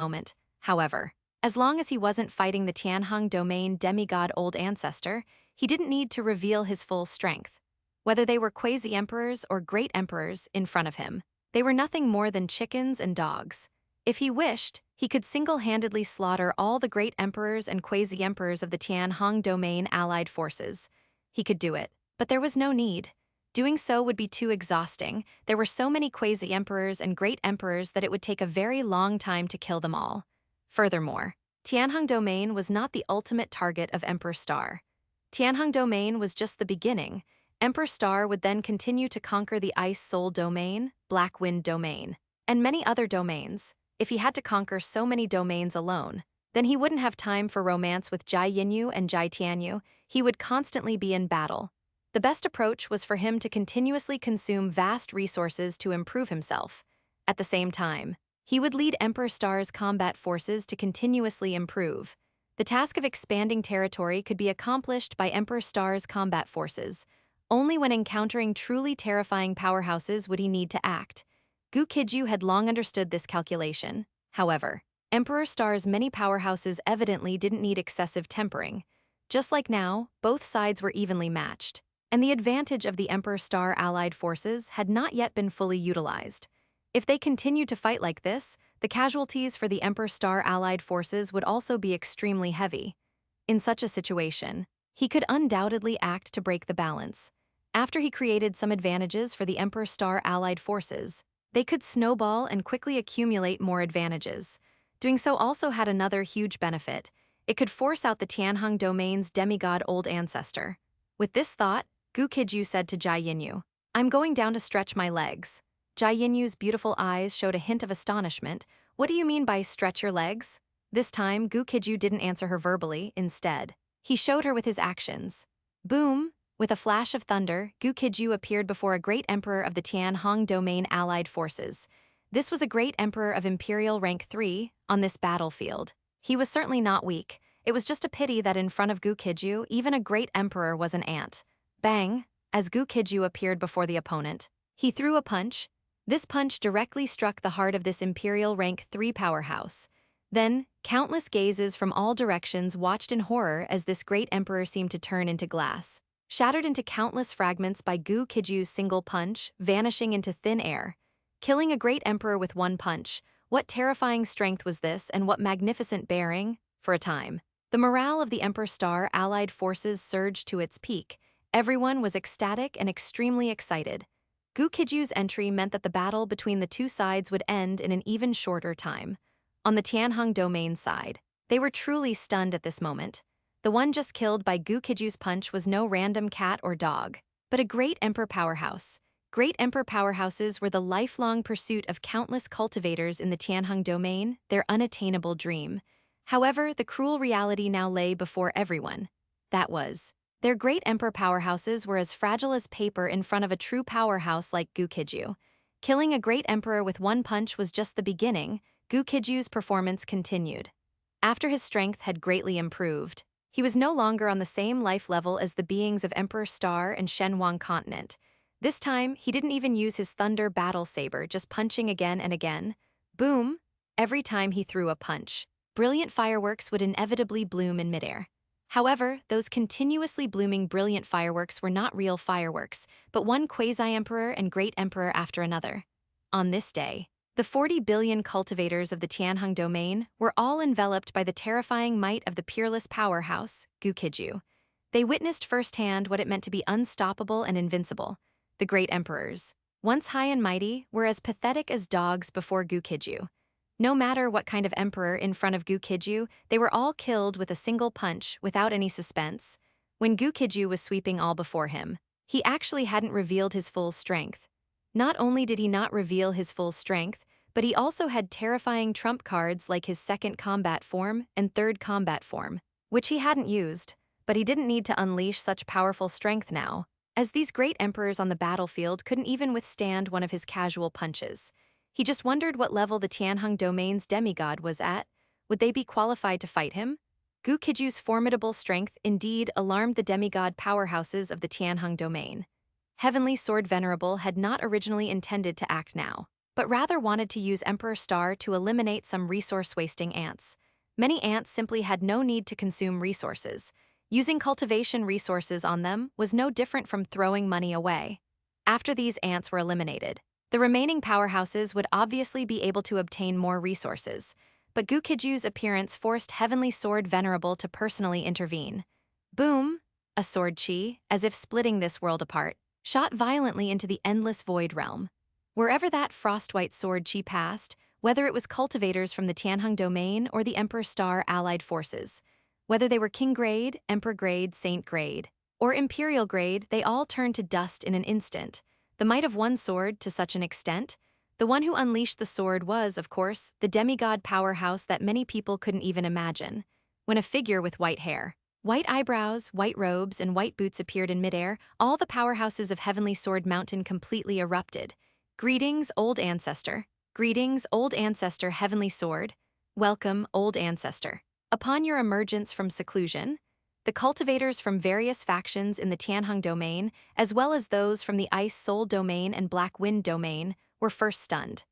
moment, however. As long as he wasn't fighting the Tianheng domain demigod old ancestor, he didn't need to reveal his full strength. Whether they were quasi-emperors or great emperors in front of him, they were nothing more than chickens and dogs. If he wished, he could single-handedly slaughter all the great emperors and quasi-emperors of the Tianheng domain allied forces. He could do it, but there was no need. Doing so would be too exhausting. There were so many quasi-emperors and great emperors that it would take a very long time to kill them all. Furthermore, Tianheng domain was not the ultimate target of Emperor Star. Tianheng domain was just the beginning. Emperor Star would then continue to conquer the Ice Soul domain, Black Wind domain, and many other domains. If he had to conquer so many domains alone, then he wouldn't have time for romance with Jai Yinyu and Jai Tianyu. He would constantly be in battle. The best approach was for him to continuously consume vast resources to improve himself. At the same time, he would lead Emperor Star's combat forces to continuously improve. The task of expanding territory could be accomplished by Emperor Star's combat forces. Only when encountering truly terrifying powerhouses would he need to act. Gu Qijue had long understood this calculation. However, Emperor Star's many powerhouses evidently didn't need excessive tempering. Just like now, both sides were evenly matched, and the advantage of the Emperor Star allied forces had not yet been fully utilized. If they continued to fight like this, the casualties for the Emperor Star allied forces would also be extremely heavy. In such a situation, he could undoubtedly act to break the balance. After he created some advantages for the Emperor Star allied forces, they could snowball and quickly accumulate more advantages. Doing so also had another huge benefit. It could force out the Tianheng domain's demigod old ancestor. With this thought, Gu Qijue said to Jai Yinyu, "I'm going down to stretch my legs." Jai Yinyu's beautiful eyes showed a hint of astonishment. "What do you mean by stretch your legs?" This time, Gu Qijue didn't answer her verbally. Instead, he showed her with his actions. Boom! With a flash of thunder, Gu Qijue appeared before a great emperor of the Tianheng domain allied forces. This was a great emperor of imperial rank 3 on this battlefield. He was certainly not weak. It was just a pity that in front of Gu Qijue, even a great emperor was an ant. Bang! As Gu Qijue appeared before the opponent, he threw a punch. This punch directly struck the heart of this imperial rank 3 powerhouse. Then, countless gazes from all directions watched in horror as this great emperor seemed to turn into glass, shattered into countless fragments by Gu Qijue's single punch, vanishing into thin air. Killing a great emperor with one punch. What terrifying strength was this, and what magnificent bearing? For a time, the morale of the Emperor Star allied forces surged to its peak. Everyone was ecstatic and extremely excited. Gu Qijue's entry meant that the battle between the two sides would end in an even shorter time. On the Tianheng domain side, they were truly stunned at this moment. The one just killed by Gu Qijue's punch was no random cat or dog, but a great emperor powerhouse. Great emperor powerhouses were the lifelong pursuit of countless cultivators in the Tianheng domain, their unattainable dream. However, the cruel reality now lay before everyone. That was, their great emperor powerhouses were as fragile as paper in front of a true powerhouse like Gu Qijue. Killing a great emperor with one punch was just the beginning. Gu Qijue's performance continued. After his strength had greatly improved, he was no longer on the same life level as the beings of Emperor Star and Shenhuang continent. This time, he didn't even use his thunder battle saber, just punching again and again. Boom! Every time he threw a punch, brilliant fireworks would inevitably bloom in midair. However, those continuously blooming brilliant fireworks were not real fireworks, but one quasi-emperor and great emperor after another. On this day, the 40 billion cultivators of the Tianheng domain were all enveloped by the terrifying might of the peerless powerhouse, Gu Qijue. They witnessed firsthand what it meant to be unstoppable and invincible. The great emperors, once high and mighty, were as pathetic as dogs before Gu Qijue. No matter what kind of emperor in front of Gu Qijue, they were all killed with a single punch without any suspense. When Gu Qijue was sweeping all before him, he actually hadn't revealed his full strength. Not only did he not reveal his full strength, but he also had terrifying trump cards like his second combat form and third combat form, which he hadn't used, but he didn't need to unleash such powerful strength now, as these great emperors on the battlefield couldn't even withstand one of his casual punches. He just wondered what level the Tianheng domain's demigod was at. Would they be qualified to fight him? Gu Qijue's formidable strength indeed alarmed the demigod powerhouses of the Tianheng domain. Heavenly Sword Venerable had not originally intended to act now. but rather wanted to use Emperor Star to eliminate some resource-wasting ants. Many ants simply had no need to consume resources. Using cultivation resources on them was no different from throwing money away. After these ants were eliminated, the remaining powerhouses would obviously be able to obtain more resources, but Gu Qijue's appearance forced Heavenly Sword Venerable to personally intervene. Boom! A sword chi, as if splitting this world apart, shot violently into the endless void realm. Wherever that frostwhite sword chi passed, whether it was cultivators from the Tianheng domain or the Emperor Star allied forces, whether they were King grade, Emperor grade, Saint grade, or Imperial grade, they all turned to dust in an instant. The might of one sword to such an extent? The one who unleashed the sword was, of course, the demigod powerhouse that many people couldn't even imagine. When a figure with white hair, white eyebrows, white robes, and white boots appeared in midair, all the powerhouses of Heavenly Sword Mountain completely erupted. Greetings, old ancestor. Greetings, old ancestor Heavenly Sword. Welcome, old ancestor. Upon your emergence from seclusion, the cultivators from various factions in the Tianheng domain, as well as those from the Ice Soul domain and Black Wind domain, were first stunned.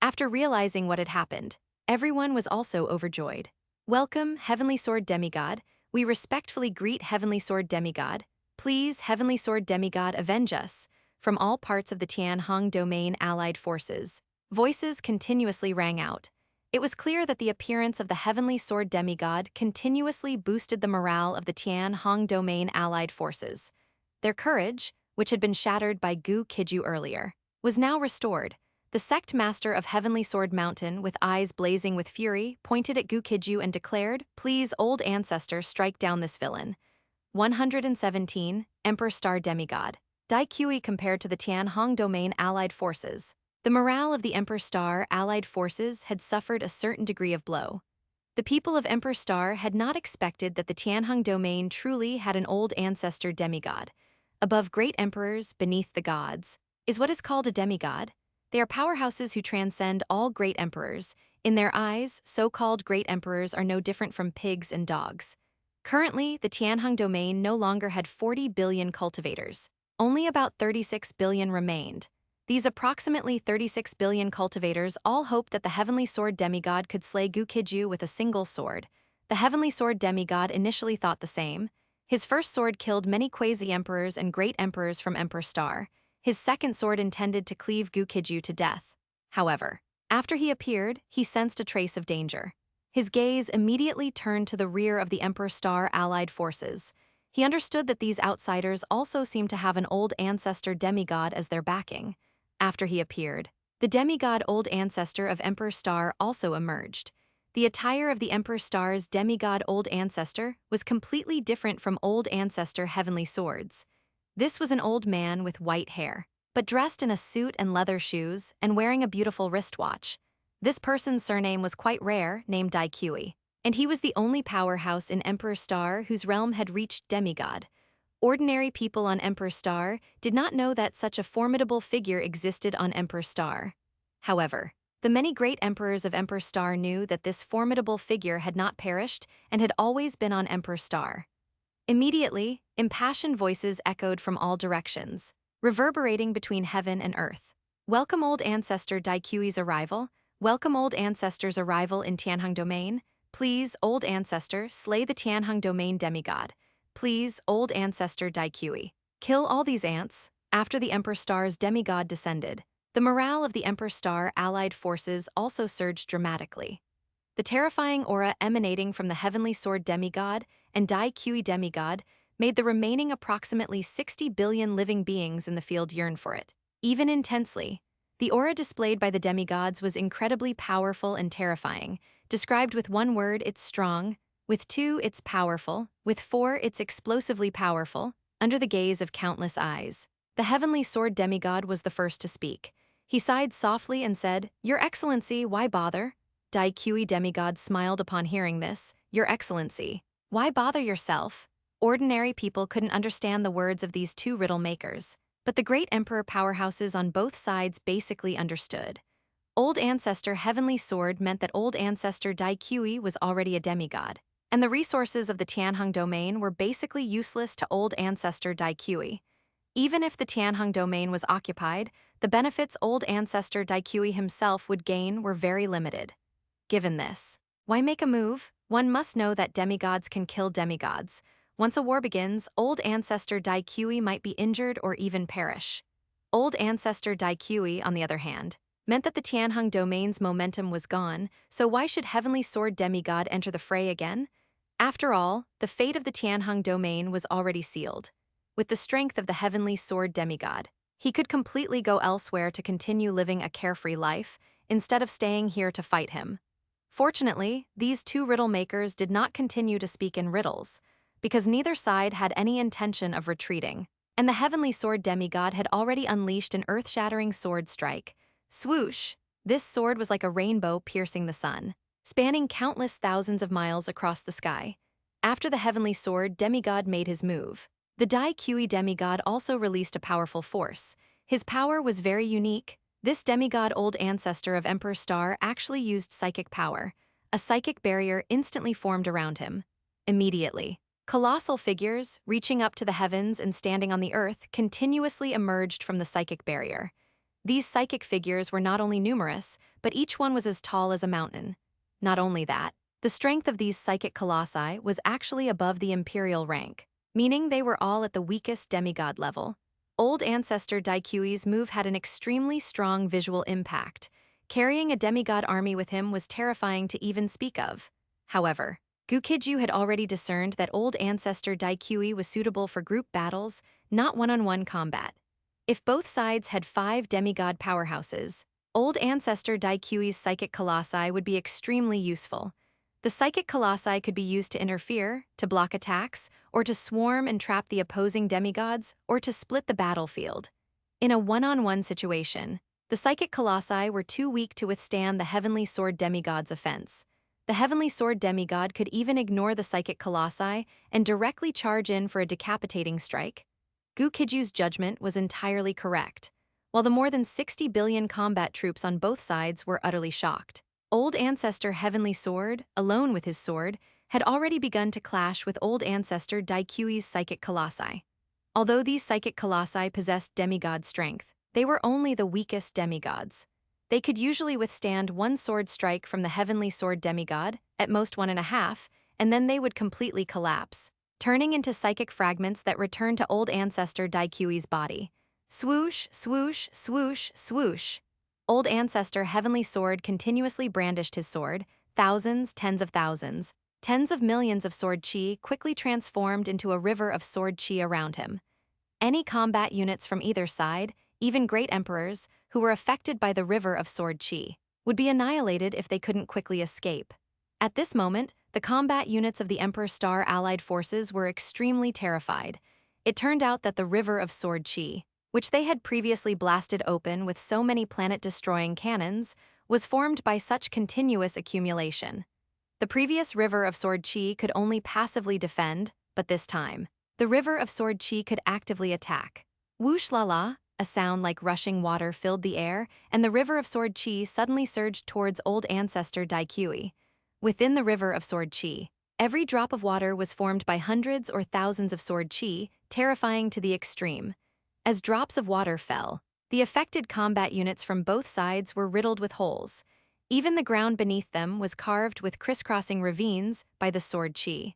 After realizing what had happened, everyone was also overjoyed. Welcome, Heavenly Sword Demigod. We respectfully greet Heavenly Sword Demigod. Please, Heavenly Sword Demigod, avenge us. From all parts of the Tianheng domain allied forces, voices continuously rang out. It was clear that the appearance of the Heavenly Sword Demigod continuously boosted the morale of the Tianheng domain allied forces. Their courage, which had been shattered by Gu Qijue earlier, was now restored. The sect master of Heavenly Sword Mountain, with eyes blazing with fury, pointed at Gu Qijue and declared, "Please, old ancestor, strike down this villain." 117, Emperor Star Demigod. Gu Qijue compared to the Tianheng domain allied forces. The morale of the Emperor Star allied forces had suffered a certain degree of blow. The people of Emperor Star had not expected that the Tianheng domain truly had an old ancestor demigod. Above great emperors, beneath the gods, is what is called a demigod. They are powerhouses who transcend all great emperors. In their eyes, so-called great emperors are no different from pigs and dogs. Currently, the Tianheng domain no longer had 40 billion cultivators. Only about 36 billion remained. These approximately 36 billion cultivators all hoped that the Heavenly Sword Demigod could slay Gu Qijue with a single sword. The Heavenly Sword Demigod initially thought the same. His first sword killed many quasi-emperors and great emperors from Emperor Star. His second sword intended to cleave Gu Qijue to death. However, after he appeared, he sensed a trace of danger. His gaze immediately turned to the rear of the Emperor Star allied forces. He understood that these outsiders also seemed to have an old ancestor demigod as their backing. After he appeared, the demigod old ancestor of Emperor Star also emerged. The attire of the Emperor Star's demigod old ancestor was completely different from old ancestor Heavenly Swords. This was an old man with white hair, but dressed in a suit and leather shoes and wearing a beautiful wristwatch. This person's surname was quite rare, named Gu Qijue, and he was the only powerhouse in Emperor Star whose realm had reached demigod. Ordinary people on Emperor Star did not know that such a formidable figure existed on Emperor Star. However, the many great emperors of Emperor Star knew that this formidable figure had not perished and had always been on Emperor Star. Immediately, impassioned voices echoed from all directions, reverberating between heaven and earth. Welcome old ancestor Gu Qijue's arrival. Welcome old ancestor's arrival in Tianheng domain. Please, old ancestor, slay the Tianheng domain demigod. Please, old ancestor Gu Qijue, kill all these ants. After the Emperor Star's demigod descended, the morale of the Emperor Star allied forces also surged dramatically. The terrifying aura emanating from the Heavenly Sword demigod and Gu Qijue demigod made the remaining approximately 60 billion living beings in the field yearn for it. Even intensely, the aura displayed by the demigods was incredibly powerful and terrifying. Described with one word, it's strong. With two, it's powerful. With four, it's explosively powerful. Under the gaze of countless eyes, the Heavenly Sword demigod was the first to speak. He sighed softly and said, "Your Excellency, why bother?" Gu Qijue demigod smiled upon hearing this. "Your Excellency, why bother yourself?" Ordinary people couldn't understand the words of these two riddle makers, but the great emperor powerhouses on both sides basically understood. Old Ancestor Heavenly Sword meant that Old Ancestor Gu Qijue was already a demigod, and the resources of the Tianheng domain were basically useless to Old Ancestor Gu Qijue. Even if the Tianheng domain was occupied, the benefits old ancestor Dai himself would gain were very limited. Given this, why make a move? One must know that demigods can kill demigods. Once a war begins, old ancestor Dai might be injured or even perish. Old ancestor Dai, on the other hand, meant that the Tianheng domain's momentum was gone, so why should Heavenly Sword demigod enter the fray again? After all, the fate of the Tianheng domain was already sealed. With the strength of the Heavenly Sword demigod, he could completely go elsewhere to continue living a carefree life, instead of staying here to fight him. Fortunately, these two riddle makers did not continue to speak in riddles, because neither side had any intention of retreating, and the Heavenly Sword demigod had already unleashed an earth-shattering sword strike. Swoosh! This sword was like a rainbow piercing the sun, spanning countless thousands of miles across the sky. After the Heavenly Sword demigod made his move, the Dai demigod also released a powerful force. His power was very unique. This demigod old ancestor of Emperor Star actually used psychic power. A psychic barrier instantly formed around him. Immediately, colossal figures, reaching up to the heavens and standing on the earth, continuously emerged from the psychic barrier. These psychic figures were not only numerous, but each one was as tall as a mountain. Not only that, the strength of these psychic colossi was actually above the imperial rank, meaning they were all at the weakest demigod level. Old ancestor Daiqi's move had an extremely strong visual impact. Carrying a demigod army with him was terrifying to even speak of. However, Gu Qijue had already discerned that old ancestor Daiqi was suitable for group battles, not one-on-one combat. If both sides had 5 demigod powerhouses, old ancestor Daiqi's psychic colossi would be extremely useful. The psychic colossi could be used to interfere, to block attacks, or to swarm and trap the opposing demigods, or to split the battlefield. In a one-on-one situation, the psychic colossi were too weak to withstand the Heavenly Sword demigod's offense. The Heavenly Sword demigod could even ignore the psychic colossi and directly charge in for a decapitating strike. Gu Qijue's judgment was entirely correct, while the more than 60 billion combat troops on both sides were utterly shocked. Old ancestor Heavenly Sword, alone with his sword, had already begun to clash with old ancestor Daiqi's psychic colossi. Although these psychic colossi possessed demigod strength, they were only the weakest demigods. They could usually withstand one sword strike from the Heavenly Sword demigod, at most 1.5, and then they would completely collapse, turning into psychic fragments that returned to old ancestor Daiqi's body. Swoosh, swoosh, swoosh, swoosh. Old ancestor Heavenly Sword continuously brandished his sword. Thousands, tens of thousands, tens of millions of sword chi quickly transformed into a river of sword chi around him. Any combat units from either side, even great emperors, who were affected by the river of sword chi, would be annihilated if they couldn't quickly escape. At this moment, the combat units of the Emperor Star allied forces were extremely terrified. It turned out that the river of sword chi, which they had previously blasted open with so many planet-destroying cannons, was formed by such continuous accumulation. The previous river of sword chi could only passively defend, but this time, the river of sword chi could actively attack. Whoosh la la, a sound like rushing water filled the air, and the river of sword chi suddenly surged towards old ancestor Daiqi. Within the river of sword chi, every drop of water was formed by hundreds or thousands of sword chi, terrifying to the extreme. As drops of water fell, the affected combat units from both sides were riddled with holes. Even the ground beneath them was carved with crisscrossing ravines by the sword chi.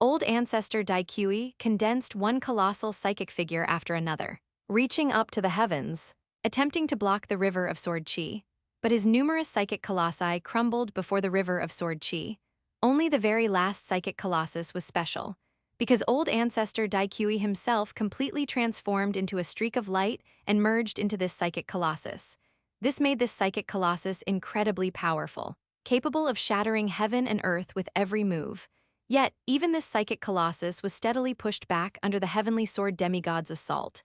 Old ancestor Daiqi condensed one colossal psychic figure after another, reaching up to the heavens, attempting to block the river of sword chi. But his numerous psychic colossi crumbled before the river of sword chi. Only the very last psychic colossus was special, because old ancestor Daiqi himself completely transformed into a streak of light and merged into this psychic colossus. This made this psychic colossus incredibly powerful, capable of shattering heaven and earth with every move. Yet, even this psychic colossus was steadily pushed back under the Heavenly Sword demigod's assault.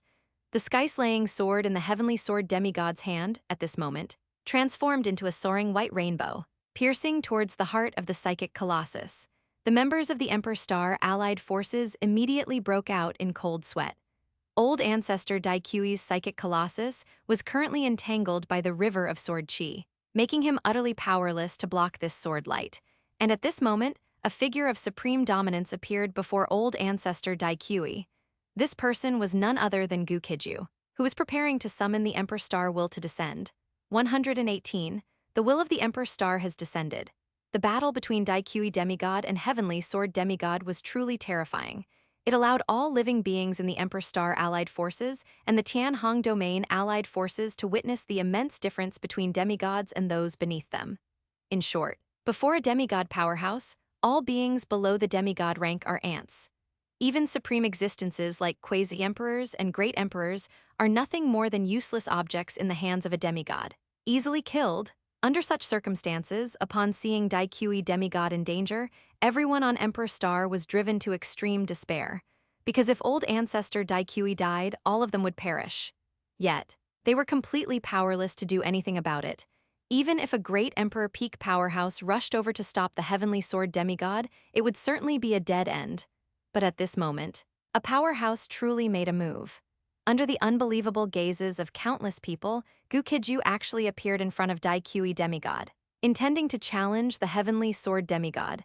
The sky-slaying sword in the Heavenly Sword demigod's hand, at this moment, transformed into a soaring white rainbow, piercing towards the heart of the psychic colossus. The members of the Emperor Star allied forces immediately broke out in cold sweat. Old ancestor Daiqi's psychic colossus was currently entangled by the river of sword chi, making him utterly powerless to block this sword light. And at this moment, a figure of supreme dominance appeared before old ancestor Daiqi. This person was none other than Gu Qijue, who was preparing to summon the Emperor Star will to descend. 118. The will of the Emperor Star has descended. The battle between Gu Qijue demigod and Heavenly Sword demigod was truly terrifying. It allowed all living beings in the Emperor Star allied forces and the Tianhong domain allied forces to witness the immense difference between demigods and those beneath them. In short, before a demigod powerhouse, all beings below the demigod rank are ants. Even supreme existences like quasi-emperors and great emperors are nothing more than useless objects in the hands of a demigod. Easily killed. Under such circumstances, upon seeing Gu Qijue demigod in danger, everyone on Emperor Star was driven to extreme despair. Because if old ancestor Gu Qijue died, all of them would perish. Yet, they were completely powerless to do anything about it. Even if a great emperor peak powerhouse rushed over to stop the Heavenly Sword demigod, it would certainly be a dead end. But at this moment, a powerhouse truly made a move. Under the unbelievable gazes of countless people, Gu Qijue actually appeared in front of Gu Qijue demigod, intending to challenge the Heavenly Sword demigod.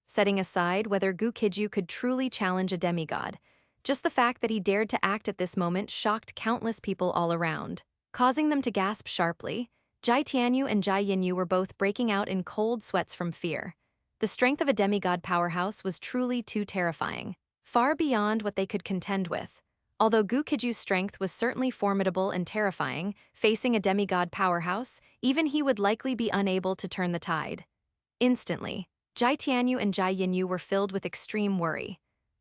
Setting aside whether Gu Qijue could truly challenge a demigod. Just the fact that he dared to act at this moment shocked countless people all around, causing them to gasp sharply. Jai Tianyu and Jai Yinyu were both breaking out in cold sweats from fear. The strength of a demigod powerhouse was truly too terrifying, far beyond what they could contend with. Although Gu Qijue's strength was certainly formidable and terrifying, facing a demigod powerhouse, even he would likely be unable to turn the tide. Instantly, Jai Tianyu and Jai Yinyu were filled with extreme worry.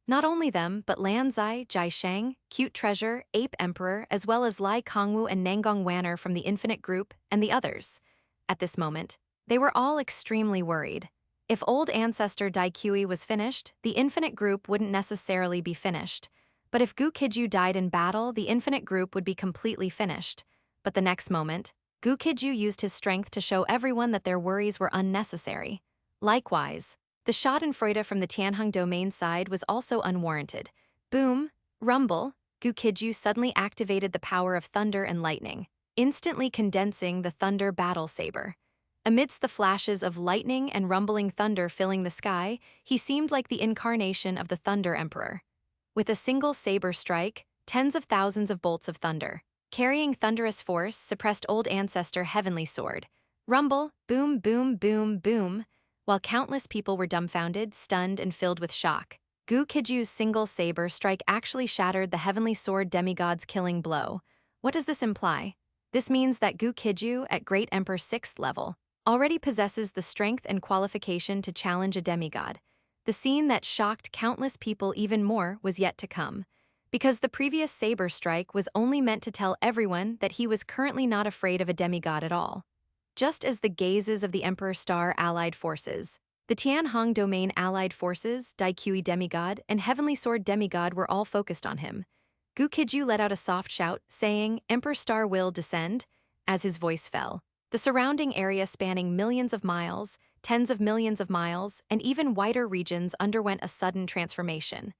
Not only them, but Lan Zai, Jai Sheng, Cute Treasure, Ape Emperor, as well as Lai Kongwu and Nangong Wanner from the Infinite Group, and the others. At this moment, they were all extremely worried. If old ancestor Gu Qijue was finished, the Infinite Group wouldn't necessarily be finished. But if Gu Qijue died in battle, the Infinite Group would be completely finished. But the next moment, Gu Qijue used his strength to show everyone that their worries were unnecessary. Likewise, the schadenfreude from the Tianhong domain side was also unwarranted. Boom, rumble, Gu Qijue suddenly activated the power of thunder and lightning, instantly condensing the thunder battle saber. Amidst the flashes of lightning and rumbling thunder filling the sky, he seemed like the incarnation of the Thunder Emperor. With a single saber strike, tens of thousands of bolts of thunder, carrying thunderous force, suppressed old ancestor Heavenly Sword. Rumble, boom, boom, boom, boom. While countless people were dumbfounded, stunned, and filled with shock, Gu Qijue's single saber strike actually shattered the Heavenly Sword demigod's killing blow. What does this imply? This means that Gu Qijue, at Great Emperor 6th level, already possesses the strength and qualification to challenge a demigod. The scene that shocked countless people even more was yet to come, because the previous saber strike was only meant to tell everyone that he was currently not afraid of a demigod at all. Just as the gazes of the Emperor Star allied forces, the Tianhong domain allied forces, Gu Qijue demigod, and Heavenly Sword demigod were all focused on him. Gu Qijue let out a soft shout, saying, "Emperor Star will descend," as his voice fell. The surrounding area spanning millions of miles, tens of millions of miles, and even wider regions underwent a sudden transformation.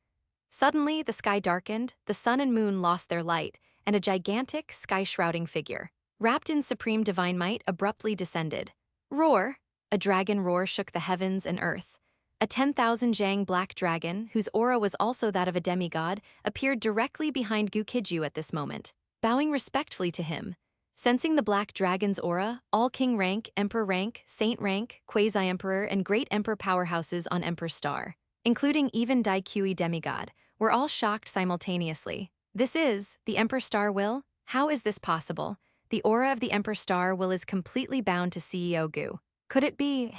Suddenly, the sky darkened, the sun and moon lost their light, and a gigantic, sky-shrouding figure, wrapped in supreme divine might, abruptly descended. Roar! A dragon roar shook the heavens and earth. A 10,000 Zhang black dragon, whose aura was also that of a demigod, appeared directly behind Gu Qijue at this moment, bowing respectfully to him. Sensing the black dragon's aura, all king rank, emperor rank, saint rank, quasi-emperor, and great emperor powerhouses on Emperor Star, including even Gu Qijue demigod, were all shocked simultaneously. This is the Emperor Star will? How is this possible? The aura of the Emperor Star will is completely bound to CEO Gu. Could it be,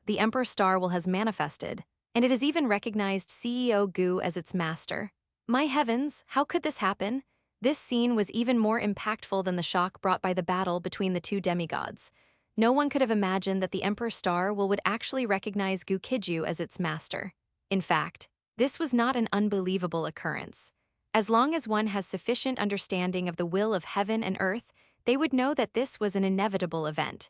the Emperor Star will has manifested, and it has even recognized CEO Gu as its master? My heavens, how could this happen? This scene was even more impactful than the shock brought by the battle between the two demigods. No one could have imagined that the Emperor Star will would actually recognize Gu Qijue as its master. In fact, this was not an unbelievable occurrence. As long as one has sufficient understanding of the will of heaven and earth, they would know that this was an inevitable event.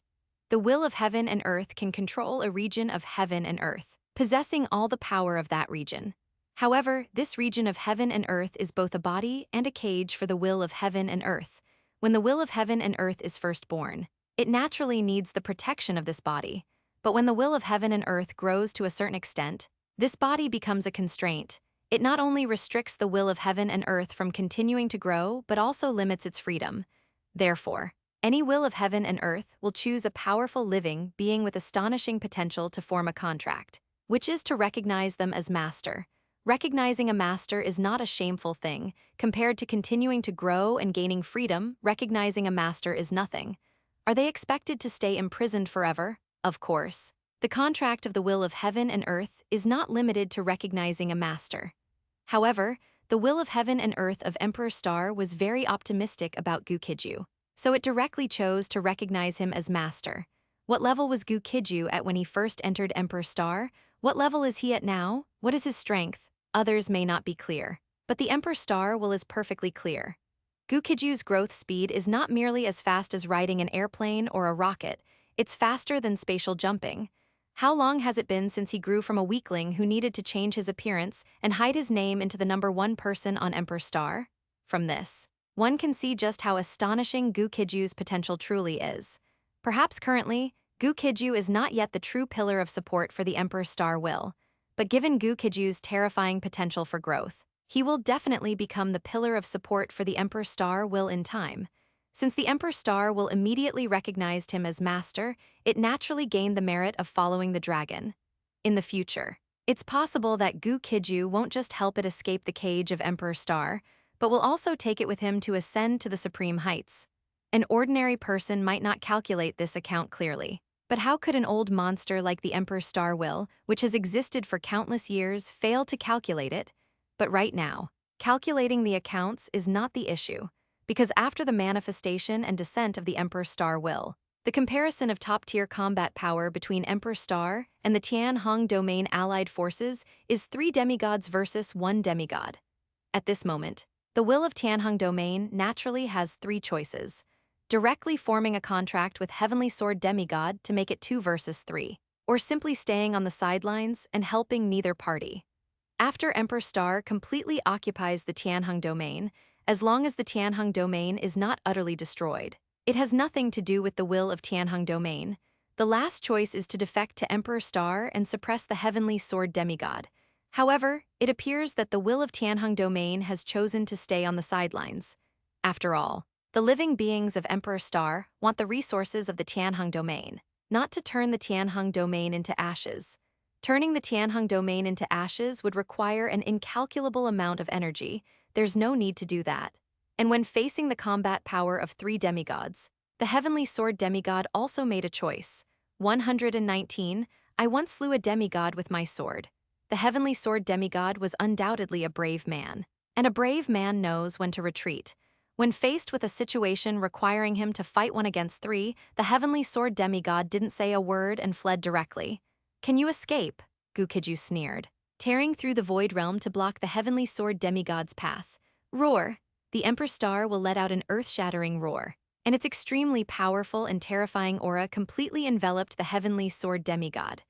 The will of heaven and earth can control a region of heaven and earth, possessing all the power of that region. However, this region of heaven and earth is both a body and a cage for the will of heaven and earth. When the will of heaven and earth is first born, it naturally needs the protection of this body. But when the will of heaven and earth grows to a certain extent, this body becomes a constraint. It not only restricts the will of heaven and earth from continuing to grow, but also limits its freedom. Therefore, any will of heaven and earth will choose a powerful living being with astonishing potential to form a contract, which is to recognize them as master. Recognizing a master is not a shameful thing. Compared to continuing to grow and gaining freedom, recognizing a master is nothing. Are they expected to stay imprisoned forever? Of course. The contract of the will of heaven and earth is not limited to recognizing a master. However, the will of heaven and earth of Emperor Star was very optimistic about Gu Qijue, so it directly chose to recognize him as master. What level was Gu Qijue at when he first entered Emperor Star? What level is he at now? What is his strength? Others may not be clear, but the Emperor Star will is perfectly clear. Gu Qijue's growth speed is not merely as fast as riding an airplane or a rocket, it's faster than spatial jumping. How long has it been since he grew from a weakling who needed to change his appearance and hide his name into the number 1 person on Emperor Star? From this, one can see just how astonishing Gu Qijue's potential truly is. Perhaps currently, Gu Qijue is not yet the true pillar of support for the Emperor Star will, but given Gu Qijue's terrifying potential for growth, he will definitely become the pillar of support for the Emperor Star will in time. Since the Emperor Star will immediately recognized him as master, it naturally gained the merit of following the dragon. In the future, it's possible that Gu Qijue won't just help it escape the cage of Emperor Star, but will also take it with him to ascend to the supreme heights. An ordinary person might not calculate this account clearly. But how could an old monster like the Emperor Star will, which has existed for countless years, fail to calculate it? But right now, calculating the accounts is not the issue, because after the manifestation and descent of the Emperor Star will, the comparison of top-tier combat power between Emperor Star and the Tianhong domain allied forces is 3 demigods versus 1 demigod. At this moment, the will of Tianhong domain naturally has 3 choices: directly forming a contract with Heavenly Sword demigod to make it 2 versus 3, or simply staying on the sidelines and helping neither party. After Emperor Star completely occupies the Tianhong domain, as long as the Tianhong domain is not utterly destroyed, it has nothing to do with the will of Tianhong domain. The last choice is to defect to Emperor Star and suppress the Heavenly Sword demigod. However, it appears that the will of Tianhong domain has chosen to stay on the sidelines. After all, the living beings of Emperor Star want the resources of the Tianhong domain, not to turn the Tianhong domain into ashes. Turning the Tianhong domain into ashes would require an incalculable amount of energy. There's no need to do that. And when facing the combat power of 3 demigods, the Heavenly Sword demigod also made a choice. 119. I once slew a demigod with my sword. The Heavenly Sword demigod was undoubtedly a brave man, and a brave man knows when to retreat. When faced with a situation requiring him to fight 1 against 3, the Heavenly Sword demigod didn't say a word and fled directly. Can you escape? Gu Qijue sneered, tearing through the void realm to block the Heavenly Sword demigod's path. Roar! The Emperor Star will let out an earth-shattering roar, and its extremely powerful and terrifying aura completely enveloped the Heavenly Sword demigod.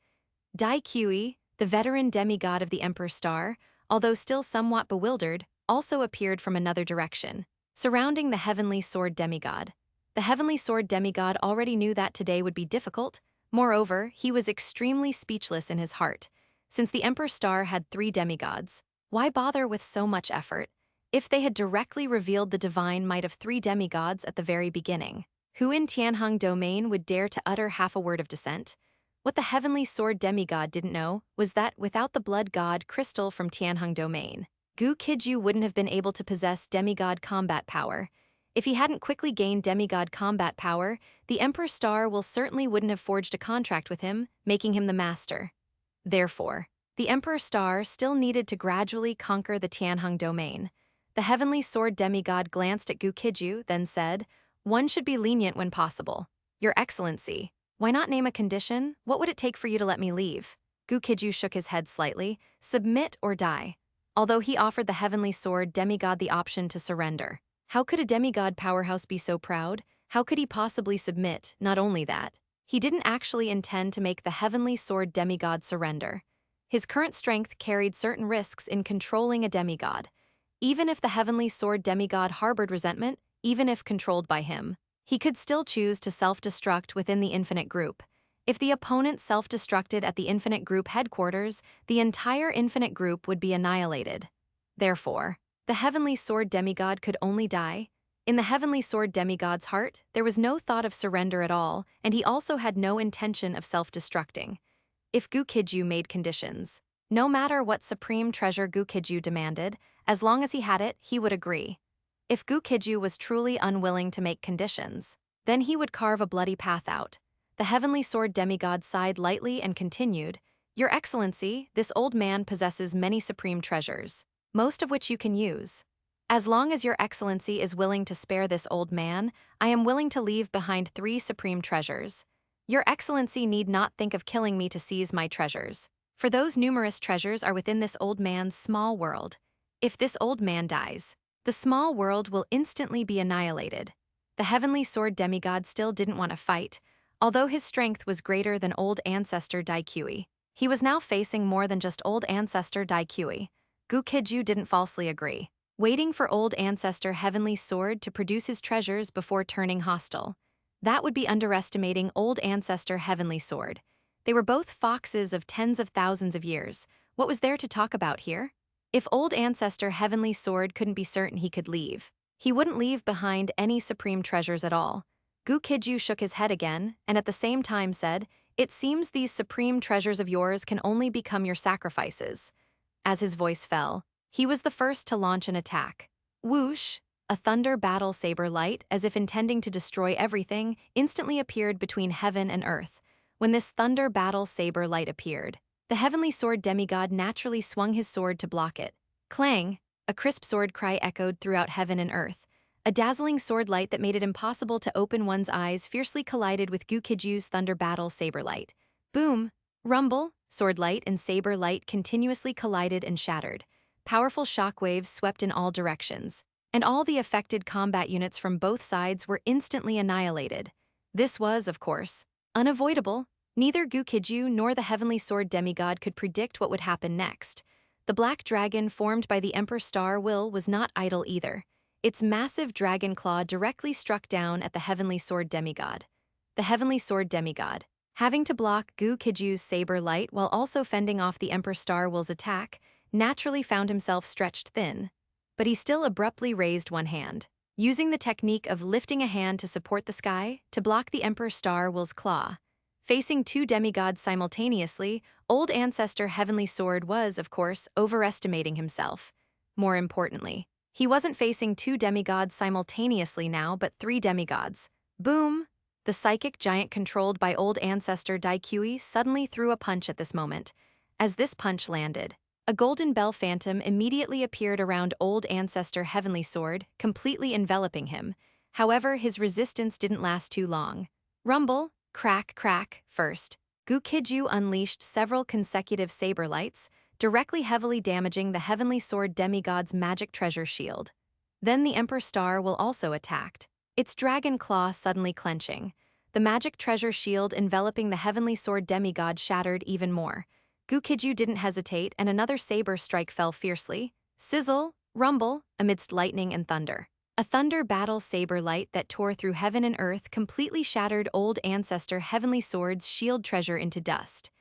Gu Qijue, the veteran demigod of the Emperor Star, although still somewhat bewildered, also appeared from another direction, surrounding the Heavenly Sword demigod. The Heavenly Sword demigod already knew that today would be difficult. Moreover, he was extremely speechless in his heart. Since the Emperor Star had 3 demigods, why bother with so much effort? If they had directly revealed the divine might of 3 demigods at the very beginning, who in Tianhong domain would dare to utter half a word of dissent? What the Heavenly Sword demigod didn't know was that without the blood god crystal from Tianhong domain, Gu Qijue wouldn't have been able to possess demigod combat power. If he hadn't quickly gained demigod combat power, the Emperor Star will certainly wouldn't have forged a contract with him, making him the master. Therefore, the Emperor Star still needed to gradually conquer the Tianhong domain. The Heavenly Sword demigod glanced at Gu Qijue, then said, "One should be lenient when possible. Your Excellency, why not name a condition? What would it take for you to let me leave?" Gu Qijue shook his head slightly. Submit or die. Although he offered the Heavenly Sword demigod the option to surrender. How could a demigod powerhouse be so proud? How could he possibly submit? Not only that, he didn't actually intend to make the Heavenly Sword demigod surrender. His current strength carried certain risks in controlling a demigod. Even if the Heavenly Sword demigod harbored resentment, even if controlled by him, he could still choose to self-destruct within the infinite group. If the opponent self-destructed at the Infinite Group headquarters, the entire Infinite Group would be annihilated. Therefore, the Heavenly Sword Demigod could only die. In the Heavenly Sword Demigod's heart, there was no thought of surrender at all, and he also had no intention of self-destructing. If Gu Qijue made conditions, no matter what supreme treasure Gu Qijue demanded, as long as he had it, he would agree. If Gu Qijue was truly unwilling to make conditions, then he would carve a bloody path out. The Heavenly Sword Demigod sighed lightly and continued, "Your Excellency, this old man possesses many supreme treasures, most of which you can use. As long as Your Excellency is willing to spare this old man, I am willing to leave behind 3 supreme treasures. Your Excellency need not think of killing me to seize my treasures, for those numerous treasures are within this old man's small world. If this old man dies, the small world will instantly be annihilated." The Heavenly Sword Demigod still didn't want to fight. Although his strength was greater than old ancestor Gu Qijue, he was now facing more than just old ancestor Gu Qijue. Gu Qijue didn't falsely agree, waiting for old ancestor Heavenly Sword to produce his treasures before turning hostile. That would be underestimating old ancestor Heavenly Sword. They were both foxes of tens of thousands of years. What was there to talk about here? If old ancestor Heavenly Sword couldn't be certain he could leave, he wouldn't leave behind any supreme treasures at all. Gu Qijue shook his head again, and at the same time said, "It seems these supreme treasures of yours can only become your sacrifices." As his voice fell, he was the first to launch an attack. Whoosh! A thunder battle saber light, as if intending to destroy everything, instantly appeared between heaven and earth. When this thunder battle saber light appeared, the Heavenly Sword Demigod naturally swung his sword to block it. Clang! A crisp sword cry echoed throughout heaven and earth. A dazzling sword light that made it impossible to open one's eyes fiercely collided with Gu Qijue's thunder battle saber light. Boom! Rumble! Sword light and saber light continuously collided and shattered. Powerful shockwaves swept in all directions, and all the affected combat units from both sides were instantly annihilated. This was, of course, unavoidable. Neither Gu Qijue nor the Heavenly Sword Demigod could predict what would happen next. The black dragon formed by the Emperor Star Will was not idle either. Its massive dragon claw directly struck down at the Heavenly Sword Demigod. The Heavenly Sword Demigod, having to block Gu Qijue's saber light while also fending off the Emperor Star Will's attack, naturally found himself stretched thin. But he still abruptly raised one hand, using the technique of lifting a hand to support the sky to block the Emperor Star Will's claw. Facing 2 demigods simultaneously, old ancestor Heavenly Sword was, of course, overestimating himself. More importantly, he wasn't facing 2 demigods simultaneously now, but 3 demigods. Boom! The psychic giant controlled by old ancestor Gu Qijue suddenly threw a punch at this moment. As this punch landed, a golden bell phantom immediately appeared around old ancestor Heavenly Sword, completely enveloping him. However, his resistance didn't last too long. Rumble! Crack, crack! First, Gu Qijue unleashed several consecutive saber lights, directly heavily damaging the Heavenly Sword Demigod's magic treasure shield. Then the Emperor Star Will also attacked, its dragon claw suddenly clenching. The magic treasure shield enveloping the Heavenly Sword Demigod shattered even more. Gu Qijue didn't hesitate, and another saber strike fell fiercely. Sizzle! Rumble! Amidst lightning and thunder. A thunder battle saber light that tore through heaven and earth completely shattered old ancestor Heavenly Sword's shield treasure into dust.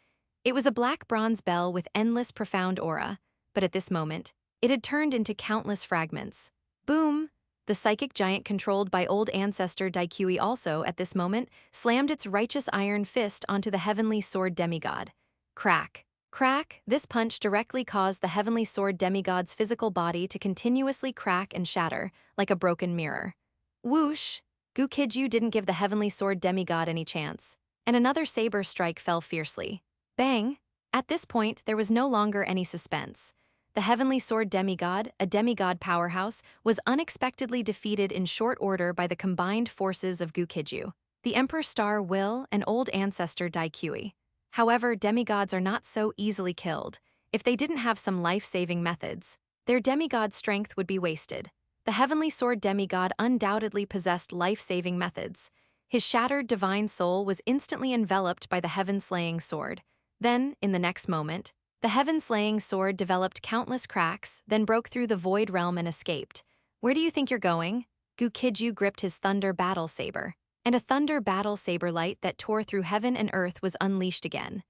It was a black bronze bell with endless profound aura, but at this moment, it had turned into countless fragments. Boom! The psychic giant controlled by old ancestor Gu Qijue also, at this moment, slammed its righteous iron fist onto the Heavenly Sword Demigod. Crack! Crack! This punch directly caused the Heavenly Sword Demigod's physical body to continuously crack and shatter, like a broken mirror. Whoosh! Gu Qijue didn't give the Heavenly Sword Demigod any chance, and another saber strike fell fiercely. Bang! At this point, there was no longer any suspense. The Heavenly Sword Demigod, a demigod powerhouse, was unexpectedly defeated in short order by the combined forces of Gu Qijue, the Emperor Star Will, and old ancestor Gu Qijue. However, demigods are not so easily killed. If they didn't have some life-saving methods, their demigod strength would be wasted. The Heavenly Sword Demigod undoubtedly possessed life-saving methods. His shattered divine soul was instantly enveloped by the heaven-slaying sword. Then, in the next moment, the heaven-slaying sword developed countless cracks, then broke through the void realm and escaped. Where do you think you're going? Gu Qijue gripped his thunder battle saber. and a thunder battle saber light that tore through heaven and earth was unleashed again.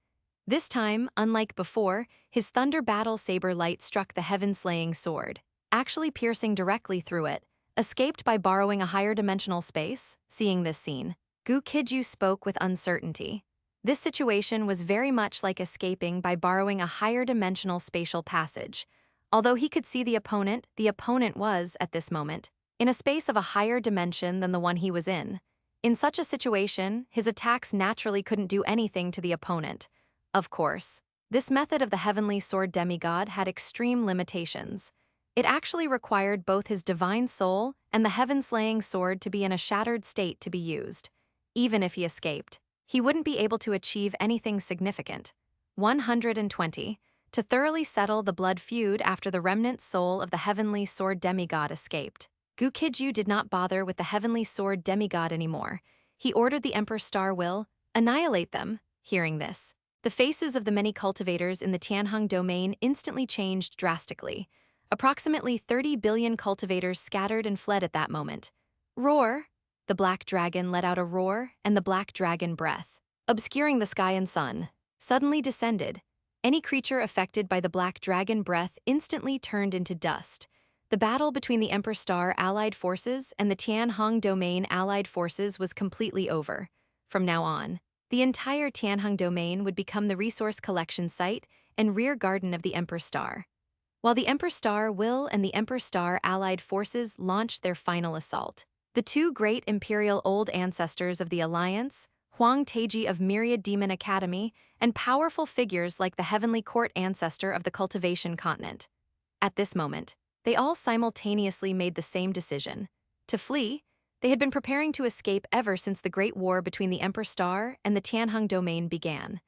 This time, unlike before, his thunder battle saber light struck the heaven-slaying sword, actually piercing directly through it, escaped by borrowing a higher dimensional space. Seeing this scene, Gu Qijue spoke with uncertainty. This situation was very much like escaping by borrowing a higher dimensional spatial passage. Although he could see the opponent was, at this moment, in a space of a higher dimension than the one he was in. In such a situation, his attacks naturally couldn't do anything to the opponent. Of course, this method of the heavenly sword demigod had extreme limitations. It actually required both his divine soul and the heaven-slaying sword to be in a shattered state to be used. Even if he escaped, he wouldn't be able to achieve anything significant. 120. To thoroughly settle the blood feud after the remnant soul of the heavenly sword demigod escaped, Gu Qijue did not bother with the heavenly sword demigod anymore. He ordered the Emperor Star will annihilate them. Hearing this, the faces of the many cultivators in the Tianheng domain instantly changed drastically. Approximately 30 billion cultivators scattered and fled at that moment. Roar! The black dragon let out a roar, and the black dragon breath, obscuring the sky and sun, suddenly descended. Any creature affected by the black dragon breath instantly turned into dust. The battle between the Emperor Star allied forces and the Tianheng domain allied forces was completely over. From now on, the entire Tianheng domain would become the resource collection site and rear garden of the Emperor Star. While the Emperor Star will and the Emperor Star allied forces launched their final assault, the two great imperial old ancestors of the Alliance, Huang Teji of Myriad Demon Academy, and powerful figures like the Heavenly Court ancestor of the Cultivation Continent. At this moment, they all simultaneously made the same decision. To flee, they had been preparing to escape ever since the Great War between the Emperor Star and the Tianheng domain began.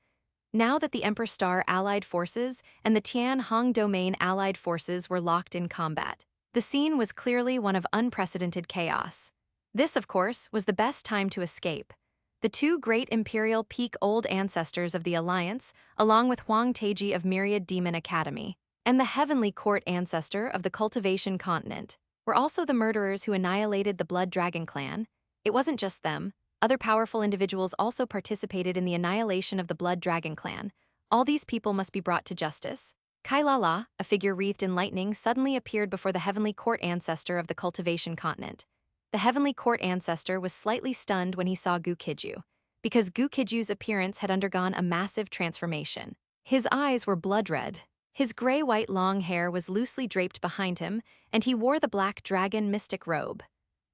Now that the Emperor Star allied forces and the Tianheng domain allied forces were locked in combat, the scene was clearly one of unprecedented chaos. This, of course, was the best time to escape. The two great imperial peak old ancestors of the Alliance, along with Huang Teji of Myriad Demon Academy, and the Heavenly Court ancestor of the Cultivation Continent, were also the murderers who annihilated the Blood Dragon clan. It wasn't just them. Other powerful individuals also participated in the annihilation of the Blood Dragon clan. All these people must be brought to justice. Kailala, a figure wreathed in lightning, suddenly appeared before the Heavenly Court ancestor of the Cultivation Continent. The Heavenly Court ancestor was slightly stunned when he saw Gu Qijue, because Gu Qijue's appearance had undergone a massive transformation. His eyes were blood red. His gray-white long hair was loosely draped behind him, and he wore the black dragon mystic robe.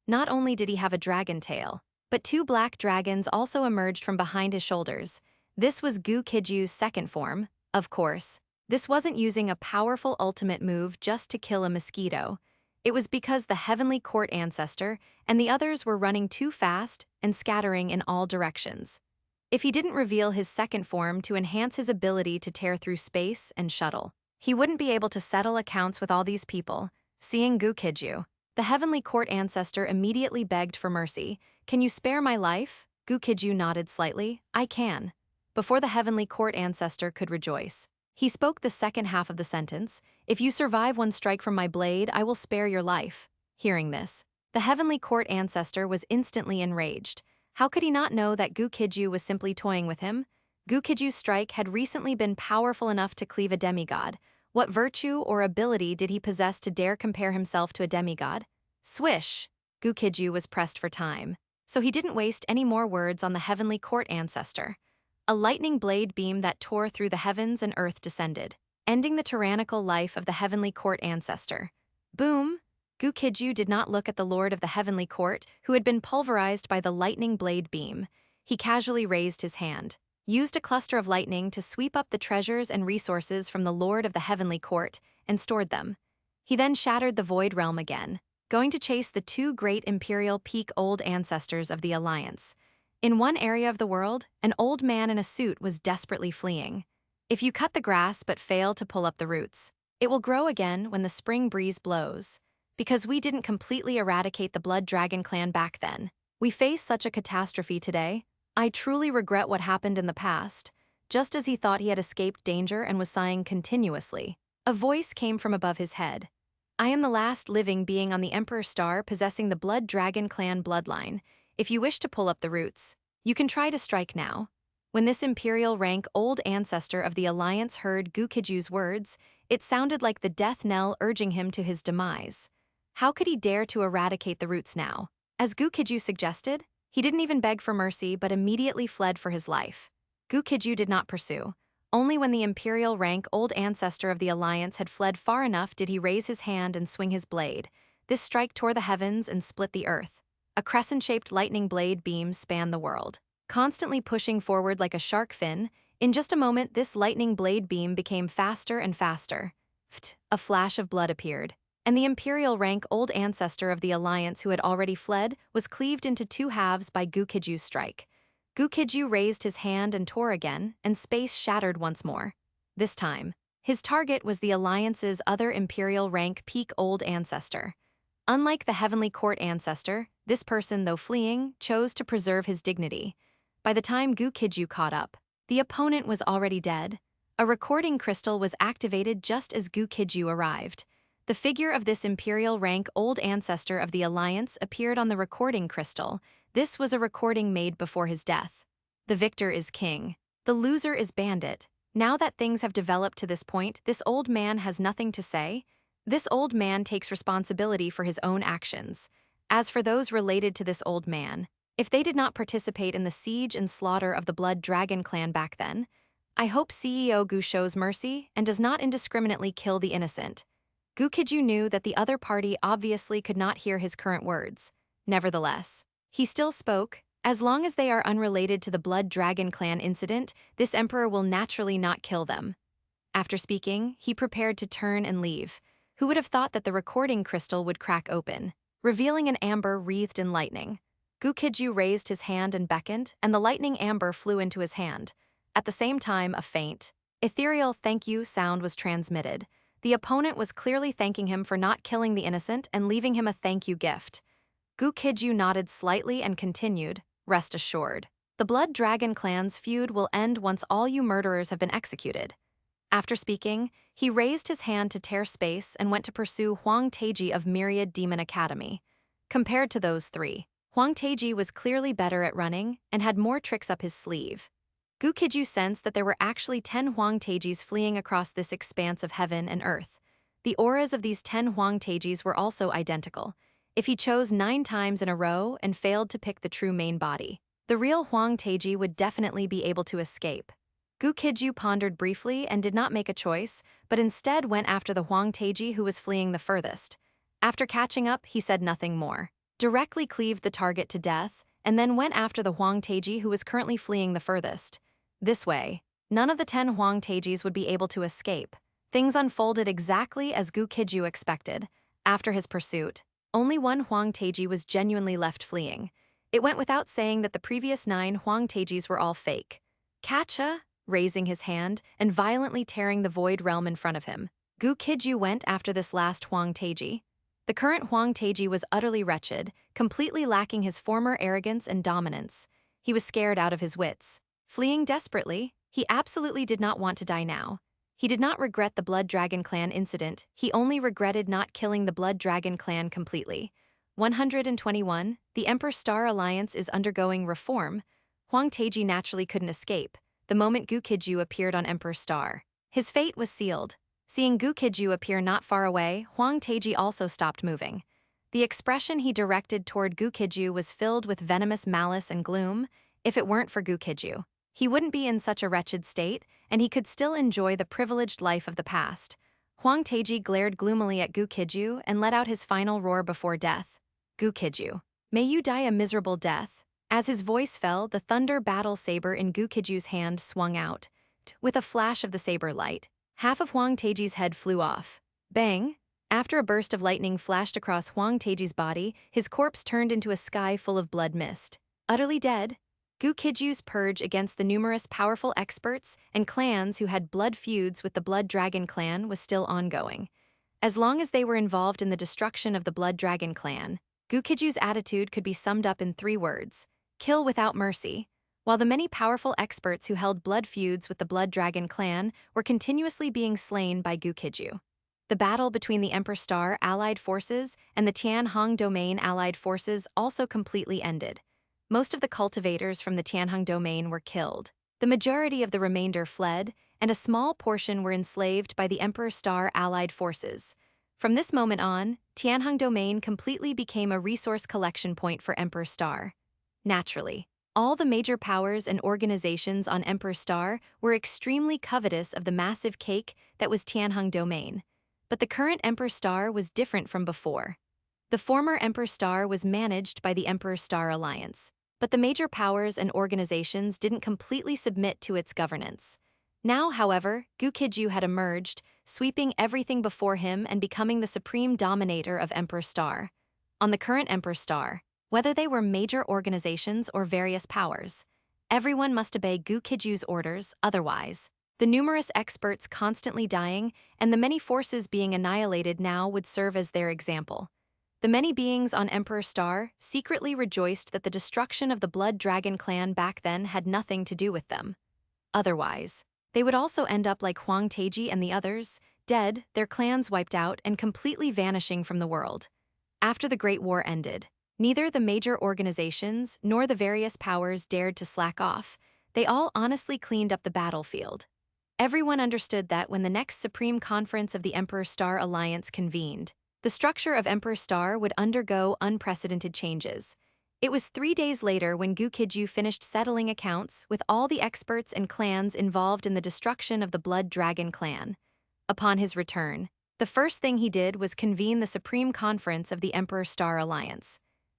Not only did he have a dragon tail, but two black dragons also emerged from behind his shoulders. This was Gu Qijue's second form. Of course, this wasn't using a powerful ultimate move just to kill a mosquito. It was because the Heavenly Court ancestor and the others were running too fast and scattering in all directions. If he didn't reveal his second form to enhance his ability to tear through space and shuttle, he wouldn't be able to settle accounts with all these people. Seeing Gu Qijue, the Heavenly Court ancestor immediately begged for mercy. "Can you spare my life?" Gu Qijue nodded slightly. "I can." Before the Heavenly Court ancestor could rejoice, he spoke the second half of the sentence. "If you survive one strike from my blade, I will spare your life." Hearing this, the Heavenly Court ancestor was instantly enraged. How could he not know that Gu Qijue was simply toying with him? Gu Qijue's strike had recently been powerful enough to cleave a demigod. What virtue or ability did he possess to dare compare himself to a demigod? Swish! Gu Qijue was pressed for time, so he didn't waste any more words on the Heavenly Court ancestor. A lightning blade beam that tore through the heavens and earth descended, ending the tyrannical life of the Heavenly Court ancestor. Boom! Gu Qijue did not look at the Lord of the Heavenly Court, who had been pulverized by the lightning blade beam. He casually raised his hand, used a cluster of lightning to sweep up the treasures and resources from the Lord of the Heavenly Court, and stored them. He then shattered the Void Realm again, going to chase the two great imperial peak old ancestors of the Alliance. In one area of the world, an old man in a suit was desperately fleeing. If you cut the grass but fail to pull up the roots, it will grow again when the spring breeze blows. Because we didn't completely eradicate the Blood Dragon clan back then, we face such a catastrophe today. I truly regret what happened in the past. Just as he thought he had escaped danger and was sighing continuously, a voice came from above his head. "I am the last living being on the Emperor Star possessing the Blood Dragon clan bloodline. If you wish to pull up the roots, you can try to strike now. When this imperial rank old ancestor of the Alliance heard Gu Qijue's words, it sounded like the death knell urging him to his demise. How could he dare to eradicate the roots now? As Gu Qijue suggested, he didn't even beg for mercy but immediately fled for his life. Gu Qijue did not pursue. Only when the imperial rank old ancestor of the Alliance had fled far enough did he raise his hand and swing his blade. This strike tore the heavens and split the earth. A crescent-shaped lightning blade beam spanned the world. Constantly pushing forward like a shark fin, in just a moment this lightning blade beam became faster and faster. A flash of blood appeared, and the imperial rank old ancestor of the Alliance who had already fled was cleaved into two halves by Gu Qijue's strike. Gu Qijue raised his hand and tore again, and space shattered once more. This time, his target was the Alliance's other imperial rank peak old ancestor. Unlike the Heavenly Court ancestor, this person, though fleeing, chose to preserve his dignity. By the time Gu Qijue caught up, the opponent was already dead. A recording crystal was activated just as Gu Qijue arrived. The figure of this imperial rank old ancestor of the Alliance appeared on the recording crystal. This was a recording made before his death. The victor is king. The loser is bandit. Now that things have developed to this point, this old man has nothing to say. This old man takes responsibility for his own actions. As for those related to this old man, if they did not participate in the siege and slaughter of the Blood Dragon clan back then, I hope CEO Gu shows mercy and does not indiscriminately kill the innocent. Gu Qijue knew that the other party obviously could not hear his current words. Nevertheless, he still spoke. As long as they are unrelated to the Blood Dragon clan incident, this emperor will naturally not kill them. After speaking, he prepared to turn and leave. Who would have thought that the recording crystal would crack open, revealing an amber wreathed in lightning? Gu Qijue raised his hand and beckoned, and the lightning amber flew into his hand. At the same time, a faint, ethereal thank you sound was transmitted. The opponent was clearly thanking him for not killing the innocent and leaving him a thank you gift. Gu Qijue nodded slightly and continued, "Rest assured. The Blood Dragon clan's feud will end once all you murderers have been executed." After speaking, he raised his hand to tear space and went to pursue Huang Taiji of Myriad Demon Academy. Compared to those three, Huang Taiji was clearly better at running and had more tricks up his sleeve. Gu Qijue sensed that there were actually 10 Huang Taijis fleeing across this expanse of heaven and earth. The auras of these 10 Huang Taijis were also identical. If he chose 9 times in a row and failed to pick the true main body, the real Huang Taiji would definitely be able to escape. Gu Qijue pondered briefly and did not make a choice, but instead went after the Huang Taiji who was fleeing the furthest. After catching up, he said nothing more, directly cleaved the target to death, and then went after the Huang Taiji who was currently fleeing the furthest. This way, none of the 10 Huang Taijis would be able to escape. Things unfolded exactly as Gu Qijue expected. After his pursuit, only one Huang Taiji was genuinely left fleeing. It went without saying that the previous 9 Huang Taijis were all fake. Catcha, raising his hand and violently tearing the void realm in front of him, Gu Qijue went after this last Huang Taiji. The current Huang Taiji was utterly wretched, completely lacking his former arrogance and dominance. He was scared out of his wits. Fleeing desperately, he absolutely did not want to die now. He did not regret the Blood Dragon clan incident, he only regretted not killing the Blood Dragon clan completely. 121. The Emperor Star Alliance is undergoing reform. Huang Taiji naturally couldn't escape the moment Gu Qijue appeared on Emperor Star. His fate was sealed. Seeing Gu Qijue appear not far away, Huang Taiji also stopped moving. The expression he directed toward Gu Qijue was filled with venomous malice and gloom. If it weren't for Gu Qijue, he wouldn't be in such a wretched state, and he could still enjoy the privileged life of the past. Huang Taiji glared gloomily at Gu Qijue and let out his final roar before death. "Gu Qijue, may you die a miserable death." As his voice fell, the thunder battle saber in Gu Qijue's hand swung out. With a flash of the saber light, half of Huang Taiji's head flew off. Bang! After a burst of lightning flashed across Huang Taiji's body, his corpse turned into a sky full of blood mist. Utterly dead, Gu Qijue's purge against the numerous powerful experts and clans who had blood feuds with the Blood Dragon clan was still ongoing. As long as they were involved in the destruction of the Blood Dragon clan, Gu Qijue's attitude could be summed up in 3 words: kill without mercy. While the many powerful experts who held blood feuds with the Blood Dragon clan were continuously being slain by Gu Qijue, the battle between the Emperor Star allied forces and the Tianhong Domain allied forces also completely ended. most of the cultivators from the Tianheng domain were killed. The majority of the remainder fled, and a small portion were enslaved by the Emperor Star allied forces. From this moment on, Tianheng domain completely became a resource collection point for Emperor Star. Naturally, all the major powers and organizations on Emperor Star were extremely covetous of the massive cake that was Tianheng domain. But the current Emperor Star was different from before. The former Emperor Star was managed by the Emperor Star Alliance, but the major powers and organizations didn't completely submit to its governance. Now, however, Gu Qijue had emerged, sweeping everything before him and becoming the supreme dominator of Emperor Star. On the current Emperor Star, whether they were major organizations or various powers, everyone must obey Gu Qijue's orders, otherwise, the numerous experts constantly dying and the many forces being annihilated now would serve as their example. The many beings on Emperor Star secretly rejoiced that the destruction of the Blood Dragon clan back then had nothing to do with them. Otherwise, they would also end up like Huang Teji and the others, dead, their clans wiped out and completely vanishing from the world. After the Great War ended, neither the major organizations nor the various powers dared to slack off. They all honestly cleaned up the battlefield. Everyone understood that when the next Supreme Conference of the Emperor Star Alliance convened, the structure of Emperor Star would undergo unprecedented changes. It was 3 days later when Gu Qijue finished settling accounts with all the experts and clans involved in the destruction of the Blood Dragon clan. Upon his return, the first thing he did was convene the Supreme Conference of the Emperor Star Alliance.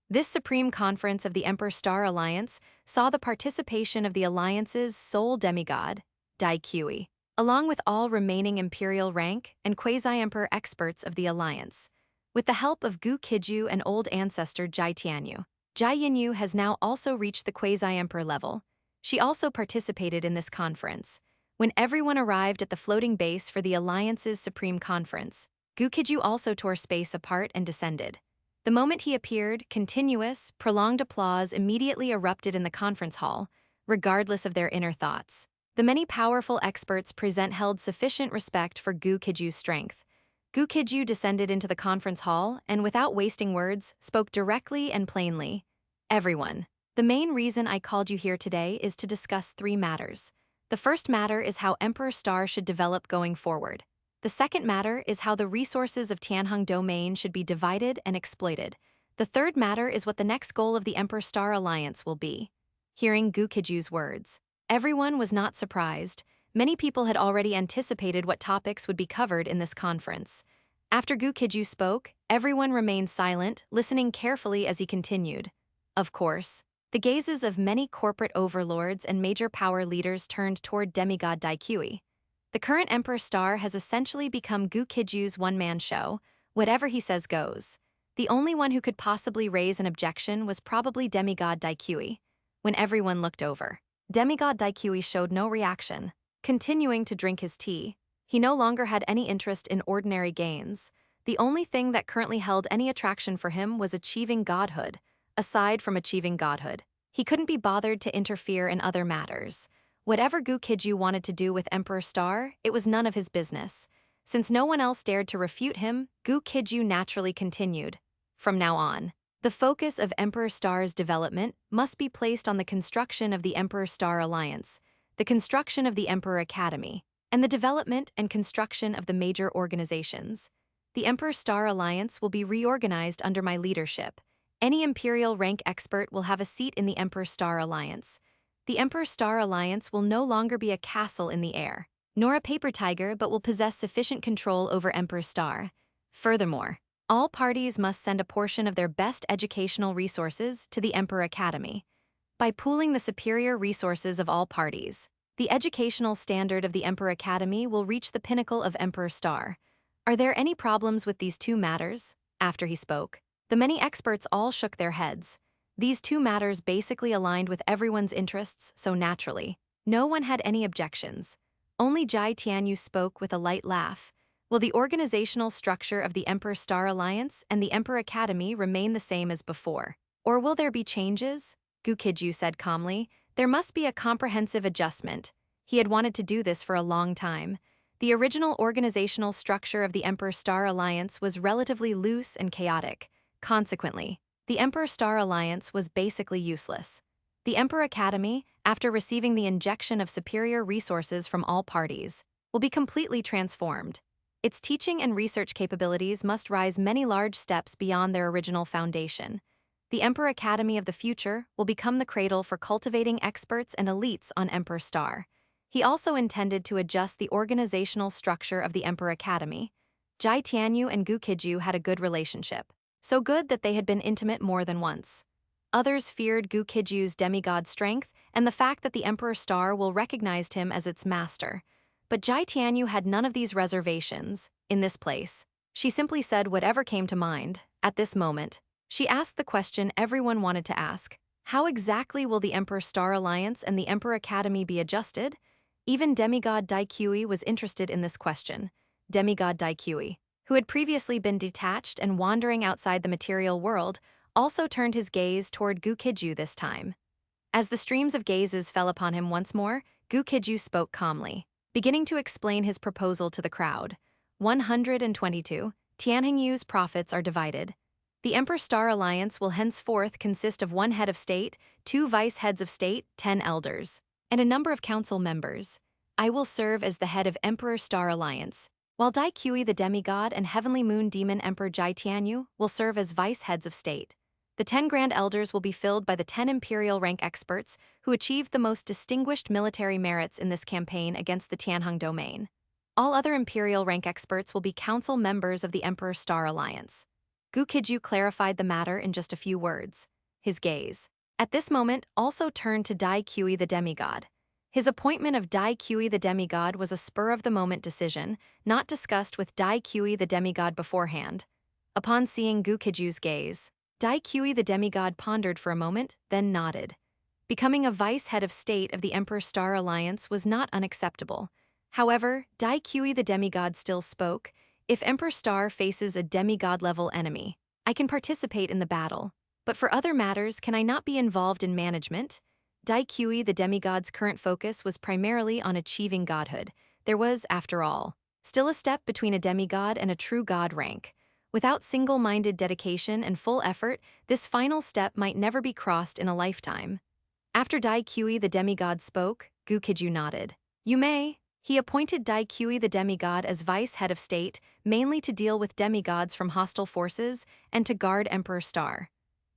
This Supreme Conference of the Emperor Star Alliance saw the participation of the Alliance's sole demigod, Gu Qijue, along with all remaining imperial rank and quasi-emperor experts of the Alliance. With the help of Gu Qijue and old ancestor Jai Tianyu, Jai Yinyu has now also reached the quasi-emperor level. She also participated in this conference. When everyone arrived at the floating base for the Alliance's Supreme Conference, Gu Qijue also tore space apart and descended. The moment he appeared, continuous, prolonged applause immediately erupted in the conference hall, regardless of their inner thoughts. The many powerful experts present held sufficient respect for Gu Qijue's strength. Gu Qijue descended into the conference hall and, without wasting words, spoke directly and plainly. Everyone, the main reason I called you here today is to discuss 3 matters. The first matter is how Emperor Star should develop going forward. The second matter is how the resources of Tianheng domain should be divided and exploited. The third matter is what the next goal of the Emperor Star Alliance will be. Hearing Gu Qijue's words, everyone was not surprised. Many people had already anticipated what topics would be covered in this conference. After Gu Qijue spoke, everyone remained silent, listening carefully as he continued. Of course, the gazes of many corporate overlords and major power leaders turned toward demigod Gu Qijue. The current Emperor Star has essentially become Gu Qijue's one-man show. Whatever he says goes. The only one who could possibly raise an objection was probably demigod Gu Qijue. When everyone looked over, demigod Gu Qijue showed no reaction. Continuing to drink his tea, he no longer had any interest in ordinary gains. The only thing that currently held any attraction for him was achieving godhood. Aside from achieving godhood, he couldn't be bothered to interfere in other matters. Whatever Gu Qijue wanted to do with Emperor Star, it was none of his business. Since no one else dared to refute him, Gu Qijue naturally continued. From now on, the focus of Emperor Star's development must be placed on the construction of the Emperor Star Alliance, the construction of the Emperor Academy, and the development and construction of the major organizations. The Emperor Star Alliance will be reorganized under my leadership. Any imperial rank expert will have a seat in the Emperor Star Alliance. The Emperor Star Alliance will no longer be a castle in the air, nor a paper tiger, but will possess sufficient control over Emperor Star. Furthermore, all parties must send a portion of their best educational resources to the Emperor Academy. By pooling the superior resources of all parties, the educational standard of the Emperor Academy will reach the pinnacle of Emperor Star. Are there any problems with these 2 matters? After he spoke, the many experts all shook their heads. These 2 matters basically aligned with everyone's interests, so naturally, no one had any objections. Only Jai Tianyu spoke with a light laugh. Will the organizational structure of the Emperor Star Alliance and the Emperor Academy remain the same as before? Or will there be changes? Gu Qijue said calmly. There must be a comprehensive adjustment. He had wanted to do this for a long time. The original organizational structure of the Emperor Star Alliance was relatively loose and chaotic. Consequently, the Emperor-Star alliance was basically useless. The Emperor Academy, after receiving the injection of superior resources from all parties, will be completely transformed. Its teaching and research capabilities must rise many large steps beyond their original foundation. The Emperor Academy of the future will become the cradle for cultivating experts and elites on Emperor Star. He also intended to adjust the organizational structure of the Emperor Academy. Gu Tianyu and Gu Qijue had a good relationship, so good that they had been intimate more than once. Others feared Gu Qijue's demigod strength and the fact that the Emperor Star will recognize him as its master. But Gu Tianyu had none of these reservations. In this place, she simply said whatever came to mind. At this moment, she asked the question everyone wanted to ask. How exactly will the Emperor Star Alliance and the Emperor Academy be adjusted? Even demigod Gu Qijue was interested in this question. Demigod Gu Qijue, who had previously been detached and wandering outside the material world, also turned his gaze toward Gu Qijue this time. As the streams of gazes fell upon him once more, Gu Qijue spoke calmly, beginning to explain his proposal to the crowd. 122. Tianhongyu's profits are divided. The Emperor Star Alliance will henceforth consist of 1 head of state, 2 vice heads of state, 10 elders, and a number of council members. I will serve as the head of Emperor Star Alliance, while Gu Qijue the demigod and Heavenly Moon Demon Emperor Gu Tianyu will serve as vice heads of state. The 10 Grand Elders will be filled by the 10 Imperial rank experts who achieved the most distinguished military merits in this campaign against the Tianhong domain. All other Imperial rank experts will be council members of the Emperor Star Alliance. Gu Qijue clarified the matter in just a few words. His gaze, at this moment, also turned to Gu Qijue the demigod. His appointment of Gu Qijue the demigod was a spur-of-the-moment decision, not discussed with Gu Qijue the demigod beforehand. Upon seeing Gu Qijue's gaze, Gu Qijue the demigod pondered for a moment, then nodded. Becoming a vice head of state of the Emperor Star Alliance was not unacceptable. However, Gu Qijue the demigod still spoke. If Emperor Star faces a demigod-level enemy, I can participate in the battle. But for other matters, can I not be involved in management? Gu Qijue the demigod's current focus was primarily on achieving godhood. There was, after all, still a step between a demigod and a true god rank. Without single-minded dedication and full effort, this final step might never be crossed in a lifetime. After Gu Qijue the demigod spoke, Gu Qijue nodded. You may. He appointed Gu Qijue the demigod as vice head of state, mainly to deal with demigods from hostile forces and to guard Emperor Star.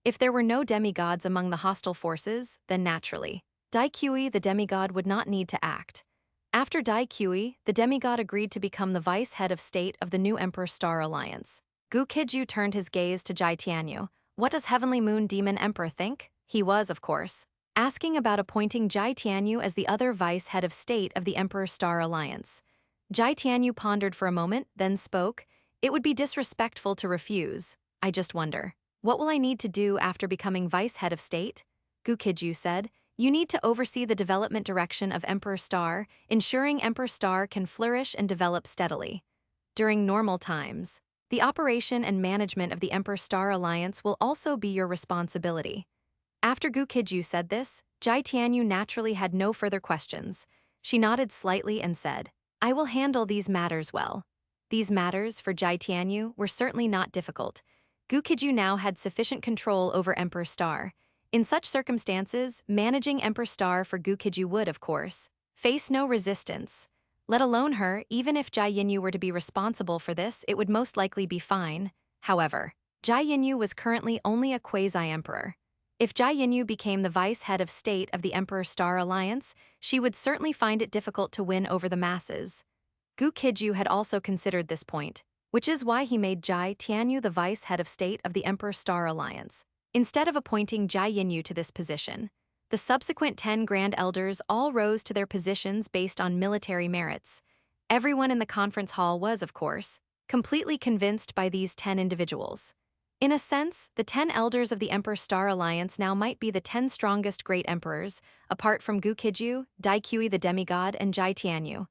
If there were no demigods among the hostile forces, then naturally, Gu Qijue the demigod would not need to act. After Gu Qijue, the demigod agreed to become the vice head of state of the new Emperor Star Alliance. Gu Qijue turned his gaze to Gu Tianyu. What does Heavenly Moon Demon Emperor think? He was, of course, asking about appointing Gu Tianyu as the other vice head of state of the Emperor Star Alliance. Gu Tianyu pondered for a moment, then spoke. It would be disrespectful to refuse. I just wonder, what will I need to do after becoming vice head of state? Gu Qijue said. You need to oversee the development direction of Emperor Star, ensuring Emperor Star can flourish and develop steadily. During normal times, the operation and management of the Emperor Star Alliance will also be your responsibility. After Gu Qijue said this, Gu Tianyu naturally had no further questions. She nodded slightly and said, I will handle these matters well. These matters, for Gu Tianyu, were certainly not difficult. Gu Qijue now had sufficient control over Emperor Star. In such circumstances, managing Emperor Star for Gu Qijue would, of course, face no resistance. Let alone her, even if Gu Yinyu were to be responsible for this, it would most likely be fine. However, Gu Yinyu was currently only a quasi-emperor. If Gu Yinyu became the vice head of state of the Emperor Star Alliance, she would certainly find it difficult to win over the masses. Gu Qijue had also considered this point, which is why he made Gu Tianyu the vice head of state of the Emperor Star Alliance. Instead of appointing Gu Yinyu to this position, the subsequent 10 Grand Elders all rose to their positions based on military merits. Everyone in the conference hall was, of course, completely convinced by these 10 individuals. In a sense, the 10 Elders of the Emperor Star Alliance now might be the 10 strongest Great Emperors, apart from Gu Qijue, Gu Qijue the demigod, and Gu Tianyu.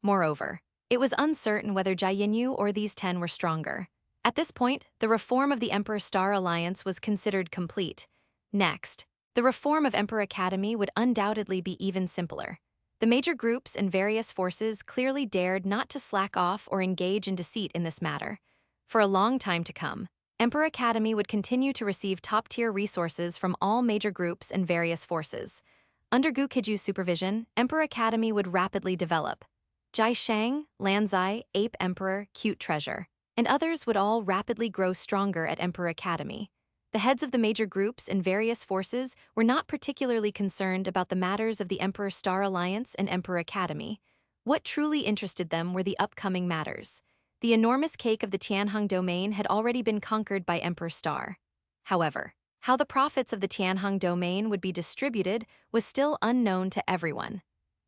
Moreover, it was uncertain whether Gu Yinyu or these 10 were stronger. At this point, the reform of the Emperor Star Alliance was considered complete. Next, the reform of Emperor Academy would undoubtedly be even simpler. The major groups and various forces clearly dared not to slack off or engage in deceit in this matter. For a long time to come, Emperor Academy would continue to receive top-tier resources from all major groups and various forces. Under Gu Qijue's supervision, Emperor Academy would rapidly develop. Jai Shang, Lanzai, Ape Emperor, Cute Treasure, and others would all rapidly grow stronger at Emperor Academy. The heads of the major groups and various forces were not particularly concerned about the matters of the Emperor Star Alliance and Emperor Academy. What truly interested them were the upcoming matters. The enormous cake of the Tianheng domain had already been conquered by Emperor Star. However, how the profits of the Tianheng domain would be distributed was still unknown to everyone.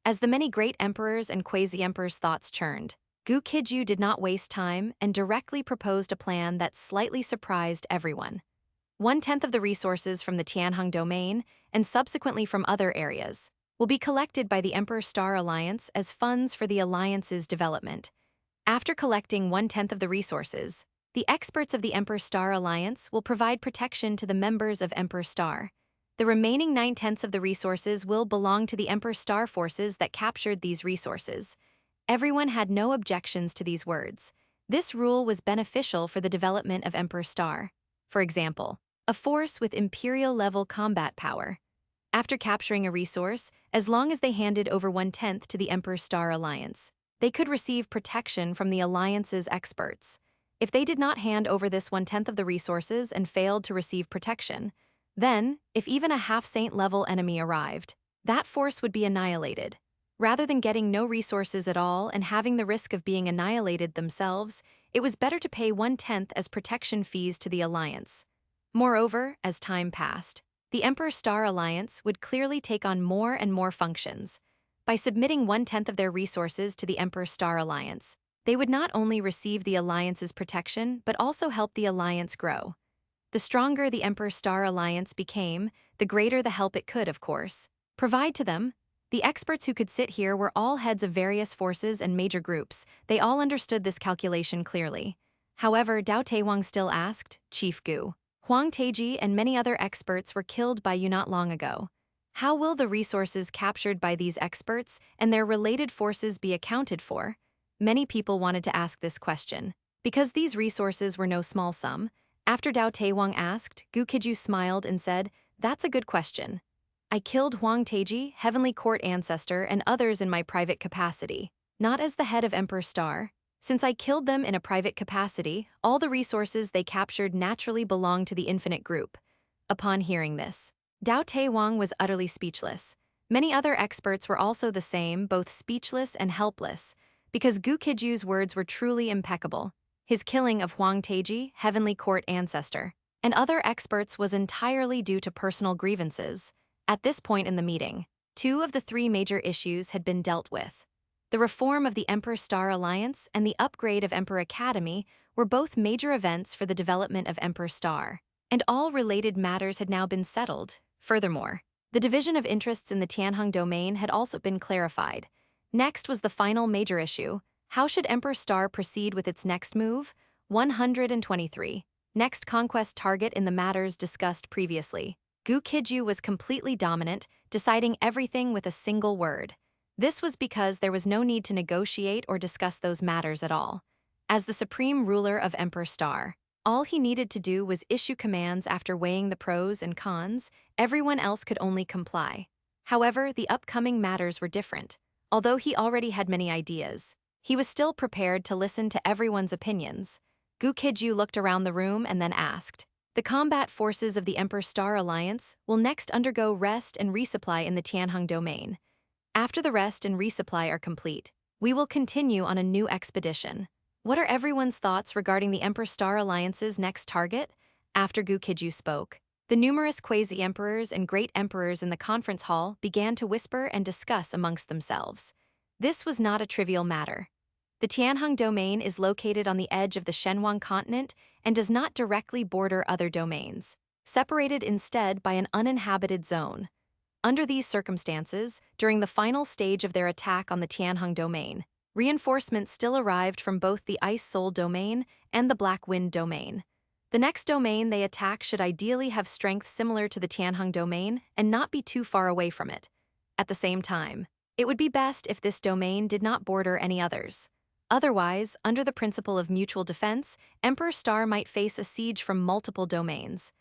As the many great emperors and quasi-emperors' thoughts churned, Gu Qijue did not waste time and directly proposed a plan that slightly surprised everyone. 1/10 of the resources from the Tianheng domain, and subsequently from other areas, will be collected by the Emperor Star Alliance as funds for the alliance's development. After collecting 1/10 of the resources, the experts of the Emperor Star Alliance will provide protection to the members of Emperor Star. The remaining 9/10 of the resources will belong to the Emperor Star forces that captured these resources. Everyone had no objections to these words. This rule was beneficial for the development of Emperor Star. For example, a force with imperial-level combat power. After capturing a resource, as long as they handed over 1/10 to the Emperor Star Alliance, they could receive protection from the Alliance's experts. If they did not hand over this 1/10 of the resources and failed to receive protection, then, if even a half-saint-level enemy arrived, that force would be annihilated. Rather than getting no resources at all and having the risk of being annihilated themselves, it was better to pay 1/10 as protection fees to the Alliance. Moreover, as time passed, the Emperor Star Alliance would clearly take on more and more functions. By submitting 1/10 of their resources to the Emperor Star Alliance, they would not only receive the Alliance's protection but also help the Alliance grow. The stronger the Emperor Star Alliance became, the greater the help it could, of course, provide to them. The experts who could sit here were all heads of various forces and major groups. They all understood this calculation clearly. However, Dao Taiwang still asked, Chief Gu, Huang Teji and many other experts were killed by you not long ago. How will the resources captured by these experts and their related forces be accounted for? Many people wanted to ask this question. Because these resources were no small sum, after Dao Taiwang asked, Gu Qijue smiled and said, "That's a good question. I killed Huang Teji, Heavenly Court ancestor, and others in my private capacity, not as the head of Emperor Star. Since I killed them in a private capacity, all the resources they captured naturally belong to the Infinite Group." Upon hearing this, Dao Taiwang was utterly speechless. Many other experts were also the same, both speechless and helpless, because Gu Qijue's words were truly impeccable. His killing of Huang Teji, Heavenly Court ancestor, and other experts was entirely due to personal grievances. At this point in the meeting, 2 of the 3 major issues had been dealt with. The reform of the Emperor Star Alliance and the upgrade of Emperor Academy were both major events for the development of Emperor Star, and all related matters had now been settled. Furthermore, the division of interests in the Tianheng domain had also been clarified. Next was the final major issue. How should Emperor Star proceed with its next move? 123. Next conquest target in the matters discussed previously. Gu Qijue was completely dominant, deciding everything with a single word. This was because there was no need to negotiate or discuss those matters at all. As the supreme ruler of Emperor Star, all he needed to do was issue commands after weighing the pros and cons. Everyone else could only comply. However, the upcoming matters were different. Although he already had many ideas, he was still prepared to listen to everyone's opinions. Gu Qijue looked around the room and then asked, "The combat forces of the Emperor Star Alliance will next undergo rest and resupply in the Tianheng domain. After the rest and resupply are complete, we will continue on a new expedition. What are everyone's thoughts regarding the Emperor Star Alliance's next target?" After Gu Qijue spoke, the numerous quasi-emperors and great emperors in the conference hall began to whisper and discuss amongst themselves. This was not a trivial matter. The Tianheng domain is located on the edge of the Shenhuang continent and does not directly border other domains, separated instead by an uninhabited zone. Under these circumstances, during the final stage of their attack on the Tianheng domain, reinforcements still arrived from both the Ice Soul domain and the Black Wind domain. The next domain they attack should ideally have strength similar to the Tianheng domain and not be too far away from it. At the same time, it would be best if this domain did not border any others. Otherwise, under the principle of mutual defense, Emperor Star might face a siege from multiple domains.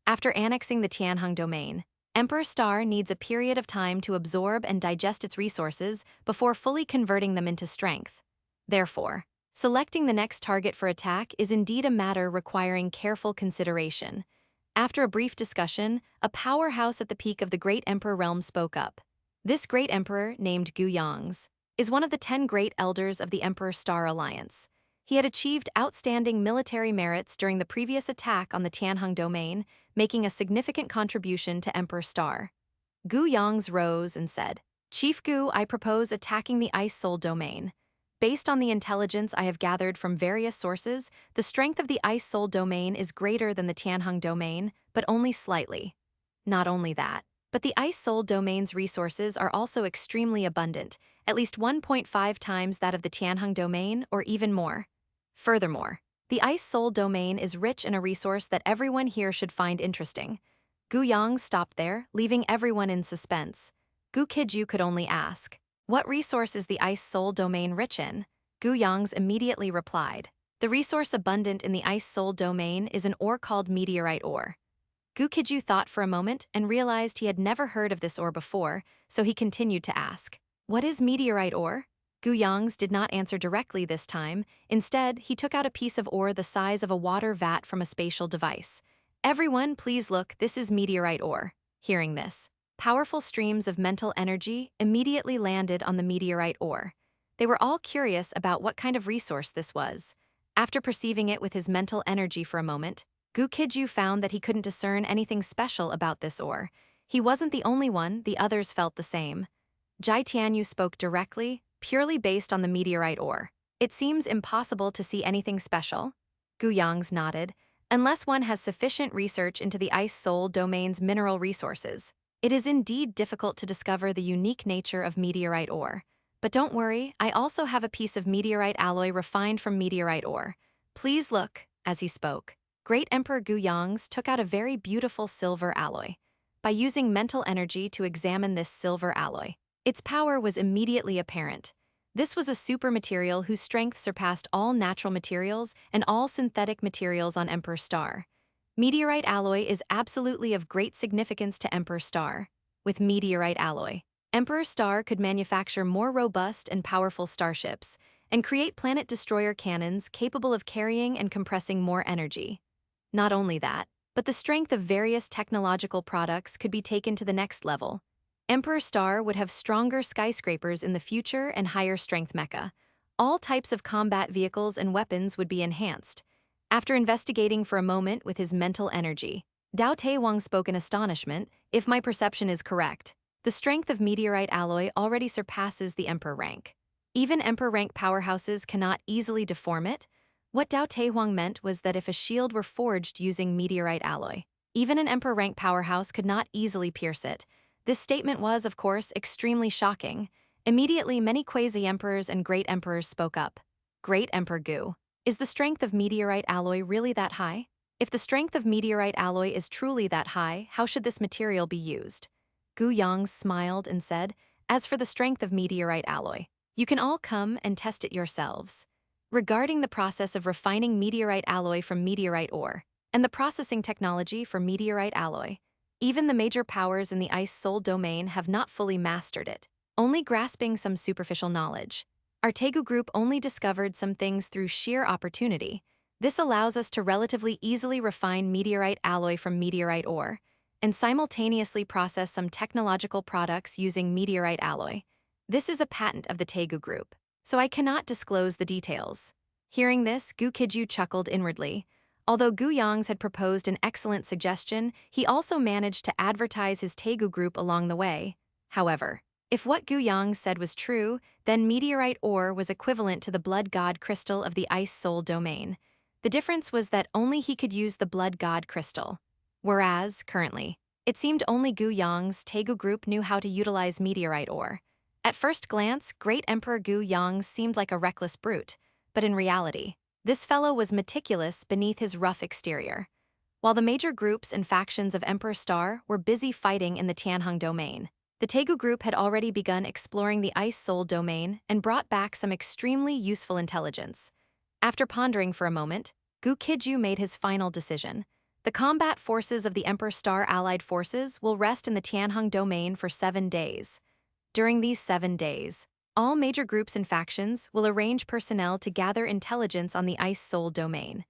After annexing the Tianheng domain, Emperor Star needs a period of time to absorb and digest its resources before fully converting them into strength. Therefore, selecting the next target for attack is indeed a matter requiring careful consideration. After a brief discussion, a powerhouse at the peak of the Great Emperor realm spoke up. This Great Emperor, named Gu Qijue, is one of the 10 great elders of the Emperor Star Alliance. He had achieved outstanding military merits during the previous attack on the Tianheng domain, making a significant contribution to Emperor Star. Gu Qijue rose and said, "Chief Gu, I propose attacking the Ice Soul domain. Based on the intelligence I have gathered from various sources, the strength of the Ice Soul domain is greater than the Tianheng domain, but only slightly. Not only that, but the Ice Soul domain's resources are also extremely abundant, at least 1.5 times that of the Tianheng domain, or even more. Furthermore, the Ice Soul domain is rich in a resource that everyone here should find interesting." Gu Qijue stopped there, leaving everyone in suspense. Gu Qijue could only ask, "What resource is the Ice Soul domain rich in?" Gu Qijue immediately replied, "The resource abundant in the Ice Soul domain is an ore called meteorite ore." Gu Qijue thought for a moment and realized he had never heard of this ore before, so he continued to ask, "What is meteorite ore?" Gu Qijue did not answer directly this time. Instead, he took out a piece of ore the size of a water vat from a spatial device. "Everyone, please look, this is meteorite ore." Hearing this, powerful streams of mental energy immediately landed on the meteorite ore. They were all curious about what kind of resource this was. After perceiving it with his mental energy for a moment, Gu Qijue found that he couldn't discern anything special about this ore. He wasn't the only one, the others felt the same. Jai Tianyu spoke directly, purely based on the meteorite ore. "It seems impossible to see anything special." Gu Qijue nodded. "Unless one has sufficient research into the Ice Soul domain's mineral resources, it is indeed difficult to discover the unique nature of meteorite ore. But don't worry, I also have a piece of meteorite alloy refined from meteorite ore. Please look." As he spoke, Great Emperor Gu Qijue took out a very beautiful silver alloy. By using mental energy to examine this silver alloy, its power was immediately apparent. This was a super material whose strength surpassed all natural materials and all synthetic materials on Emperor Star. Meteorite alloy is absolutely of great significance to Emperor Star. With meteorite alloy, Emperor Star could manufacture more robust and powerful starships and create planet destroyer cannons capable of carrying and compressing more energy. Not only that, but the strength of various technological products could be taken to the next level. Emperor Star would have stronger skyscrapers in the future and higher strength mecha. All types of combat vehicles and weapons would be enhanced. After investigating for a moment with his mental energy, Dao Taiwang spoke in astonishment. "If my perception is correct, the strength of meteorite alloy already surpasses the Emperor rank. Even Emperor rank powerhouses cannot easily deform it." What Dao Taiwang meant was that if a shield were forged using meteorite alloy, even an Emperor rank powerhouse could not easily pierce it. This statement was, of course, extremely shocking. Immediately, many quasi-emperors and great emperors spoke up. "Great Emperor Gu, is the strength of meteorite alloy really that high? If the strength of meteorite alloy is truly that high, how should this material be used?" Gu Qijue smiled and said, "As for the strength of meteorite alloy, you can all come and test it yourselves. Regarding the process of refining meteorite alloy from meteorite ore, and the processing technology for meteorite alloy, even the major powers in the Ice Soul domain have not fully mastered it, only grasping some superficial knowledge. Our Tegu group only discovered some things through sheer opportunity. This allows us to relatively easily refine meteorite alloy from meteorite ore, and simultaneously process some technological products using meteorite alloy. This is a patent of the Tegu group, so I cannot disclose the details." Hearing this, Gu Qijue chuckled inwardly. Although Gu Qijue had proposed an excellent suggestion, he also managed to advertise his Tegu group along the way. However, if what Gu Qijue said was true, then meteorite ore was equivalent to the blood god crystal of the Ice Soul domain. The difference was that only he could use the blood god crystal. Whereas, currently, it seemed only Gu Qijunge's Tegu group knew how to utilize meteorite ore. At first glance, Great Emperor Gu Qijue seemed like a reckless brute, but in reality, this fellow was meticulous beneath his rough exterior. While the major groups and factions of Emperor Star were busy fighting in the Tianheng domain, The Tegu group had already begun exploring the Ice Soul domain and brought back some extremely useful intelligence. After pondering for a moment, Gu Qijue made his final decision. The combat forces of the Emperor Star Allied Forces will rest in the Tianheng domain for 7 days. During these 7 days, all major groups and factions will arrange personnel to gather intelligence on the Ice Soul domain.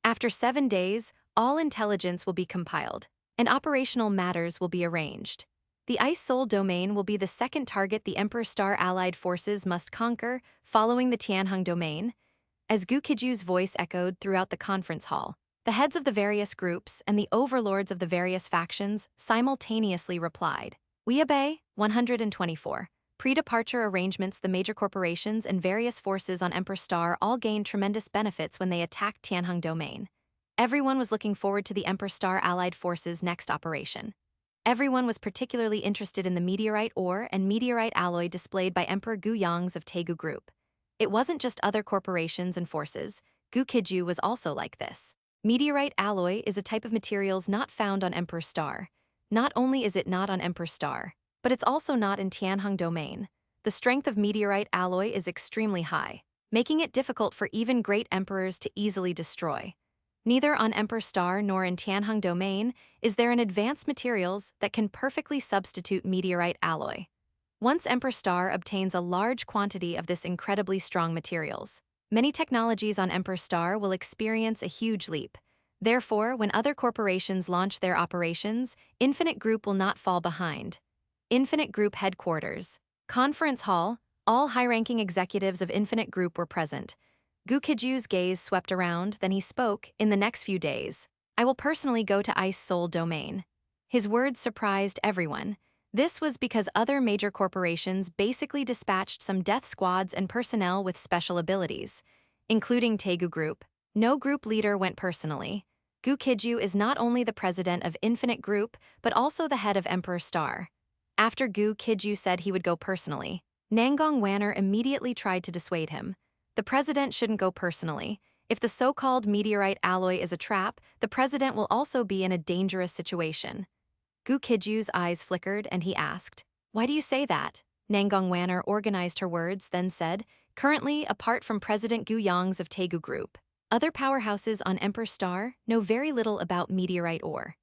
After 7 days, all intelligence will be compiled, and operational matters will be arranged. The Ice Soul domain will be the second target the Emperor Star Allied Forces must conquer, following the Tianheng domain. As Gu Qijue's voice echoed throughout the conference hall, the heads of the various groups and the overlords of the various factions simultaneously replied. We obey. 124. Pre-departure arrangements. The major corporations and various forces on Emperor Star all gained tremendous benefits when they attacked Tianheng domain. Everyone was looking forward to the Emperor Star Allied Forces' next operation. Everyone was particularly interested in the meteorite ore and meteorite alloy displayed by Emperor Gu Yang's of Tegu Group. It wasn't just other corporations and forces. Gu Qijue was also like this. Meteorite alloy is a type of materials not found on Emperor Star. Not only is it not on Emperor Star, but it's also not in Tianheng domain. The strength of meteorite alloy is extremely high, making it difficult for even great emperors to easily destroy. Neither on Emperor Star nor in Tianheng domain is there an advanced materials that can perfectly substitute meteorite alloy. Once Emperor Star obtains a large quantity of this incredibly strong materials, many technologies on Emperor Star will experience a huge leap. Therefore, when other corporations launch their operations, Infinite Group will not fall behind. Infinite Group Headquarters. Conference Hall. All high-ranking executives of Infinite Group were present. Gu Qijue's gaze swept around, then he spoke. In the next few days, I will personally go to Ice Soul domain. His words surprised everyone. This was because other major corporations basically dispatched some death squads and personnel with special abilities, including Tegu Group. No group leader went personally. Gu Qijue is not only the president of Infinite Group, but also the head of Emperor Star. After Gu Qijue said he would go personally, Nangong Wanner immediately tried to dissuade him. The president shouldn't go personally. If the so-called meteorite alloy is a trap, the president will also be in a dangerous situation. Gu Qijue's eyes flickered and he asked, "Why do you say that?" Nangong Wanner organized her words, then said, "Currently, apart from President Gu Yang's of Tegu Group, other powerhouses on Emperor Star know very little about meteorite ore.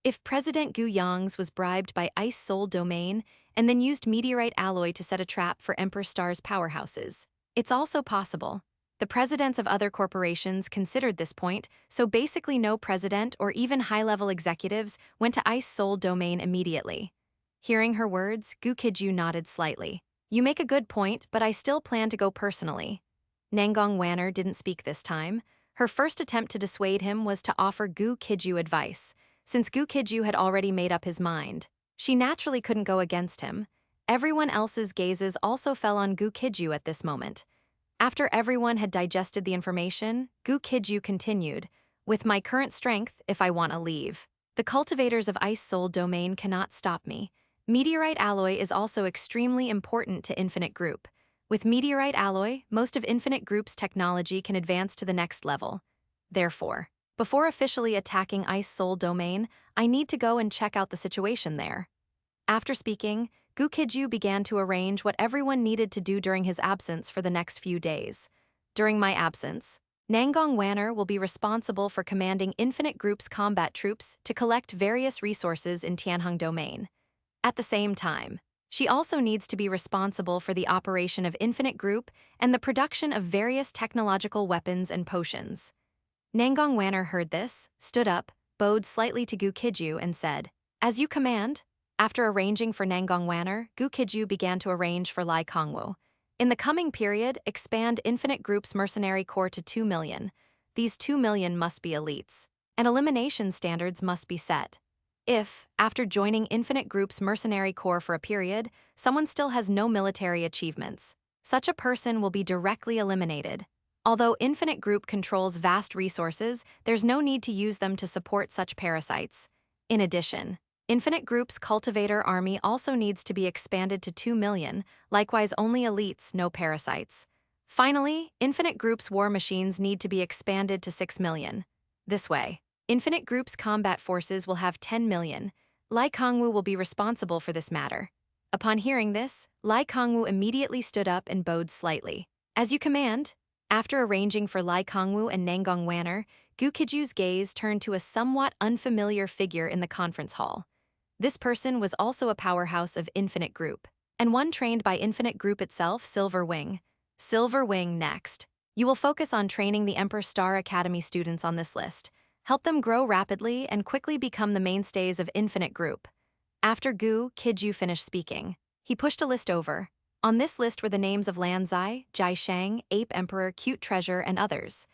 If President Gu Yang's was bribed by Ice Soul domain and then used meteorite alloy to set a trap for Emperor Star's powerhouses, it's also possible. The presidents of other corporations considered this point, so basically no president or even high-level executives went to Ice Soul domain immediately." Hearing her words, Gu Qijue nodded slightly. "You make a good point, but I still plan to go personally." Nangong Wanner didn't speak this time. Her first attempt to dissuade him was to offer Gu Qijue advice. Since Gu Qijue had already made up his mind, she naturally couldn't go against him. Everyone else's gazes also fell on Gu Qijue at this moment. After everyone had digested the information, Gu Qijue continued, "With my current strength, if I want to leave, the cultivators of Ice Soul domain cannot stop me. Meteorite alloy is also extremely important to Infinite Group. With meteorite alloy, most of Infinite Group's technology can advance to the next level. Therefore, before officially attacking Ice Soul domain, I need to go and check out the situation there." After speaking, Gu Qijue began to arrange what everyone needed to do during his absence for the next few days. "During my absence, Nangong Wanner will be responsible for commanding Infinite Group's combat troops to collect various resources in Tianheng domain. At the same time, she also needs to be responsible for the operation of Infinite Group and the production of various technological weapons and potions." Nangong Wanner heard this, stood up, bowed slightly to Gu Qijue and said, "As you command." After arranging for Nangong Wanner, Gu Qijue began to arrange for Lai Kongwu. In the coming period, expand Infinite Group's mercenary corps to 2 million. These 2 million must be elites, and elimination standards must be set. If, after joining Infinite Group's mercenary corps for a period, someone still has no military achievements, such a person will be directly eliminated. Although Infinite Group controls vast resources, there's no need to use them to support such parasites. In addition, Infinite Group's cultivator army also needs to be expanded to 2 million, likewise only elites, no parasites. Finally, Infinite Group's war machines need to be expanded to 6 million. This way, Infinite Group's combat forces will have 10 million. Lai Kongwu will be responsible for this matter. Upon hearing this, Lai Kongwu immediately stood up and bowed slightly. As you command. After arranging for Lai Kongwu and Nangong Wanner, Gu Qijue's gaze turned to a somewhat unfamiliar figure in the conference hall. This person was also a powerhouse of Infinite Group, and one trained by Infinite Group itself, Silver Wing. Silver Wing next. You will focus on training the Emperor Star Academy students on this list. Help them grow rapidly and quickly become the mainstays of Infinite Group. After Gu Qijue finished speaking, he pushed a list over. On this list were the names of Lan Zai, Jai Shang, Ape Emperor, Cute Treasure, and others.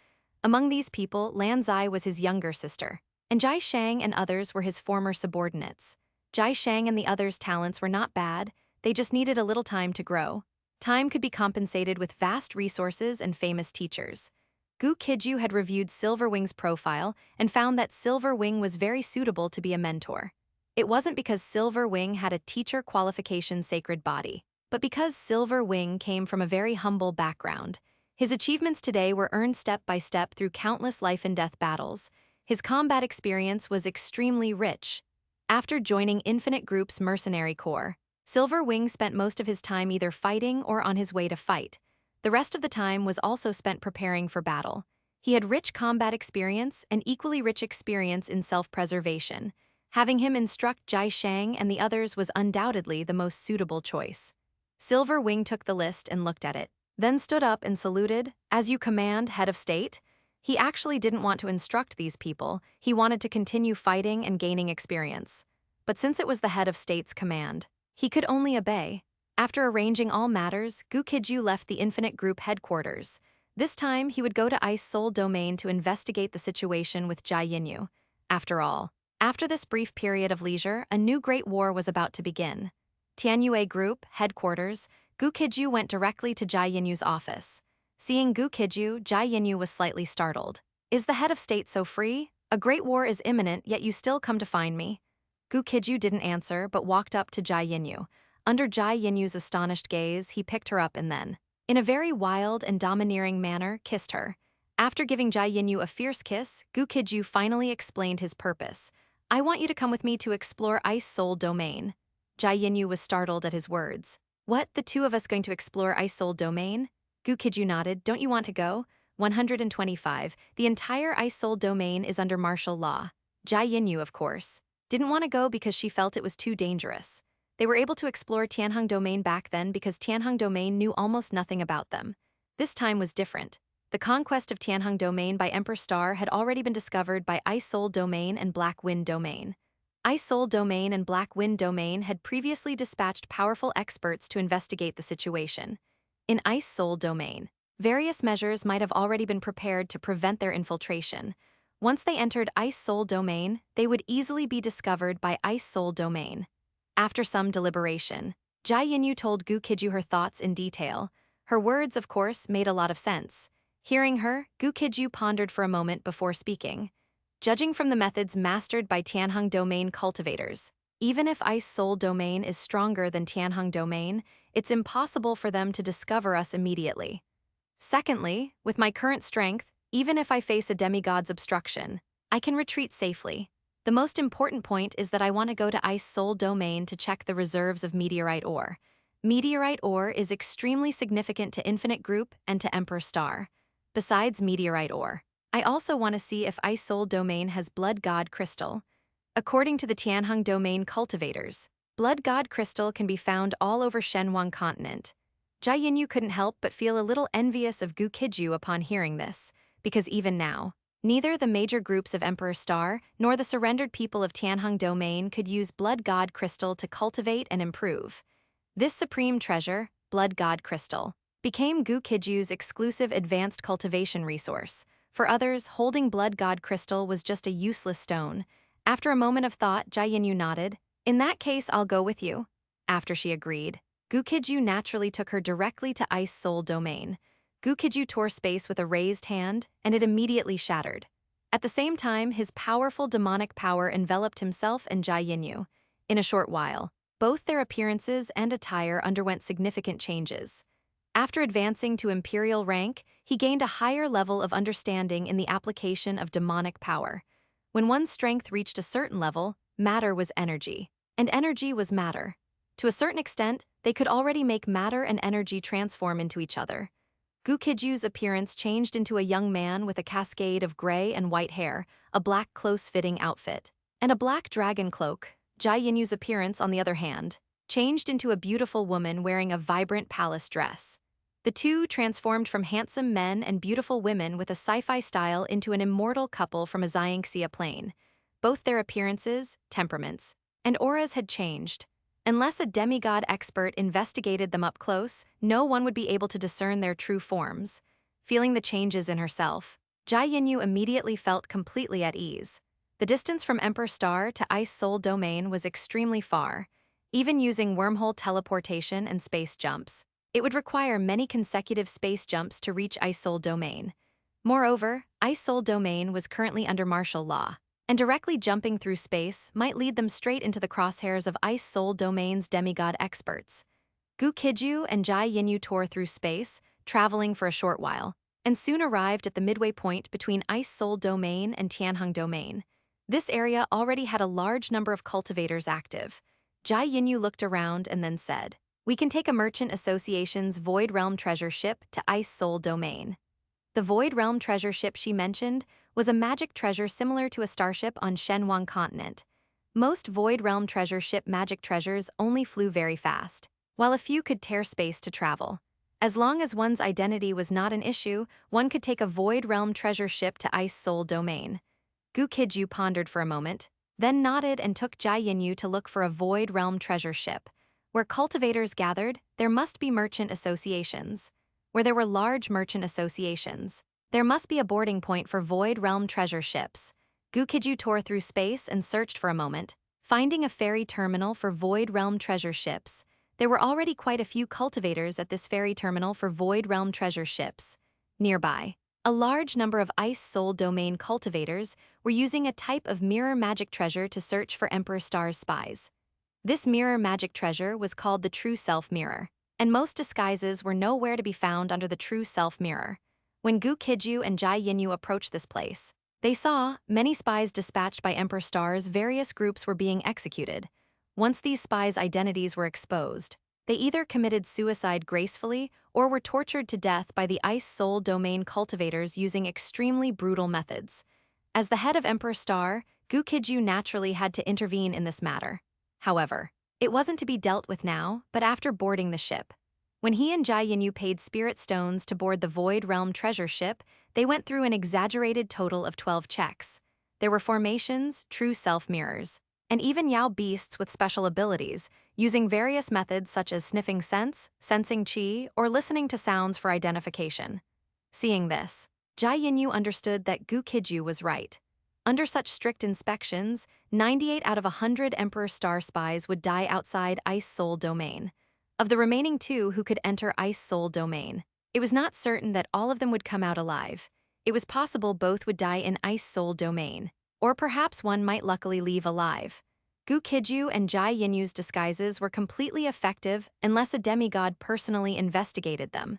Among these people, Lan Zai was his younger sister, and Jai Shang and others were his former subordinates. Jai Shang and the others' talents were not bad, they just needed a little time to grow. Time could be compensated with vast resources and famous teachers. Gu Qijue had reviewed Silver Wing's profile and found that Silver Wing was very suitable to be a mentor. It wasn't because Silver Wing had a teacher qualification sacred body, but because Silver Wing came from a very humble background. His achievements today were earned step by step through countless life and death battles. His combat experience was extremely rich. After joining Infinite Group's mercenary corps, Silver Wing spent most of his time either fighting or on his way to fight. The rest of the time was also spent preparing for battle. He had rich combat experience and equally rich experience in self-preservation. Having him instruct Jai Shang and the others was undoubtedly the most suitable choice. Silver Wing took the list and looked at it, then stood up and saluted. As you command, head of state. He actually didn't want to instruct these people, he wanted to continue fighting and gaining experience. But since it was the head of state's command, he could only obey. After arranging all matters, Gu Qijue left the Infinite Group headquarters. This time, he would go to Ice Soul Domain to investigate the situation with Jai Yinyu. After all, after this brief period of leisure, a new great war was about to begin. Tianyue Group, headquarters, Gu Qijue went directly to Jai Yinyu's office. Seeing Gu Qijue, Jai Yinyu was slightly startled. Is the head of state so free? A great war is imminent, yet you still come to find me. Gu Qijue didn't answer, but walked up to Jai Yinyu. Under Jai Yinyu's astonished gaze, he picked her up and then, in a very wild and domineering manner, kissed her. After giving Jai Yinyu a fierce kiss, Gu Qijue finally explained his purpose. I want you to come with me to explore Ice Soul Domain. Jai Yinyu was startled at his words. What, the two of us going to explore Ice Soul Domain? Gu Qijue nodded. Don't you want to go? 125. The entire Ice Soul Domain is under martial law. Jai Yinyu, of course, didn't want to go because she felt it was too dangerous. They were able to explore Tianheng Domain back then because Tianheng Domain knew almost nothing about them. This time was different. The conquest of Tianheng Domain by Emperor Star had already been discovered by Ice Soul Domain and Black Wind Domain. Ice Soul Domain and Black Wind Domain had previously dispatched powerful experts to investigate the situation. In Ice Soul Domain, various measures might have already been prepared to prevent their infiltration. Once they entered Ice Soul Domain, they would easily be discovered by Ice Soul Domain. After some deliberation, Jai Yinyu told Gu Qijue her thoughts in detail. Her words, of course, made a lot of sense. Hearing her, Gu Qijue pondered for a moment before speaking. Judging from the methods mastered by Tianheng Domain cultivators, even if Ice Soul Domain is stronger than Tianheng Domain, it's impossible for them to discover us immediately. Secondly, with my current strength, even if I face a demigod's obstruction, I can retreat safely. The most important point is that I want to go to Ice Soul Domain to check the reserves of meteorite ore. Meteorite ore is extremely significant to Infinite Group and to Emperor Star. Besides meteorite ore, I also want to see if Ice Soul Domain has Blood God Crystal. According to the Tianheng Domain cultivators, Blood God Crystal can be found all over Shenhuang continent. Jai Yinyu couldn't help but feel a little envious of Gu Qijue upon hearing this, because even now, neither the major groups of Emperor Star nor the surrendered people of Tianheng Domain could use Blood God Crystal to cultivate and improve. This supreme treasure, Blood God Crystal, became Gu Qijue's exclusive advanced cultivation resource. For others, holding Blood God Crystal was just a useless stone. After a moment of thought, Jai Yinyu nodded. In that case, I'll go with you. After she agreed, Gu Qijue naturally took her directly to Ice Soul Domain. Gu Qijue tore space with a raised hand, and it immediately shattered. At the same time, his powerful demonic power enveloped himself and Jai Yinyu. In a short while, both their appearances and attire underwent significant changes. After advancing to imperial rank, he gained a higher level of understanding in the application of demonic power. When one's strength reached a certain level, matter was energy, and energy was matter. To a certain extent, they could already make matter and energy transform into each other. Gu Qijue's appearance changed into a young man with a cascade of gray and white hair, a black close-fitting outfit, and a black dragon cloak. Jia Yinyu's appearance, on the other hand, changed into a beautiful woman wearing a vibrant palace dress. The two transformed from handsome men and beautiful women with a sci-fi style into an immortal couple from a Xianxia plane. Both their appearances, temperaments, and auras had changed. Unless a demigod expert investigated them up close, no one would be able to discern their true forms. Feeling the changes in herself, Jia Yinyu immediately felt completely at ease. The distance from Emperor Star to Ice Soul Domain was extremely far. Even using wormhole teleportation and space jumps, it would require many consecutive space jumps to reach Ice Soul Domain. Moreover, Ice Soul Domain was currently under martial law, and directly jumping through space might lead them straight into the crosshairs of Ice Soul Domain's demigod experts. Gu Qijue and Jia Yinyu tore through space, traveling for a short while, and soon arrived at the midway point between Ice Soul Domain and Tianheng Domain. This area already had a large number of cultivators active. Jia Yinyu looked around and then said, "We can take a Merchant Association's Void Realm treasure ship to Ice Soul Domain." The Void Realm treasure ship she mentioned was a magic treasure similar to a starship on Shenhuang continent. Most Void Realm treasure ship magic treasures only flew very fast, while a few could tear space to travel. As long as one's identity was not an issue, one could take a Void Realm treasure ship to Ice Soul Domain. Gu Qijue pondered for a moment, then nodded and took Jia Yinyu to look for a Void Realm treasure ship. Where cultivators gathered, there must be merchant associations. Where there were large merchant associations, there must be a boarding point for Void Realm treasure ships. Gu Qijue tore through space and searched for a moment, finding a ferry terminal for Void Realm treasure ships. There were already quite a few cultivators at this ferry terminal for Void Realm treasure ships. Nearby, a large number of Ice Soul Domain cultivators were using a type of mirror magic treasure to search for Emperor Star's spies. This mirror magic treasure was called the True Self Mirror, and most disguises were nowhere to be found under the True Self Mirror. When Gu Qijue and Jia Yinyu approached this place, they saw many spies dispatched by Emperor Star's various groups were being executed. Once these spies' identities were exposed, they either committed suicide gracefully or were tortured to death by the Ice Soul Domain cultivators using extremely brutal methods. As the head of Emperor Star, Gu Qijue naturally had to intervene in this matter. However, it wasn't to be dealt with now, but after boarding the ship. When he and Jia Yinyu paid spirit stones to board the Void Realm treasure ship, they went through an exaggerated total of 12 checks. There were formations, true self mirrors, and even Yao beasts with special abilities, using various methods such as sniffing scents, sensing qi, or listening to sounds for identification. Seeing this, Jia Yinyu understood that Gu Qijue was right. Under such strict inspections, 98 out of 100 Emperor Star spies would die outside Ice Soul Domain. Of the remaining 2 who could enter Ice Soul Domain, it was not certain that all of them would come out alive. It was possible both would die in Ice Soul Domain, or perhaps one might luckily leave alive. Gu Qijue and Jia Yinyu's disguises were completely effective unless a demigod personally investigated them.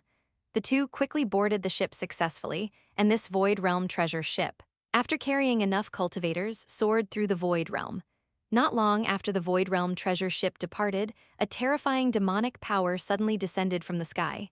The two quickly boarded the ship successfully, and this Void Realm treasure ship, after carrying enough cultivators, soared through the Void Realm. Not long after the Void Realm treasure ship departed, a terrifying demonic power suddenly descended from the sky.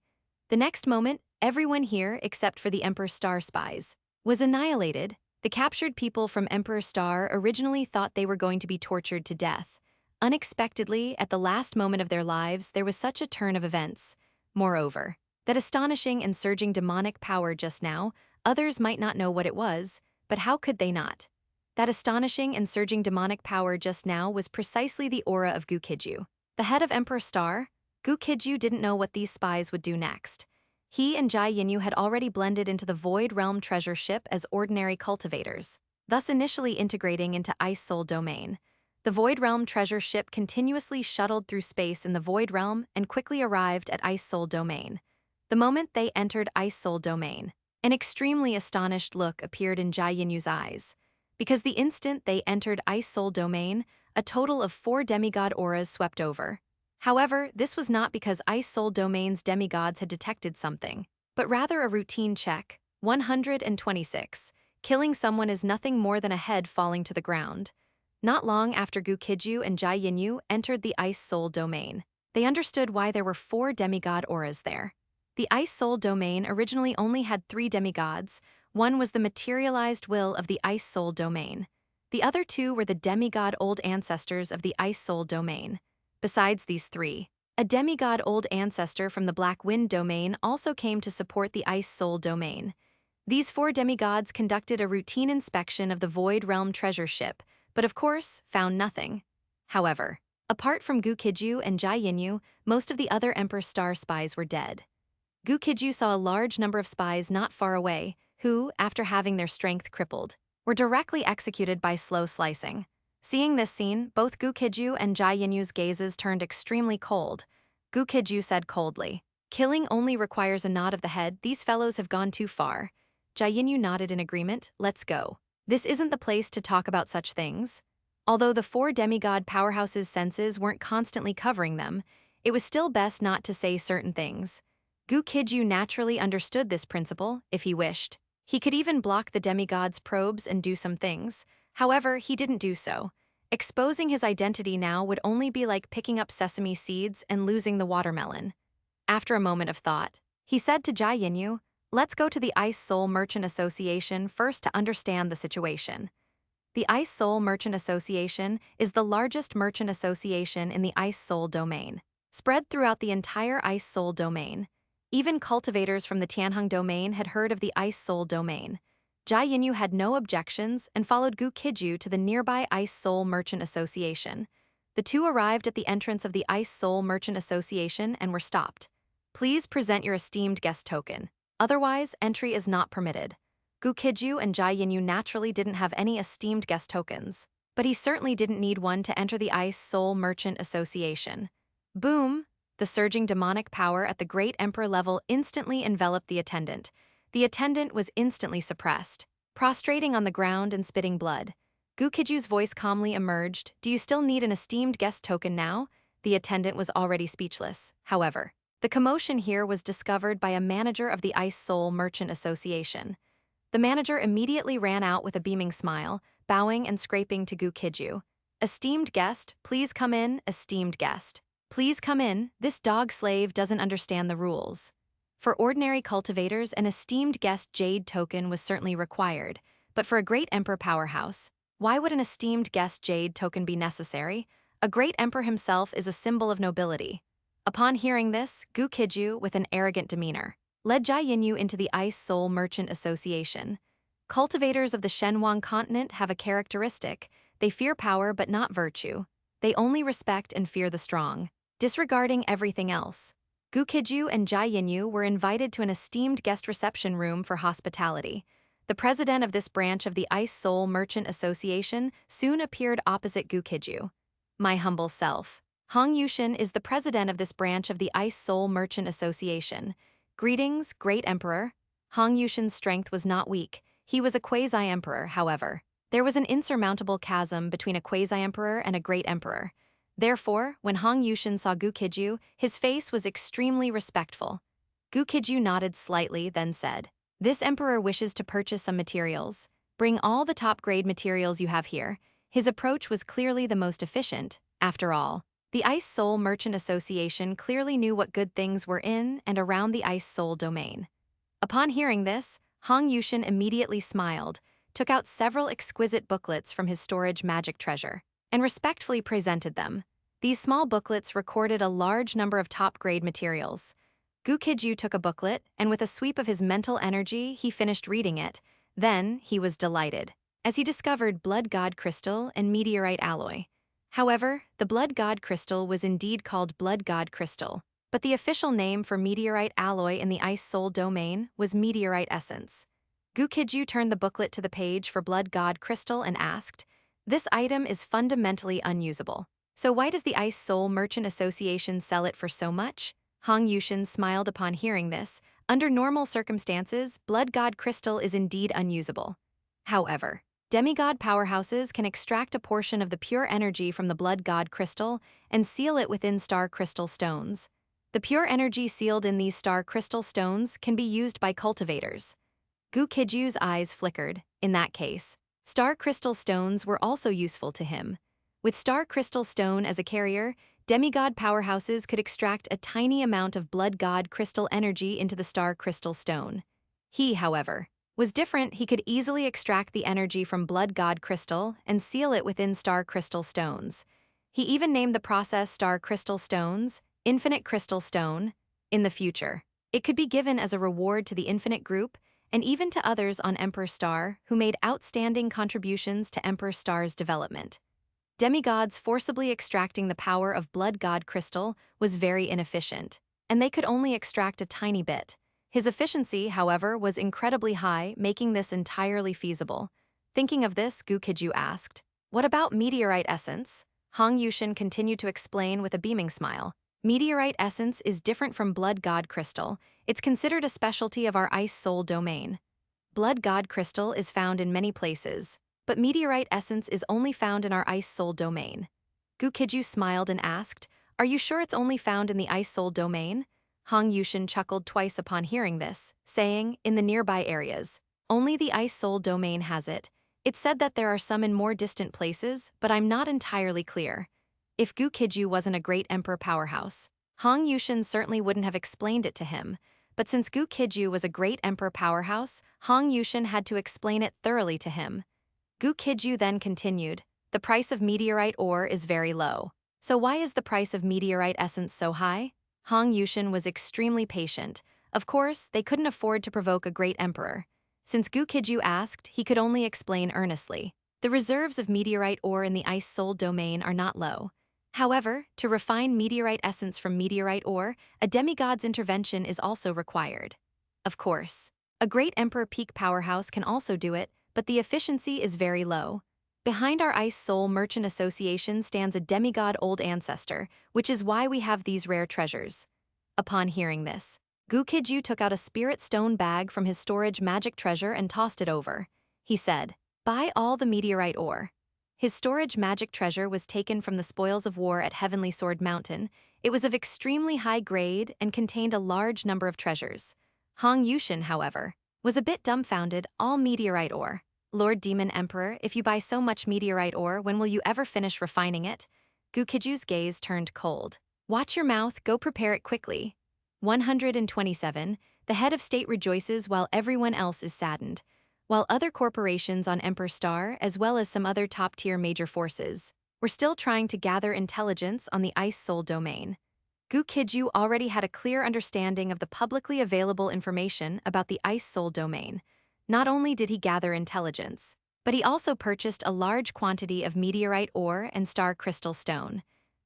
The next moment, everyone here, except for the Emperor Star spies, was annihilated. The captured people from Emperor Star originally thought they were going to be tortured to death. Unexpectedly, at the last moment of their lives, there was such a turn of events. Moreover, that astonishing and surging demonic power just now, others might not know what it was, but how could they not? That astonishing and surging demonic power just now was precisely the aura of Gu Qijue. The head of Emperor Star, Gu Qijue didn't know what these spies would do next. He and Jia Yinyu had already blended into the Void Realm treasure ship as ordinary cultivators, thus initially integrating into Ice Soul Domain. The Void Realm treasure ship continuously shuttled through space in the Void Realm and quickly arrived at Ice Soul Domain. The moment they entered Ice Soul Domain, an extremely astonished look appeared in Jia Yinyu's eyes. Because the instant they entered Ice Soul Domain, a total of 4 demigod auras swept over. However, this was not because Ice Soul Domain's demigods had detected something, but rather a routine check. 126. Killing someone is nothing more than a head falling to the ground. Not long after Gu Qijue and Jia Yinyu entered the Ice Soul domain, they understood why there were 4 demigod auras there. The Ice Soul domain originally only had 3 demigods. One was the materialized will of the Ice Soul domain. The other 2 were the demigod old ancestors of the Ice Soul domain. Besides these 3, a demigod old ancestor from the Black Wind domain also came to support the Ice Soul domain. These 4 demigods conducted a routine inspection of the Void Realm treasure ship, but of course, found nothing. However, apart from Gu Qijue and Jia Yinyu, most of the other Emperor Star spies were dead. Gu Qijue saw a large number of spies not far away, who, after having their strength crippled, were directly executed by slow slicing. Seeing this scene, both Gu Qijue and Jia Yinyu's gazes turned extremely cold. Gu Qijue said coldly, "Killing only requires a nod of the head. These fellows have gone too far." Jia Yinyu nodded in agreement. "Let's go. This isn't the place to talk about such things." Although the 4 demigod powerhouses' senses weren't constantly covering them, it was still best not to say certain things. Gu Qijue naturally understood this principle, if he wished. He could even block the demigod's probes and do some things. However, he didn't do so. Exposing his identity now would only be like picking up sesame seeds and losing the watermelon. After a moment of thought, he said to Jia Yinyu, "Let's go to the Ice Soul Merchant Association first to understand the situation." The Ice Soul Merchant Association is the largest merchant association in the Ice Soul domain, spread throughout the entire Ice Soul domain. Even cultivators from the Tianheng domain had heard of the Ice Soul domain. Jia Yinyu had no objections and followed Gu Qijue to the nearby Ice Soul Merchant Association. The 2 arrived at the entrance of the Ice Soul Merchant Association and were stopped. "Please present your esteemed guest token. Otherwise, entry is not permitted." Gu Qijue and Jia Yinyu naturally didn't have any esteemed guest tokens, but he certainly didn't need one to enter the Ice Soul Merchant Association. Boom! The surging demonic power at the Great Emperor level instantly enveloped the attendant. The attendant was instantly suppressed, prostrating on the ground and spitting blood. Gu Qijue's voice calmly emerged. "Do you still need an esteemed guest token now?" The attendant was already speechless. However, the commotion here was discovered by a manager of the Ice Soul Merchant Association. The manager immediately ran out with a beaming smile, bowing and scraping to Gu Qijue. "Esteemed guest, please come in, esteemed guest. Please come in, this dog slave doesn't understand the rules." For ordinary cultivators, an esteemed guest jade token was certainly required, but for a great emperor powerhouse, why would an esteemed guest jade token be necessary? A great emperor himself is a symbol of nobility. Upon hearing this, Gu Qijue, with an arrogant demeanor, led Jia Yinyu into the Ice Soul Merchant Association. Cultivators of the Shenhuang continent have a characteristic: they fear power but not virtue. They only respect and fear the strong, disregarding everything else. Gu Qijue and Jia Yinyu were invited to an esteemed guest reception room for hospitality. The president of this branch of the Ice Soul Merchant Association soon appeared opposite Gu Qijue. "My humble self. Hong Yushin is the president of this branch of the Ice Soul Merchant Association. Greetings, Great Emperor." Hong Yushin's strength was not weak. He was a quasi-emperor, however. There was an insurmountable chasm between a quasi-emperor and a great emperor. Therefore, when Hong Yushin saw Gu Qijue, his face was extremely respectful. Gu Qijue nodded slightly, then said, "This emperor wishes to purchase some materials. Bring all the top-grade materials you have here." His approach was clearly the most efficient. After all, the Ice Soul Merchant Association clearly knew what good things were in and around the Ice Soul domain. Upon hearing this, Hong Yushin immediately smiled, took out several exquisite booklets from his storage magic treasure, and respectfully presented them. These small booklets recorded a large number of top-grade materials. Gu Qijue took a booklet, and with a sweep of his mental energy, he finished reading it. Then, he was delighted, as he discovered Blood God Crystal and Meteorite Alloy. However, the Blood God Crystal was indeed called Blood God Crystal, but the official name for Meteorite Alloy in the Ice Soul domain was Meteorite Essence. Gu Qijue turned the booklet to the page for Blood God Crystal and asked, "This item is fundamentally unusable. So why does the Ice Soul Merchant Association sell it for so much?" Hong Yushin smiled upon hearing this. Under normal circumstances, Blood God Crystal is indeed unusable. However, demigod powerhouses can extract a portion of the pure energy from the Blood God Crystal and seal it within star crystal stones. The pure energy sealed in these star crystal stones can be used by cultivators. Gu Qijue's eyes flickered. In that case, Star crystal stones were also useful to him. With star crystal stone as a carrier, demigod powerhouses could extract a tiny amount of blood god crystal energy into the star crystal stone. He, however, was different. He could easily extract the energy from blood god crystal and seal it within star crystal stones. He even named the process star crystal stones, infinite crystal stone, in the future. It could be given as a reward to the infinite group and even to others on Emperor Star who made outstanding contributions to Emperor Star's development. Demigods forcibly extracting the power of blood god crystal was very inefficient, and they could only extract a tiny bit. His efficiency, however, was incredibly high, making this entirely feasible. Thinking of this, Gu Qijue asked, "What about meteorite essence?" Hong Yushin continued to explain with a beaming smile. Meteorite essence is different from blood god crystal. It's considered a specialty of our ice soul domain. Blood god crystal is found in many places, but meteorite essence is only found in our ice soul domain. Gu Qijue smiled and asked, "Are you sure it's only found in the ice soul domain?" Hong Yushin chuckled twice upon hearing this, saying, "In the nearby areas. Only the ice soul domain has it. It's said that there are some in more distant places, but I'm not entirely clear." If Gu Qijue wasn't a great emperor powerhouse, Hong Yushin certainly wouldn't have explained it to him. But since Gu Qijue was a great emperor powerhouse, Hong Yushin had to explain it thoroughly to him. Gu Qijue then continued, "The price of meteorite ore is very low. So why is the price of meteorite essence so high?" Hong Yushin was extremely patient. Of course, they couldn't afford to provoke a great emperor. Since Gu Qijue asked, he could only explain earnestly. The reserves of meteorite ore in the ice soul domain are not low. However, to refine meteorite essence from meteorite ore, a demigod's intervention is also required. Of course, a great emperor peak powerhouse can also do it, but the efficiency is very low. Behind our Ice Soul Merchant Association stands a demigod old ancestor, which is why we have these rare treasures. Upon hearing this, Gu Qijue took out a spirit stone bag from his storage magic treasure and tossed it over. He said, "Buy all the meteorite ore." His storage magic treasure was taken from the spoils of war at Heavenly Sword Mountain. It was of extremely high grade and contained a large number of treasures. Hong Yushin, however, was a bit dumbfounded. "All meteorite ore. Lord Demon Emperor, if you buy so much meteorite ore, when will you ever finish refining it?" Gu Qijue's gaze turned cold. "Watch your mouth, go prepare it quickly." 127. The head of state rejoices while everyone else is saddened. While other corporations on Emperor Star, as well as some other top-tier major forces, were still trying to gather intelligence on the Ice Soul domain, Gu Qijue already had a clear understanding of the publicly available information about the Ice Soul domain. Not only did he gather intelligence, but he also purchased a large quantity of meteorite ore and star crystal stone.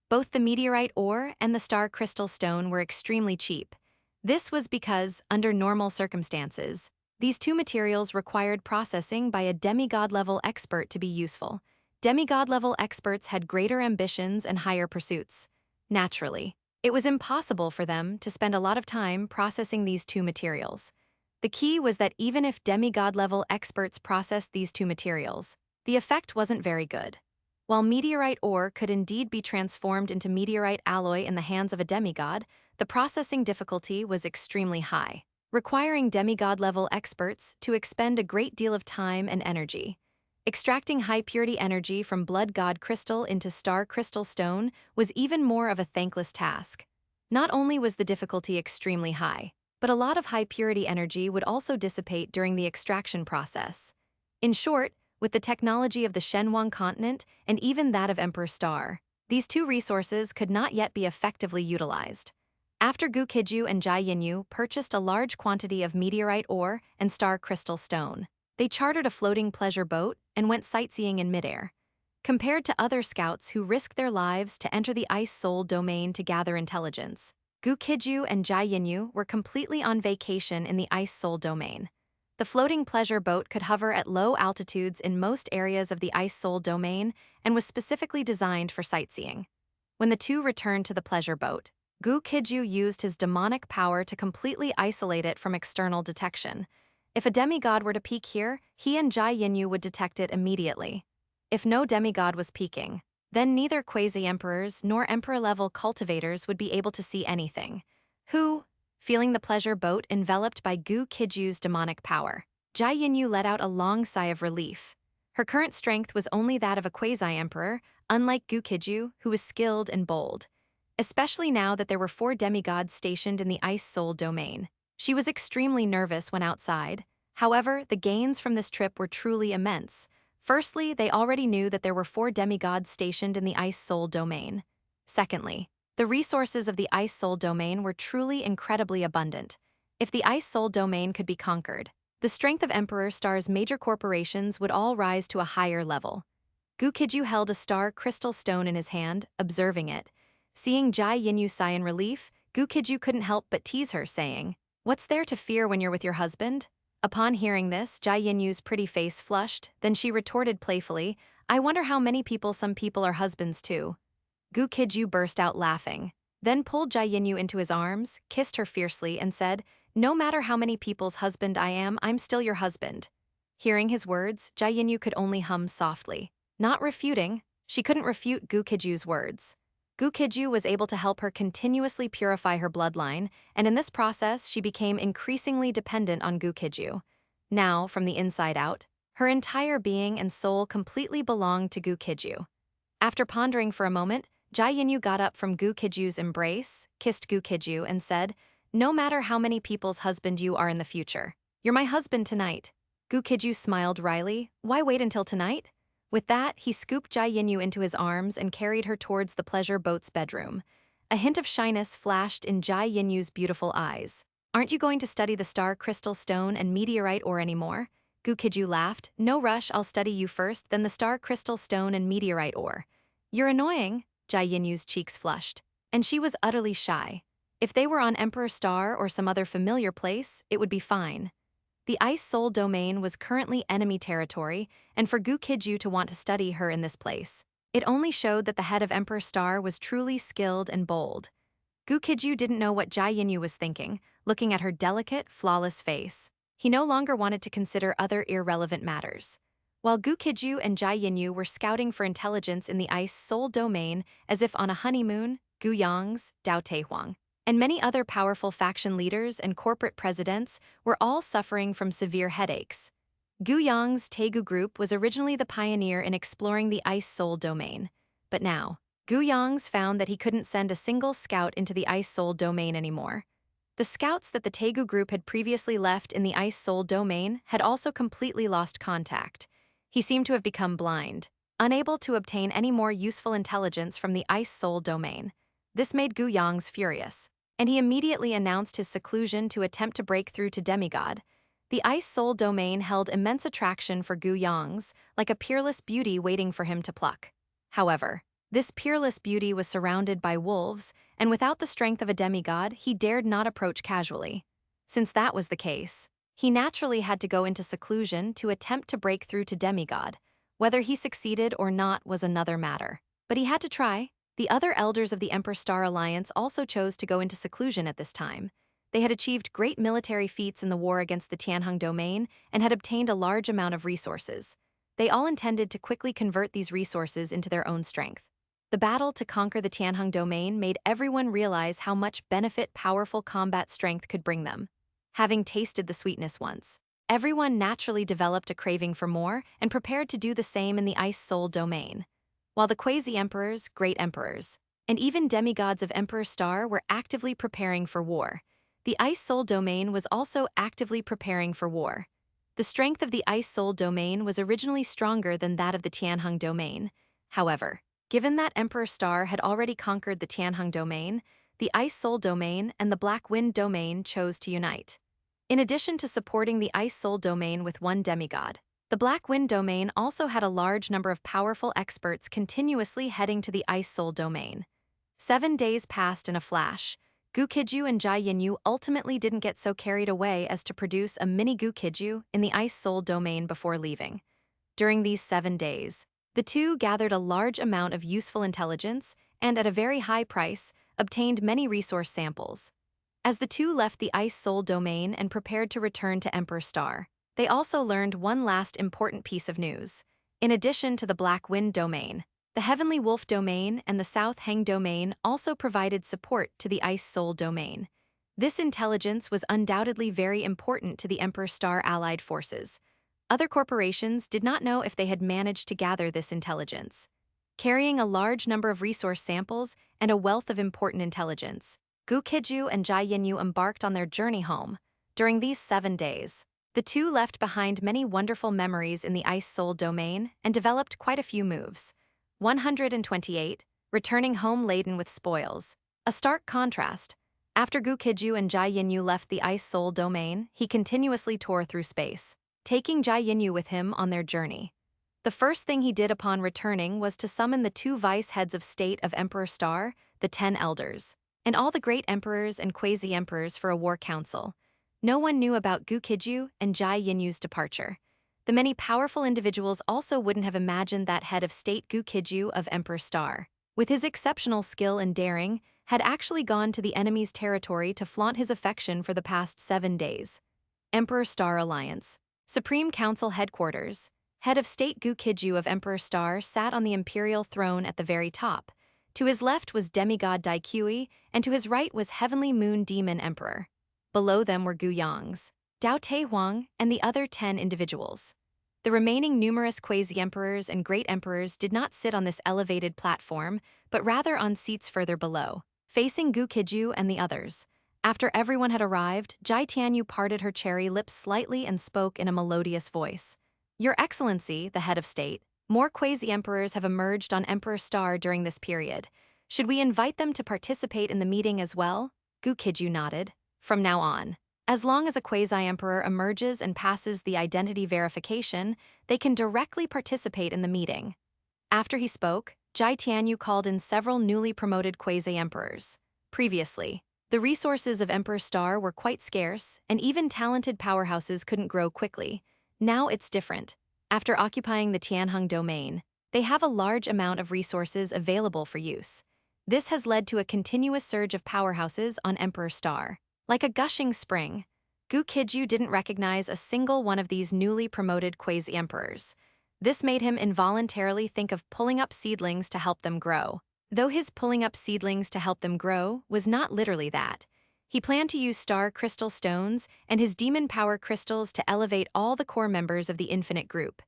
Both the meteorite ore and the star crystal stone were extremely cheap. This was because, under normal circumstances, these two materials required processing by a demigod-level expert to be useful. Demigod-level experts had greater ambitions and higher pursuits. Naturally, it was impossible for them to spend a lot of time processing these two materials. The key was that even if demigod-level experts processed these two materials, the effect wasn't very good. While meteorite ore could indeed be transformed into meteorite alloy in the hands of a demigod, the processing difficulty was extremely high, requiring demigod-level experts to expend a great deal of time and energy. Extracting high-purity energy from blood god crystal into star crystal stone was even more of a thankless task. Not only was the difficulty extremely high, but a lot of high-purity energy would also dissipate during the extraction process. In short, with the technology of the Shenhuang continent and even that of Emperor Star, these two resources could not yet be effectively utilized. After Gu Qijue and Jia Yinyu purchased a large quantity of meteorite ore and star crystal stone, they chartered a floating pleasure boat and went sightseeing in midair. Compared to other scouts who risked their lives to enter the Ice Soul domain to gather intelligence, Gu Qijue and Jia Yinyu were completely on vacation in the Ice Soul domain. The floating pleasure boat could hover at low altitudes in most areas of the Ice Soul domain and was specifically designed for sightseeing. When the two returned to the pleasure boat, Gu Qijue used his demonic power to completely isolate it from external detection. If a demigod were to peek here, he and Jia Yinyu would detect it immediately. If no demigod was peeking, then neither quasi-emperors nor emperor-level cultivators would be able to see anything. Feeling the pleasure boat enveloped by Gu Qijue's demonic power, Jia Yinyu let out a long sigh of relief. Her current strength was only that of a quasi-emperor, unlike Gu Qijue, who was skilled and bold. Especially now that there were 4 demigods stationed in the Ice Soul domain. She was extremely nervous when outside. However, the gains from this trip were truly immense. Firstly, they already knew that there were 4 demigods stationed in the Ice Soul domain. Secondly, the resources of the Ice Soul domain were truly incredibly abundant. If the Ice Soul domain could be conquered, the strength of Emperor Star's major corporations would all rise to a higher level. Gu Qijue held a star crystal stone in his hand, observing it. Seeing Jai Yinyu sigh in relief, Gu Qijue couldn't help but tease her, saying, "What's there to fear when you're with your husband?" Upon hearing this, Jai Yinyu's pretty face flushed, then she retorted playfully, "I wonder how many people some people are husbands to." Gu Qijue burst out laughing, then pulled Jai Yinyu into his arms, kissed her fiercely, and said, "No matter how many people's husband I am, I'm still your husband." Hearing his words, Jai Yinyu could only hum softly. Not refuting, she couldn't refute Gu Qijue's words. Gu Qijue was able to help her continuously purify her bloodline, and in this process she became increasingly dependent on Gu Qijue. Now, from the inside out, her entire being and soul completely belonged to Gu Qijue. After pondering for a moment, Jai Yinyu got up from Gu Qijue's embrace, kissed Gu Qijue, and said, "No matter how many people's husband you are in the future, you're my husband tonight." Gu Qijue smiled wryly. "Why wait until tonight?" With that, he scooped Jai Yinyu into his arms and carried her towards the pleasure boat's bedroom. A hint of shyness flashed in Jai Yinyu's beautiful eyes. "Aren't you going to study the star crystal stone and meteorite ore anymore?" Gu Qijue laughed. "No rush, I'll study you first, then the star crystal stone and meteorite ore." "You're annoying," Jai Yinyu's cheeks flushed. And she was utterly shy. If they were on Emperor Star or some other familiar place, it would be fine. The Ice Soul domain was currently enemy territory, and for Gu Qijue to want to study her in this place, it only showed that the head of Emperor Star was truly skilled and bold. Gu Qijue didn't know what Jai Yinyu was thinking, looking at her delicate, flawless face. He no longer wanted to consider other irrelevant matters. While Gu Qijue and Jai Yinyu were scouting for intelligence in the Ice Soul domain as if on a honeymoon, Gu Yang's, Dao Taihuang, and many other powerful faction leaders and corporate presidents were all suffering from severe headaches. Gu Yang's Taegu group was originally the pioneer in exploring the Ice Soul domain, but now, Gu Yang's found that he couldn't send a single scout into the Ice Soul domain anymore. The scouts that the Taegu group had previously left in the Ice Soul domain had also completely lost contact. He seemed to have become blind, unable to obtain any more useful intelligence from the Ice Soul domain. This made Gu Yang's furious, and he immediately announced his seclusion to attempt to break through to demigod. The Ice Soul domain held immense attraction for Gu Yang's, like a peerless beauty waiting for him to pluck. However, this peerless beauty was surrounded by wolves, and without the strength of a demigod, he dared not approach casually. Since that was the case, he naturally had to go into seclusion to attempt to break through to demigod. Whether he succeeded or not was another matter. But he had to try. The other elders of the Emperor Star Alliance also chose to go into seclusion at this time. They had achieved great military feats in the war against the Tianheng domain and had obtained a large amount of resources. They all intended to quickly convert these resources into their own strength. The battle to conquer the Tianheng domain made everyone realize how much benefit powerful combat strength could bring them. Having tasted the sweetness once, everyone naturally developed a craving for more and prepared to do the same in the Ice Soul domain. While the quasi-emperors, great emperors, and even demigods of Emperor Star were actively preparing for war, the Ice Soul domain was also actively preparing for war. The strength of the Ice Soul domain was originally stronger than that of the Tianheng domain. However, given that Emperor Star had already conquered the Tianheng domain, the Ice Soul domain and the Black Wind domain chose to unite. In addition to supporting the Ice Soul domain with one demigod, the Black Wind domain also had a large number of powerful experts continuously heading to the Ice Soul domain. 7 days passed in a flash. Gu Qijue and Jai Yinyu ultimately didn't get so carried away as to produce a mini Gu Qijue in the Ice Soul domain before leaving. During these 7 days, the two gathered a large amount of useful intelligence and, at a very high price, obtained many resource samples. As the two left the Ice Soul domain and prepared to return to Emperor Star, they also learned one last important piece of news. In addition to the Black Wind domain, the Heavenly Wolf domain and the South Heng domain also provided support to the Ice Soul domain. This intelligence was undoubtedly very important to the Emperor Star allied forces. Other corporations did not know if they had managed to gather this intelligence. Carrying a large number of resource samples and a wealth of important intelligence, Gu Qijue and Jai Yinyu embarked on their journey home. During these 7 days, the two left behind many wonderful memories in the Ice Soul domain and developed quite a few moves. 128, returning home laden with spoils. A stark contrast. After Gu Qijue and Jai Yinyu left the Ice Soul domain, he continuously tore through space, taking Jai Yinyu with him on their journey. The first thing he did upon returning was to summon the 2 vice heads of state of Emperor Star, the 10 elders, and all the great emperors and quasi-emperors for a war council. No one knew about Gu Qijue and Jai Yinyu's departure. The many powerful individuals also wouldn't have imagined that head of state Gu Qijue of Emperor Star, with his exceptional skill and daring, had actually gone to the enemy's territory to flaunt his affection for the past 7 days. Emperor Star Alliance. Supreme Council Headquarters. Head of State Gu Qijue of Emperor Star sat on the imperial throne at the very top. To his left was demigod Gu Qijue, and to his right was Heavenly Moon Demon Emperor. Below them were Gu Yang's, Dao Taihuang, and the other 10 individuals. The remaining numerous quasi-emperors and great emperors did not sit on this elevated platform, but rather on seats further below, facing Gu Qijue and the others. After everyone had arrived, Jai Tianyu parted her cherry lips slightly and spoke in a melodious voice. Your Excellency, the head of state, more quasi-emperors have emerged on Emperor Star during this period. Should we invite them to participate in the meeting as well? Gu Qijue nodded. From now on, as long as a quasi-emperor emerges and passes the identity verification, they can directly participate in the meeting. After he spoke, Jai Tianyu called in several newly promoted quasi-emperors. Previously, the resources of Emperor Star were quite scarce, and even talented powerhouses couldn't grow quickly. Now it's different. After occupying the Tianheng domain, they have a large amount of resources available for use. This has led to a continuous surge of powerhouses on Emperor Star. Like a gushing spring, Gu Qijue didn't recognize a single one of these newly promoted quasi-emperors. This made him involuntarily think of pulling up seedlings to help them grow. Though his pulling up seedlings to help them grow was not literally that. He planned to use star crystal stones and his demon power crystals to elevate all the core members of the Infinite Group.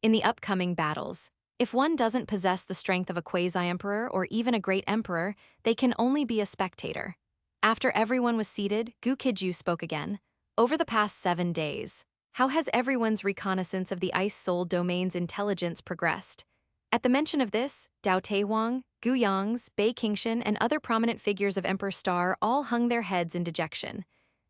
In the upcoming battles, if one doesn't possess the strength of a quasi-emperor or even a great emperor, they can only be a spectator. After everyone was seated, Gu Qijue spoke again. Over the past 7 days, how has everyone's reconnaissance of the Ice Soul domain's intelligence progressed? At the mention of this, Dao Taihuang, Gu Yang's, Bei Qingshan, and other prominent figures of Emperor Star all hung their heads in dejection,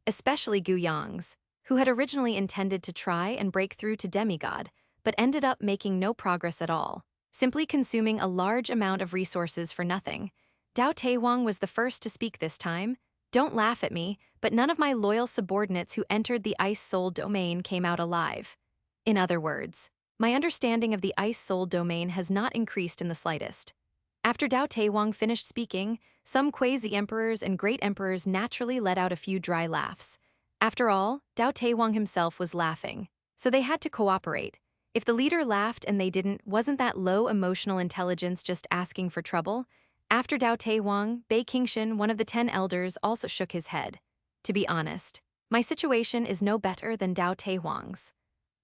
especially Gu Yang's, who had originally intended to try and break through to demigod, but ended up making no progress at all, simply consuming a large amount of resources for nothing. Dao Taihuang was the first to speak this time. Don't laugh at me, but none of my loyal subordinates who entered the Ice Soul domain came out alive. In other words, my understanding of the Ice Soul domain has not increased in the slightest. After Dao Taihuang finished speaking, some quasi-emperors and great emperors naturally let out a few dry laughs. After all, Dao Taihuang himself was laughing, so they had to cooperate. If the leader laughed and they didn't, wasn't that low emotional intelligence just asking for trouble? After Dao Taihuang, Bei Qingshan, one of the 10 elders, also shook his head. To be honest, my situation is no better than Dao Taihuang's.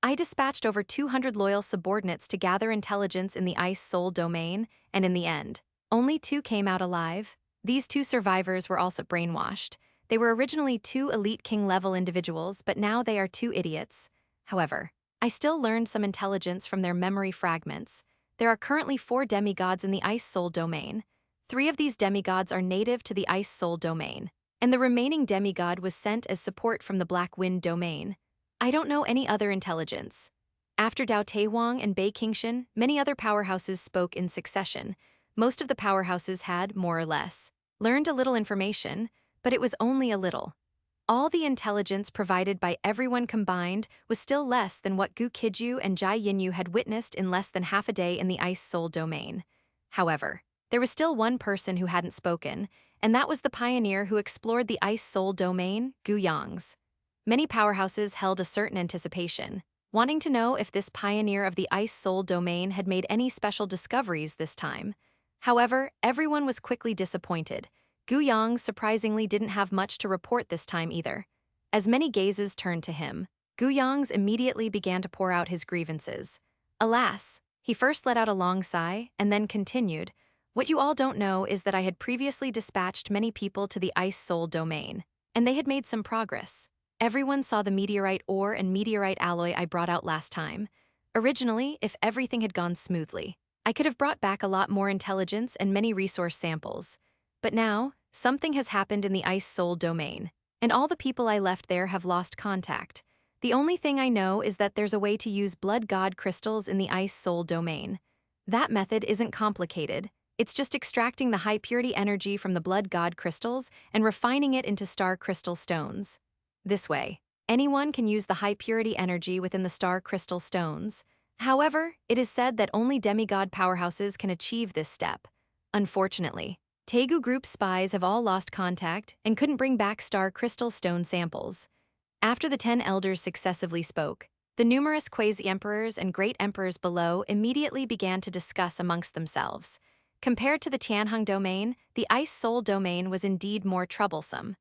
I dispatched over 200 loyal subordinates to gather intelligence in the Ice Soul domain, and in the end, only 2 came out alive. These 2 survivors were also brainwashed. They were originally 2 elite king-level individuals, but now they are 2 idiots. However, I still learned some intelligence from their memory fragments. There are currently 4 demigods in the Ice Soul domain. 3 of these demigods are native to the Ice Soul domain, and the remaining demigod was sent as support from the Black Wind domain. I don't know any other intelligence. After Dao Taihuang and Bei Qingshan, many other powerhouses spoke in succession. Most of the powerhouses had, more or less, learned a little information, but it was only a little. All the intelligence provided by everyone combined was still less than what Gu Qijue and Jai Yinyu had witnessed in less than half a day in the Ice Soul domain. However, there was still one person who hadn't spoken, and that was the pioneer who explored the Ice Soul domain, Gu Yang's. Many powerhouses held a certain anticipation, wanting to know if this pioneer of the Ice Soul domain had made any special discoveries this time. However, everyone was quickly disappointed. Gu Yang surprisingly didn't have much to report this time either. As many gazes turned to him, Gu Yong's immediately began to pour out his grievances. Alas, he first let out a long sigh and then continued, "What you all don't know is that I had previously dispatched many people to the Ice Soul domain, and they had made some progress. Everyone saw the meteorite ore and meteorite alloy I brought out last time. Originally, if everything had gone smoothly, I could have brought back a lot more intelligence and many resource samples. But now, something has happened in the Ice Soul domain, and all the people I left there have lost contact. The only thing I know is that there's a way to use blood god crystals in the Ice Soul domain. That method isn't complicated. It's just extracting the high-purity energy from the blood god crystals and refining it into star crystal stones. This way, anyone can use the high-purity energy within the star crystal stones. However, it is said that only demigod powerhouses can achieve this step. Unfortunately, Tegu Group spies have all lost contact and couldn't bring back star crystal stone samples. After the 10 elders successively spoke, the numerous quasi-emperors and great emperors below immediately began to discuss amongst themselves. Compared to the Tianheng domain, the Ice Soul domain was indeed more troublesome.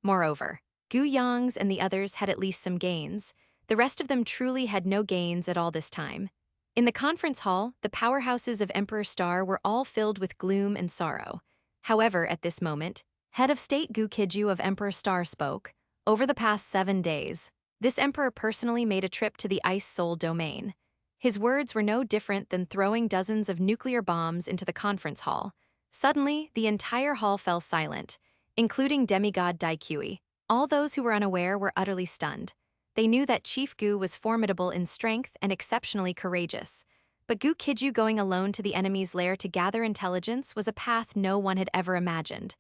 Moreover, Gu Yong's and the others had at least some gains. The rest of them truly had no gains at all this time. In the conference hall, the powerhouses of Emperor Star were all filled with gloom and sorrow. However, at this moment, head of state Gu Qijue of Emperor Star spoke. Over the past 7 days, this emperor personally made a trip to the Ice Soul domain. His words were no different than throwing dozens of nuclear bombs into the conference hall. Suddenly, the entire hall fell silent, including demigod Gu Qijue. All those who were unaware were utterly stunned. They knew that Chief Gu was formidable in strength and exceptionally courageous. But Gu Qijue going alone to the enemy's lair to gather intelligence was a path no one had ever imagined.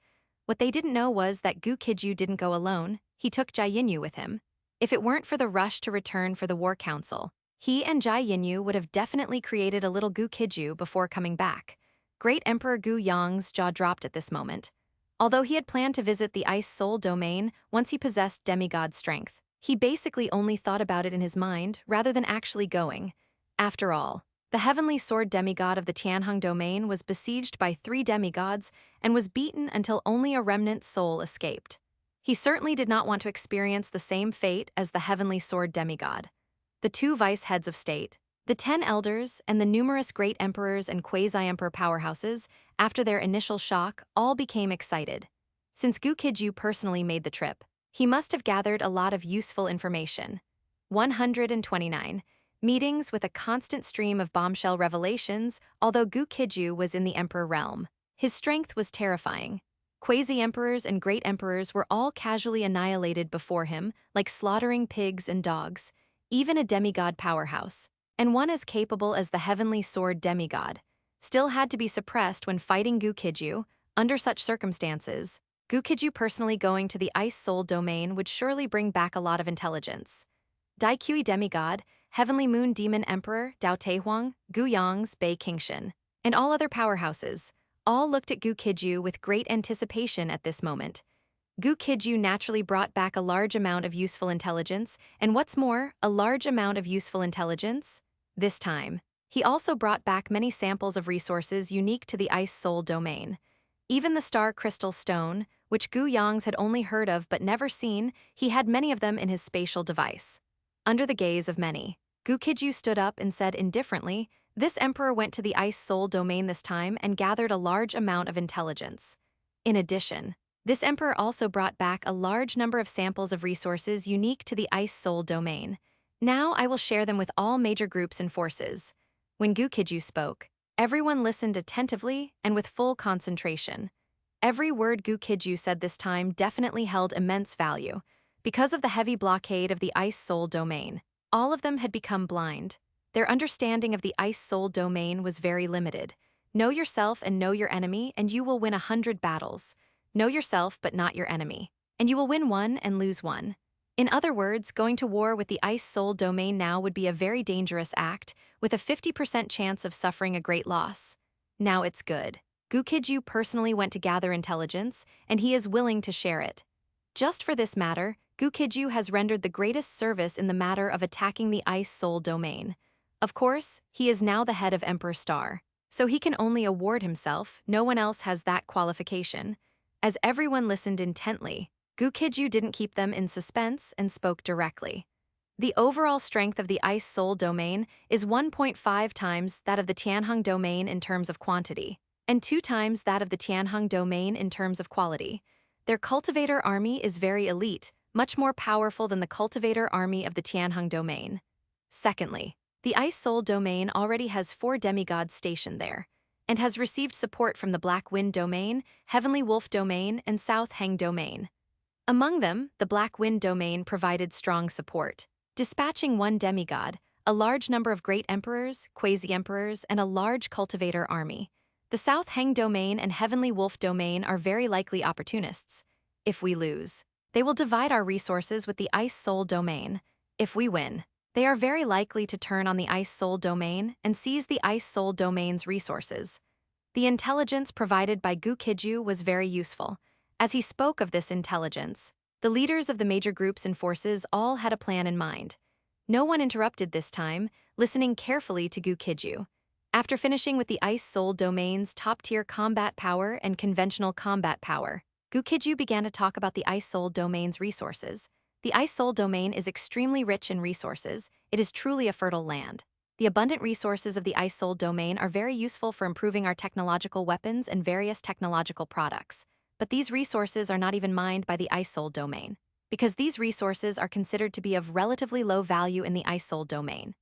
What they didn't know was that Gu Qijue didn't go alone, he took Jia Yinyu with him. If it weren't for the rush to return for the War Council, he and Jia Yinyu would have definitely created a little Gu Qijue before coming back. Great Emperor Gu Yong's jaw dropped at this moment. Although he had planned to visit the Ice Soul domain once he possessed demigod strength, he basically only thought about it in his mind rather than actually going. After all, the heavenly sword demigod of the Tianheng domain was besieged by 3 demigods and was beaten until only a remnant soul escaped. He certainly did not want to experience the same fate as the heavenly sword demigod. The 2 vice heads of state, the 10 elders, and the numerous great emperors and quasi-emperor powerhouses, after their initial shock, all became excited. Since Gu Qijue personally made the trip, he must have gathered a lot of useful information. 129. Meetings with a constant stream of bombshell revelations, although Gu Qijue was in the Emperor realm. His strength was terrifying. Quasi-emperors and great emperors were all casually annihilated before him, like slaughtering pigs and dogs. Even a demigod powerhouse, and one as capable as the heavenly sword demigod, still had to be suppressed when fighting Gu Qijue. Under such circumstances, Gu Qijue personally going to the Ice Soul domain would surely bring back a lot of intelligence. Gu Qijue demigod, Heavenly Moon Demon Emperor, Dao Taihuang, Gu Yong's Bei Qingshan, and all other powerhouses, all looked at Gu Qijue with great anticipation at this moment. Gu Qijue naturally brought back a large amount of useful intelligence, and what's more, a large amount of useful intelligence. This time, he also brought back many samples of resources unique to the Ice Soul domain. Even the star crystal stone, which Gu Yong's had only heard of but never seen, he had many of them in his spatial device. Under the gaze of many, Gu Qijue stood up and said indifferently, "This emperor went to the Ice Soul domain this time and gathered a large amount of intelligence. In addition, this emperor also brought back a large number of samples of resources unique to the Ice Soul domain. Now I will share them with all major groups and forces." When Gu Qijue spoke, everyone listened attentively and with full concentration. Every word Gu Qijue said this time definitely held immense value. Because of the heavy blockade of the Ice Soul domain, all of them had become blind. Their understanding of the Ice Soul domain was very limited. Know yourself and know your enemy, and you will win 100 battles. Know yourself but not your enemy, and you will win 1 and lose 1. In other words, going to war with the Ice Soul domain now would be a very dangerous act, with a 50% chance of suffering a great loss. Now it's good. Gu Qijue personally went to gather intelligence, and he is willing to share it. Just for this matter, Gu Qijue has rendered the greatest service in the matter of attacking the Ice Soul domain. Of course, he is now the head of Emperor Star, so he can only award himself. No one else has that qualification. As everyone listened intently, Gu Qijue didn't keep them in suspense and spoke directly. The overall strength of the Ice Soul domain is 1.5 times that of the Tianheng domain in terms of quantity, and 2 times that of the Tianheng domain in terms of quality. Their cultivator army is very elite, much more powerful than the cultivator army of the Tianheng domain. Secondly, the Ice Soul domain already has 4 demigods stationed there, and has received support from the Black Wind domain, Heavenly Wolf domain, and South Heng domain. Among them, the Black Wind domain provided strong support, dispatching 1 demigod, a large number of great emperors, quasi-emperors, and a large cultivator army. The South Heng domain and Heavenly Wolf domain are very likely opportunists. If we lose, they will divide our resources with the Ice Soul domain. If we win, they are very likely to turn on the Ice Soul domain and seize the Ice Soul domain's resources. The intelligence provided by Gu Qijue was very useful. As he spoke of this intelligence, the leaders of the major groups and forces all had a plan in mind. No one interrupted this time, listening carefully to Gu Qijue. After finishing with the Ice Soul domain's top-tier combat power and conventional combat power, Gu Qijue began to talk about the Ice Soul domain's resources. The Ice Soul domain is extremely rich in resources. It is truly a fertile land. The abundant resources of the Ice Soul domain are very useful for improving our technological weapons and various technological products. But these resources are not even mined by the Ice Soul domain, because these resources are considered to be of relatively low value in the Ice Soul domain.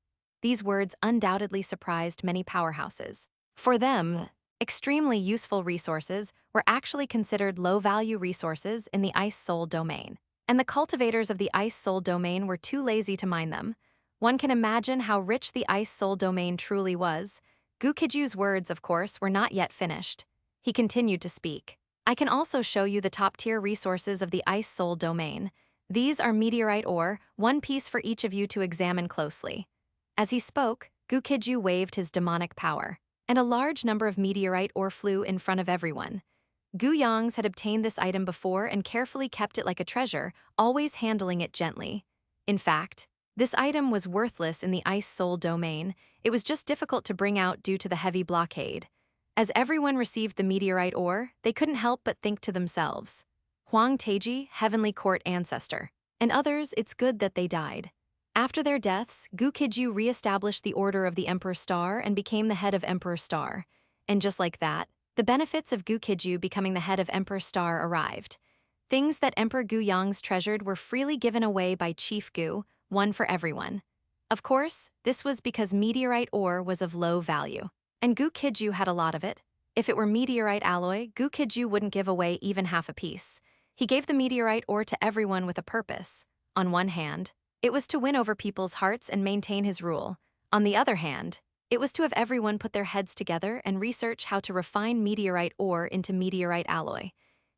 These words undoubtedly surprised many powerhouses. For them, extremely useful resources were actually considered low-value resources in the Ice Soul domain, and the cultivators of the Ice Soul domain were too lazy to mine them. One can imagine how rich the Ice Soul domain truly was. Gu Qijue's words, of course, were not yet finished. He continued to speak. I can also show you the top-tier resources of the Ice Soul domain. These are meteorite ore, 1 piece for each of you to examine closely. As he spoke, Gu Qijue waved his demonic power, and a large number of meteorite ore flew in front of everyone. Gu Yang's had obtained this item before and carefully kept it like a treasure, always handling it gently. In fact, this item was worthless in the Ice Soul domain. It was just difficult to bring out due to the heavy blockade. As everyone received the meteorite ore, they couldn't help but think to themselves, Huang Teji, Heavenly Court ancestor, and others, it's good that they died. After their deaths, Gu Qijue re-established the Order of the Emperor Star and became the head of Emperor Star. And just like that, the benefits of Gu Qijue becoming the head of Emperor Star arrived. Things that Emperor Gu Yang's treasured were freely given away by Chief Gu, one for everyone. Of course, this was because meteorite ore was of low value, and Gu Qijue had a lot of it. If it were meteorite alloy, Gu Qijue wouldn't give away even half a piece. He gave the meteorite ore to everyone with a purpose. On one hand, it was to win over people's hearts and maintain his rule. On the other hand, it was to have everyone put their heads together and research how to refine meteorite ore into meteorite alloy.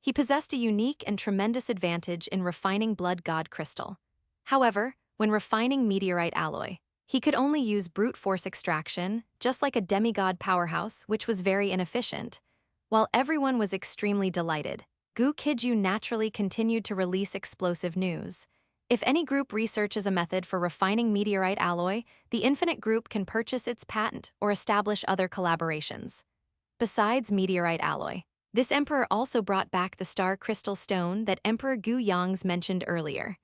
He possessed a unique and tremendous advantage in refining blood god crystal. However, when refining meteorite alloy, he could only use brute force extraction, just like a demigod powerhouse, which was very inefficient. While everyone was extremely delighted, Gu Qijue naturally continued to release explosive news. If any group researches a method for refining meteorite alloy, the Infinite Group can purchase its patent or establish other collaborations. Besides meteorite alloy, this emperor also brought back the star crystal stone that Emperor Gu Yang's mentioned earlier.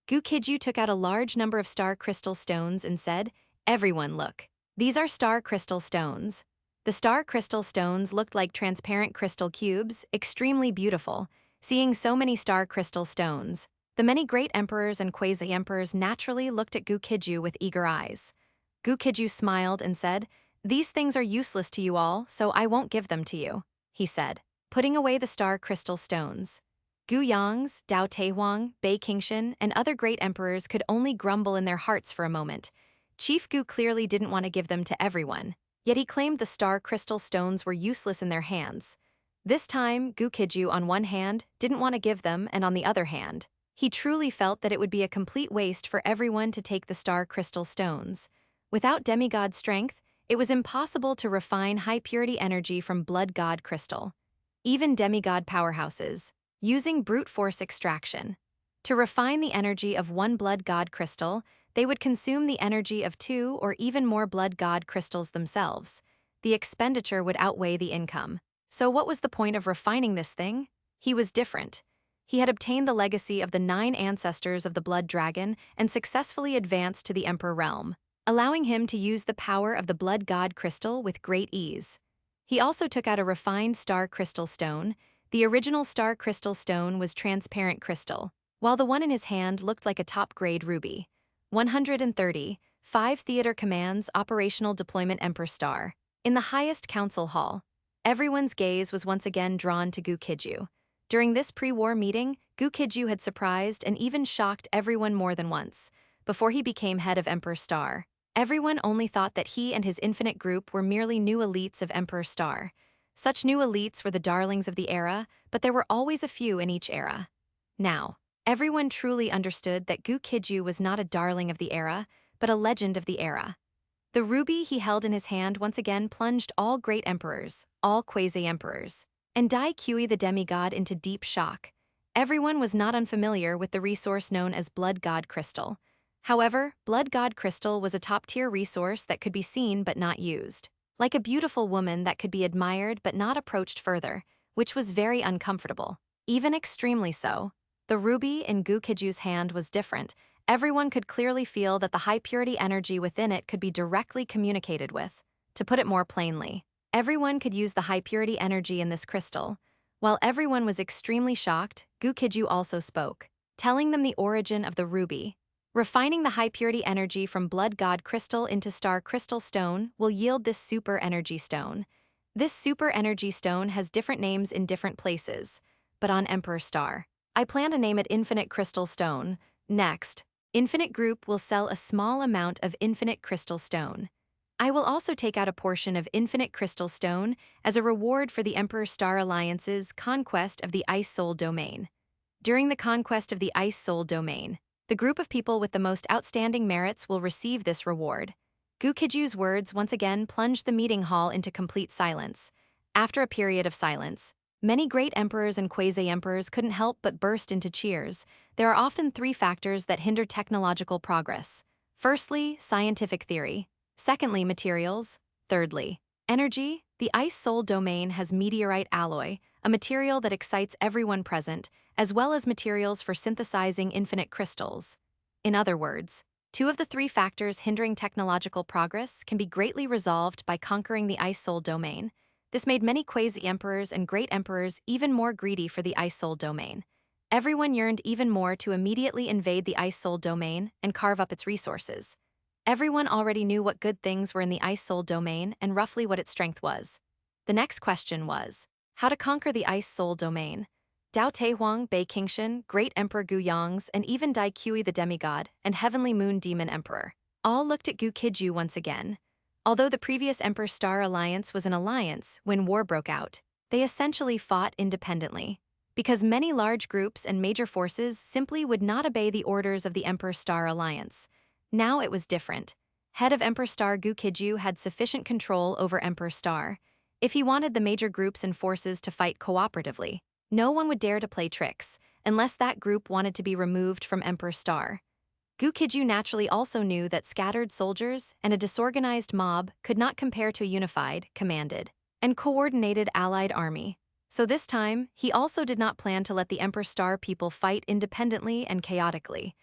Gu Qijue took out a large number of star crystal stones and said, "Everyone look. These are star crystal stones." The star crystal stones looked like transparent crystal cubes, extremely beautiful. Seeing so many star crystal stones, the many great emperors and quasi-emperors naturally looked at Gu Qijue with eager eyes. Gu Qijue smiled and said, "These things are useless to you all, so I won't give them to you," he said, putting away the star crystal stones. Gu Yang's, Dao Taihuang, Bei Qingshan, and other great emperors could only grumble in their hearts for a moment. Chief Gu clearly didn't want to give them to everyone, yet he claimed the star crystal stones were useless in their hands. This time, Gu Qijue, on one hand, didn't want to give them, and on the other hand, he truly felt that it would be a complete waste for everyone to take the star crystal stones. Without demigod strength, it was impossible to refine high-purity energy from blood god crystal. Even demigod powerhouses, using brute force extraction. To refine the energy of 1 blood god crystal, they would consume the energy of 2 or even more blood god crystals themselves. The expenditure would outweigh the income. So what was the point of refining this thing? He was different. He had obtained the legacy of the 9 ancestors of the Blood Dragon and successfully advanced to the Emperor realm, allowing him to use the power of the Blood God Crystal with great ease. He also took out a refined star crystal stone. The original star crystal stone was transparent crystal, while the one in his hand looked like a top-grade ruby. 130. 5 Theater Commands Operational Deployment Emperor Star. In the highest council hall, everyone's gaze was once again drawn to Gu Qijue. During this pre-war meeting, Gu Qijue had surprised and even shocked everyone more than once. Before he became head of Emperor Star, everyone only thought that he and his infinite group were merely new elites of Emperor Star. Such new elites were the darlings of the era, but there were always a few in each era. Now, everyone truly understood that Gu Qijue was not a darling of the era, but a legend of the era. The ruby he held in his hand once again plunged all great emperors, all quasi-emperors, and Gu Qijue the demigod into deep shock. Everyone was not unfamiliar with the resource known as Blood God Crystal. However, Blood God Crystal was a top-tier resource that could be seen but not used. Like a beautiful woman that could be admired but not approached further, which was very uncomfortable. Even extremely so. The ruby in Gu Qijue's hand was different. Everyone could clearly feel that the high-purity energy within it could be directly communicated with. To put it more plainly, everyone could use the high-purity energy in this crystal. While everyone was extremely shocked, Gu Qijue also spoke, telling them the origin of the ruby. Refining the high-purity energy from Blood God Crystal into Star Crystal Stone will yield this Super Energy Stone. This Super Energy Stone has different names in different places, but on Emperor Star, I plan to name it Infinite Crystal Stone. Next, Infinite Group will sell a small amount of Infinite Crystal Stone. I will also take out a portion of Infinite Crystal Stone as a reward for the Emperor Star Alliance's conquest of the Ice Soul Domain. During the conquest of the Ice Soul Domain, the group of people with the most outstanding merits will receive this reward. Gu Qijue's words once again plunged the meeting hall into complete silence. After a period of silence, many great emperors and quasi-emperors couldn't help but burst into cheers. There are often 3 factors that hinder technological progress. Firstly, scientific theory. Secondly, materials. Thirdly, energy. The Ice Soul Domain has meteorite alloy, a material that excites everyone present, as well as materials for synthesizing infinite crystals. In other words, 2 of the 3 factors hindering technological progress can be greatly resolved by conquering the Ice Soul Domain. This made many quasi-emperors and great emperors even more greedy for the Ice Soul Domain. Everyone yearned even more to immediately invade the Ice Soul Domain and carve up its resources. Everyone already knew what good things were in the Ice Soul Domain and roughly what its strength was. The next question was, how to conquer the Ice Soul Domain. Dao Taihuang, Bei Qingshan, Great Emperor Gu Yong's, and even Gu Qijue the Demigod and Heavenly Moon Demon Emperor all looked at Gu Qijue once again. Although the previous Emperor Star Alliance was an alliance when war broke out, they essentially fought independently, because many large groups and major forces simply would not obey the orders of the Emperor Star Alliance. Now it was different. Head of Emperor Star Gu Qijue had sufficient control over Emperor Star. If he wanted the major groups and forces to fight cooperatively, no one would dare to play tricks, unless that group wanted to be removed from Emperor Star. Gu Qijue naturally also knew that scattered soldiers and a disorganized mob could not compare to a unified, commanded, and coordinated allied army. So this time, he also did not plan to let the Emperor Star people fight independently and chaotically.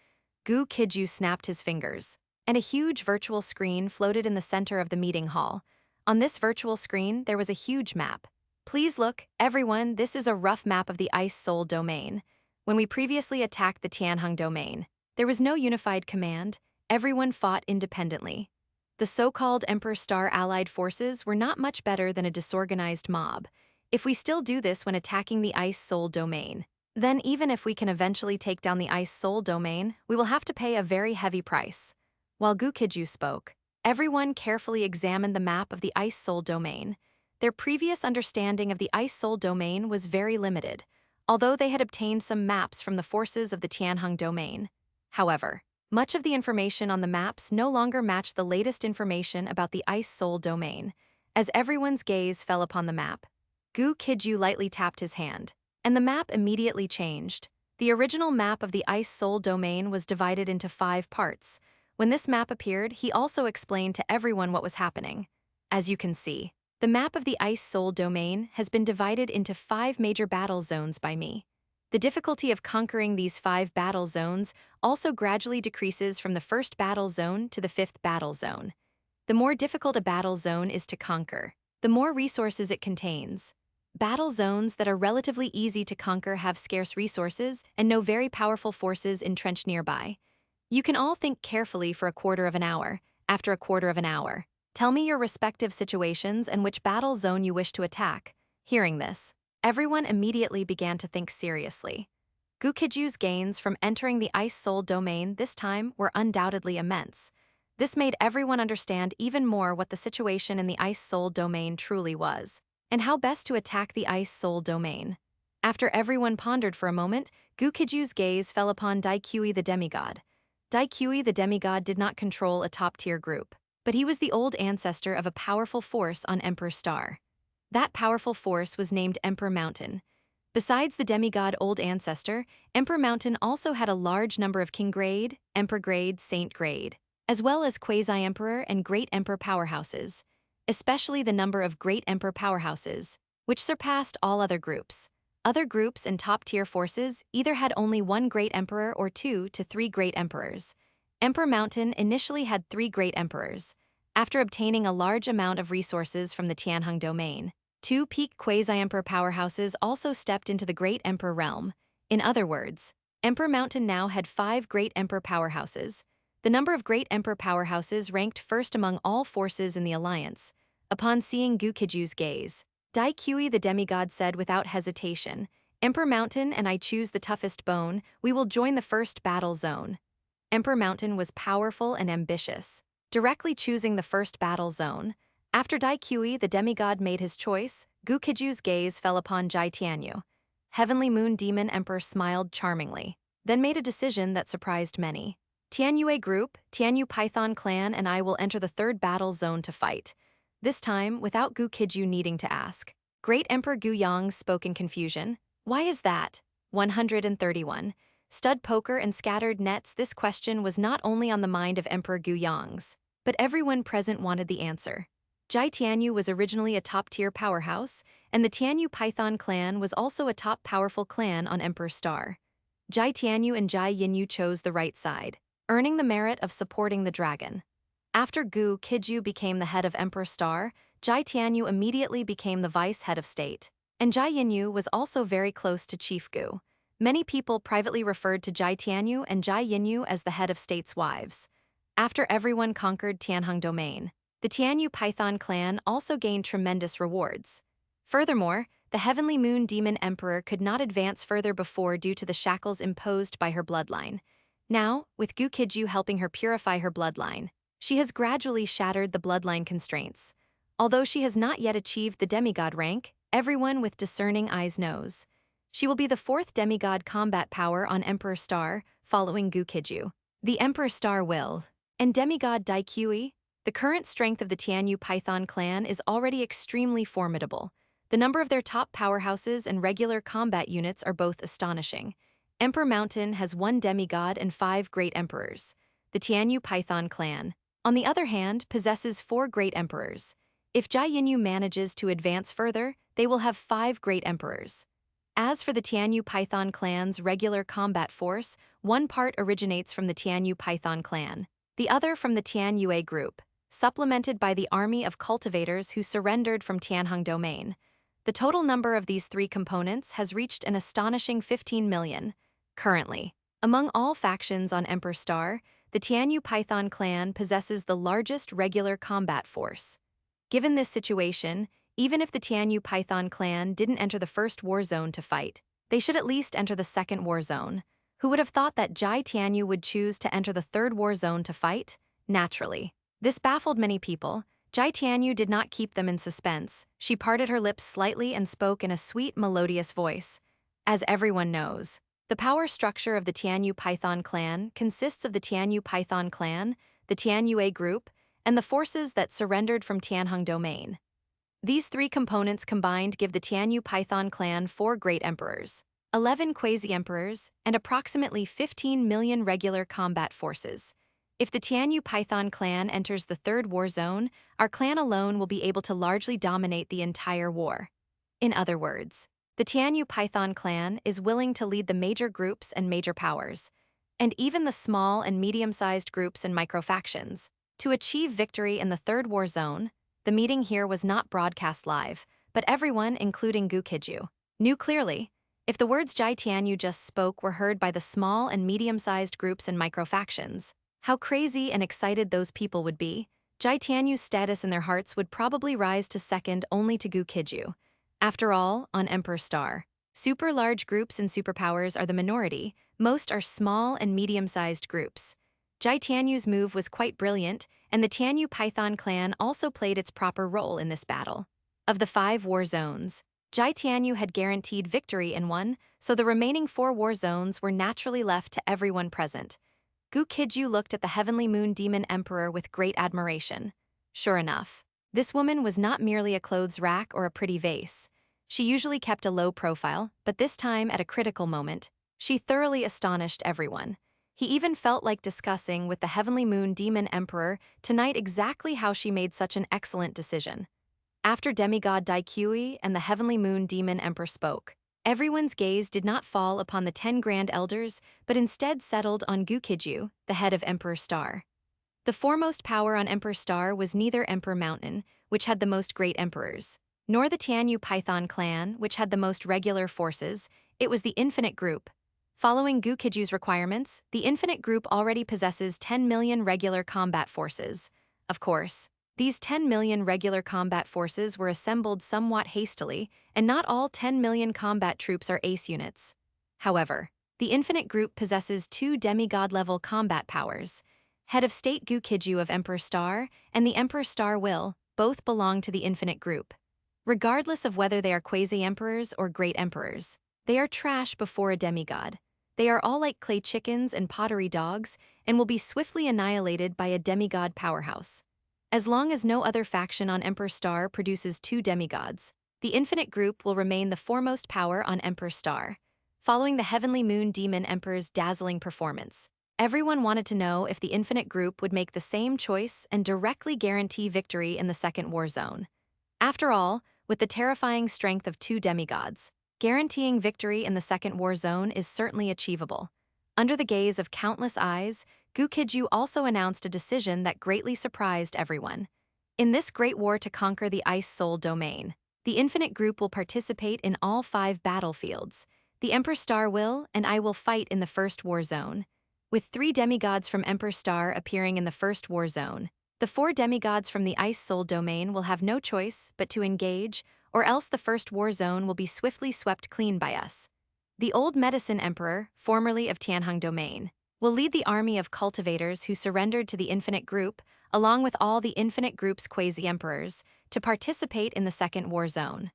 Gu Qijue snapped his fingers, and a huge virtual screen floated in the center of the meeting hall. On this virtual screen, there was a huge map. Please look, everyone, this is a rough map of the Ice Soul Domain. When we previously attacked the Tianheng Domain, there was no unified command. Everyone fought independently. The so-called Emperor Star allied forces were not much better than a disorganized mob. If we still do this when attacking the Ice Soul Domain, then even if we can eventually take down the Ice Soul Domain, we will have to pay a very heavy price. While Gu Qijue spoke, everyone carefully examined the map of the Ice Soul Domain. Their previous understanding of the Ice Soul Domain was very limited, although they had obtained some maps from the forces of the Tianheng Domain. However, much of the information on the maps no longer matched the latest information about the Ice Soul Domain. As everyone's gaze fell upon the map, Gu Qijue lightly tapped his hand, and the map immediately changed. The original map of the Ice Soul Domain was divided into 5 parts. When this map appeared, he also explained to everyone what was happening. As you can see, the map of the Ice Soul Domain has been divided into 5 major battle zones by me. The difficulty of conquering these 5 battle zones also gradually decreases from the first battle zone to the 5th battle zone. The more difficult a battle zone is to conquer, the more resources it contains. Battle zones that are relatively easy to conquer have scarce resources and no very powerful forces entrenched nearby. You can all think carefully for a quarter of an hour. After a quarter of an hour, tell me your respective situations and which battle zone you wish to attack. Hearing this, everyone immediately began to think seriously. Gu Qijue's gains from entering the Ice Soul domain this time were undoubtedly immense. This made everyone understand even more what the situation in the Ice Soul domain truly was, and how best to attack the Ice Soul domain. After everyone pondered for a moment, Gu Qijue's gaze fell upon Gu Qijue the demigod. Gu Qijue the demigod did not control a top-tier group, but he was the old ancestor of a powerful force on Emperor Star. That powerful force was named Emperor Mountain. Besides the demigod old ancestor, Emperor Mountain also had a large number of King Grade, Emperor Grade, Saint Grade, as well as Quasi-Emperor and Great Emperor powerhouses, especially the number of Great Emperor powerhouses, which surpassed all other groups. Other groups and top-tier forces either had only 1 Great Emperor or 2 to 3 Great Emperors. Emperor Mountain initially had 3 Great Emperors. After obtaining a large amount of resources from the Tianheng domain, 2 peak Quasi-Emperor powerhouses also stepped into the Great Emperor realm. In other words, Emperor Mountain now had 5 Great Emperor powerhouses. The number of Great Emperor powerhouses ranked first among all forces in the alliance. Upon seeing Gu Qijue's gaze, Gu Qijue the demigod said without hesitation, "Emperor Mountain and I choose the toughest bone, we will join the first battle zone." Emperor Mountain was powerful and ambitious, directly choosing the first battle zone. After Gu Qijue the demigod made his choice, Gu Qijue's gaze fell upon Jai Tianyu. Heavenly Moon Demon Emperor smiled charmingly, then made a decision that surprised many. Tianyue Group, Tianyu Python Clan and I will enter the 3rd battle zone to fight. This time, without Gu Qijue needing to ask. Great Emperor Gu Yang spoke in confusion. Why is that? 131. Stud poker and scattered nets. This question was not only on the mind of Emperor Gu Yang's, but everyone present wanted the answer. Jai Tianyu was originally a top-tier powerhouse, and the Tianyu Python clan was also a top powerful clan on Emperor Star. Jai Tianyu and Jai Yinyu chose the right side, earning the merit of supporting the dragon. After Gu Qijue became the head of Emperor Star, Jai Tianyu immediately became the vice head of state, and Jai Yinyu was also very close to Chief Gu. Many people privately referred to Jai Tianyu and Jai Yinyu as the head of state's wives. After everyone conquered Tianheng domain, the Tianyu Python clan also gained tremendous rewards. Furthermore, the Heavenly Moon Demon Emperor could not advance further before due to the shackles imposed by her bloodline. Now, with Gu Qijue helping her purify her bloodline, she has gradually shattered the bloodline constraints. Although she has not yet achieved the demigod rank, everyone with discerning eyes knows. She will be the 4th demigod combat power on Emperor Star, following Gu Qijue. The Emperor Star will. And demigod Gu Qijue? The current strength of the Tianyu Python clan is already extremely formidable. The number of their top powerhouses and regular combat units are both astonishing. Emperor Mountain has 1 demigod and 5 great emperors. The Tianyu Python clan, on the other hand, possesses 4 great emperors. If Jai Yinyu manages to advance further, they will have 5 great emperors. As for the Tianyu Python clan's regular combat force, 1 part originates from the Tianyu Python clan, the other from the Tianyue group, supplemented by the army of cultivators who surrendered from Tianheng domain. The total number of these 3 components has reached an astonishing 15 million. Currently, among all factions on Emperor Star, the Tianyu Python clan possesses the largest regular combat force. Given this situation, even if the Tianyu Python clan didn't enter the first war zone to fight, they should at least enter the second war zone. Who would have thought that Jai Tianyu would choose to enter the third war zone to fight? Naturally. This baffled many people. Jai Tianyu did not keep them in suspense. She parted her lips slightly and spoke in a sweet, melodious voice. As everyone knows, the power structure of the Tianyu Python clan consists of the Tianyu Python clan, the Tianyue group, and the forces that surrendered from Tianheng domain. These 3 components combined give the Tianyu Python clan 4 great emperors, 11 quasi-emperors, and approximately 15 million regular combat forces. If the Tianyu Python clan enters the third war zone, our clan alone will be able to largely dominate the entire war. In other words, The Tianyu Python clan is willing to lead the major groups and major powers, and even the small and medium-sized groups and microfactions. To achieve victory in the Third War Zone, the meeting here was not broadcast live, but everyone, including Gu Qijue, knew clearly. If the words Jai Tianyu just spoke were heard by the small and medium-sized groups and microfactions, how crazy and excited those people would be. Jai Tianyu's status in their hearts would probably rise to second only to Gu Qijue. After all, on Emperor Star, super large groups and superpowers are the minority, most are small and medium-sized groups. Jai Tianyu's move was quite brilliant, and the Tianyu Python clan also played its proper role in this battle. Of the 5 war zones, Jai Tianyu had guaranteed victory in one, so the remaining 4 war zones were naturally left to everyone present. Gu Qijue looked at the Heavenly Moon Demon Emperor with great admiration. Sure enough, this woman was not merely a clothes rack or a pretty vase. She usually kept a low profile, but this time, at a critical moment, she thoroughly astonished everyone. He even felt like discussing with the Heavenly Moon Demon Emperor tonight exactly how she made such an excellent decision. After demigod Gu Qijue and the Heavenly Moon Demon Emperor spoke, everyone's gaze did not fall upon the 10 Grand Elders, but instead settled on Gu Qijue, the head of Emperor Star. The foremost power on Emperor Star was neither Emperor Mountain, which had the most great emperors, nor the Tianyu Python clan, which had the most regular forces. It was the Infinite Group. Following Gu Qijue's requirements, the Infinite Group already possesses 10 million regular combat forces. Of course, these 10 million regular combat forces were assembled somewhat hastily, and not all 10 million combat troops are ace units. However, the Infinite Group possesses 2 demigod-level combat powers. Head of State Gu Qijue of Emperor Star and the Emperor Star Will both belong to the Infinite Group. Regardless of whether they are quasi-emperors or great emperors, they are trash before a demigod. They are all like clay chickens and pottery dogs and will be swiftly annihilated by a demigod powerhouse. As long as no other faction on Emperor Star produces 2 demigods, the Infinite Group will remain the foremost power on Emperor Star. Following the Heavenly Moon Demon Emperor's dazzling performance, everyone wanted to know if the Infinite Group would make the same choice and directly guarantee victory in the Second War Zone. After all, with the terrifying strength of 2 demigods, guaranteeing victory in the Second War Zone is certainly achievable. Under the gaze of countless eyes, Gu Qijue also announced a decision that greatly surprised everyone. In this great war to conquer the Ice Soul domain, the Infinite Group will participate in all 5 battlefields. The Emperor Star will and I will fight in the First War Zone. With 3 demigods from Emperor Star appearing in the First War Zone, the 4 demigods from the Ice Soul domain will have no choice but to engage, or else the First War Zone will be swiftly swept clean by us. The Old Medicine Emperor, formerly of Tianheng domain, will lead the army of cultivators who surrendered to the Infinite Group, along with all the Infinite Group's quasi-emperors, to participate in the Second War Zone.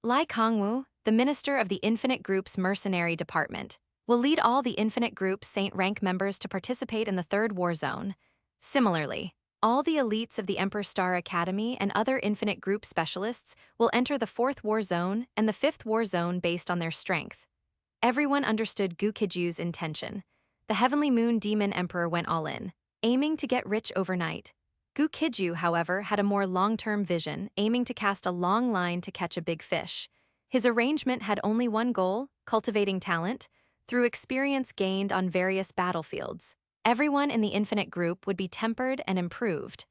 Lai Kongwu, the minister of the Infinite Group's mercenary department, will lead all the Infinite Group's Saint rank members to participate in the Third War Zone. Similarly, all the elites of the Emperor Star Academy and other Infinite Group specialists will enter the 4th War Zone and the 5th War Zone based on their strength. Everyone understood Gu Qijue's intention. The Heavenly Moon Demon Emperor went all in, aiming to get rich overnight. Gu Qijue, however, had a more long-term vision, aiming to cast a long line to catch a big fish. His arrangement had only one goal: cultivating talent. Through experience gained on various battlefields, everyone in the Infinite Group would be tempered and improved.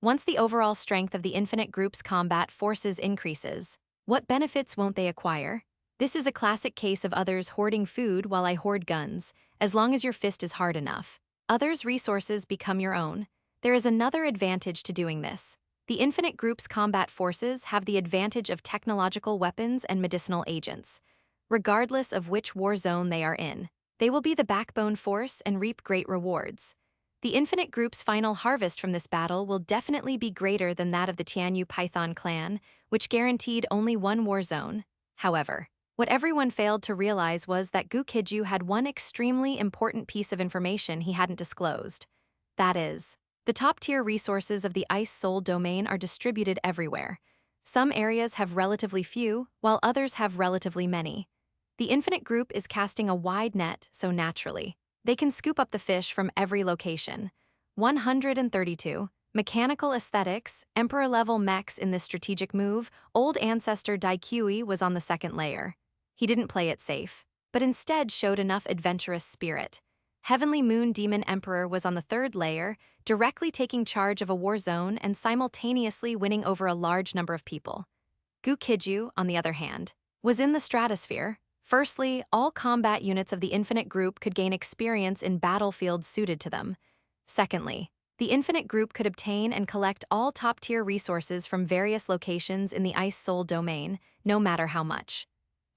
Once the overall strength of the Infinite Group's combat forces increases, what benefits won't they acquire? This is a classic case of others hoarding food while I hoard guns. As long as your fist is hard enough, others' resources become your own. There is another advantage to doing this. The Infinite Group's combat forces have the advantage of technological weapons and medicinal agents. Regardless of which war zone they are in, they will be the backbone force and reap great rewards. The Infinite Group's final harvest from this battle will definitely be greater than that of the Tianyu Python clan, which guaranteed only one war zone. However, what everyone failed to realize was that Gu Qijue had one extremely important piece of information he hadn't disclosed. That is, the top-tier resources of the Ice Soul domain are distributed everywhere. Some areas have relatively few, while others have relatively many. The Infinite Group is casting a wide net, so naturally, they can scoop up the fish from every location. 132. Mechanical Aesthetics, Emperor-level mechs in this strategic move. Old Ancestor Gu Qijue was on the second layer. he didn't play it safe, but instead showed enough adventurous spirit. Heavenly Moon Demon Emperor was on the third layer, directly taking charge of a war zone and simultaneously winning over a large number of people. Gu Qijue, on the other hand, was in the stratosphere. Firstly, all combat units of the Infinite Group could gain experience in battlefields suited to them. Secondly, the Infinite Group could obtain and collect all top-tier resources from various locations in the Ice Soul domain, no matter how much.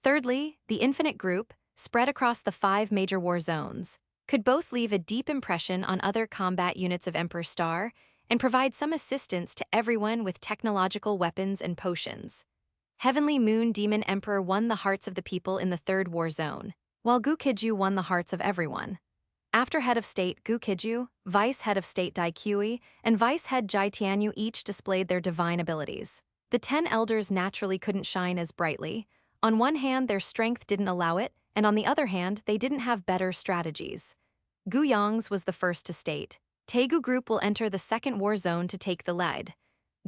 Thirdly, the Infinite Group, spread across the 5 major war zones, could both leave a deep impression on other combat units of Emperor Star and provide some assistance to everyone with technological weapons and potions. Heavenly Moon Demon Emperor won the hearts of the people in the 3rd war zone, while Gu Qijue won the hearts of everyone. After Head of State Gu Qijue, Vice Head of State Gu Qijue, and Vice Head Jai Tianyu each displayed their divine abilities. The 10 elders naturally couldn't shine as brightly. On one hand, their strength didn't allow it, and on the other hand, they didn't have better strategies. Gu Yong's was the first to state, Taegu Group will enter the 2nd war zone to take the lead.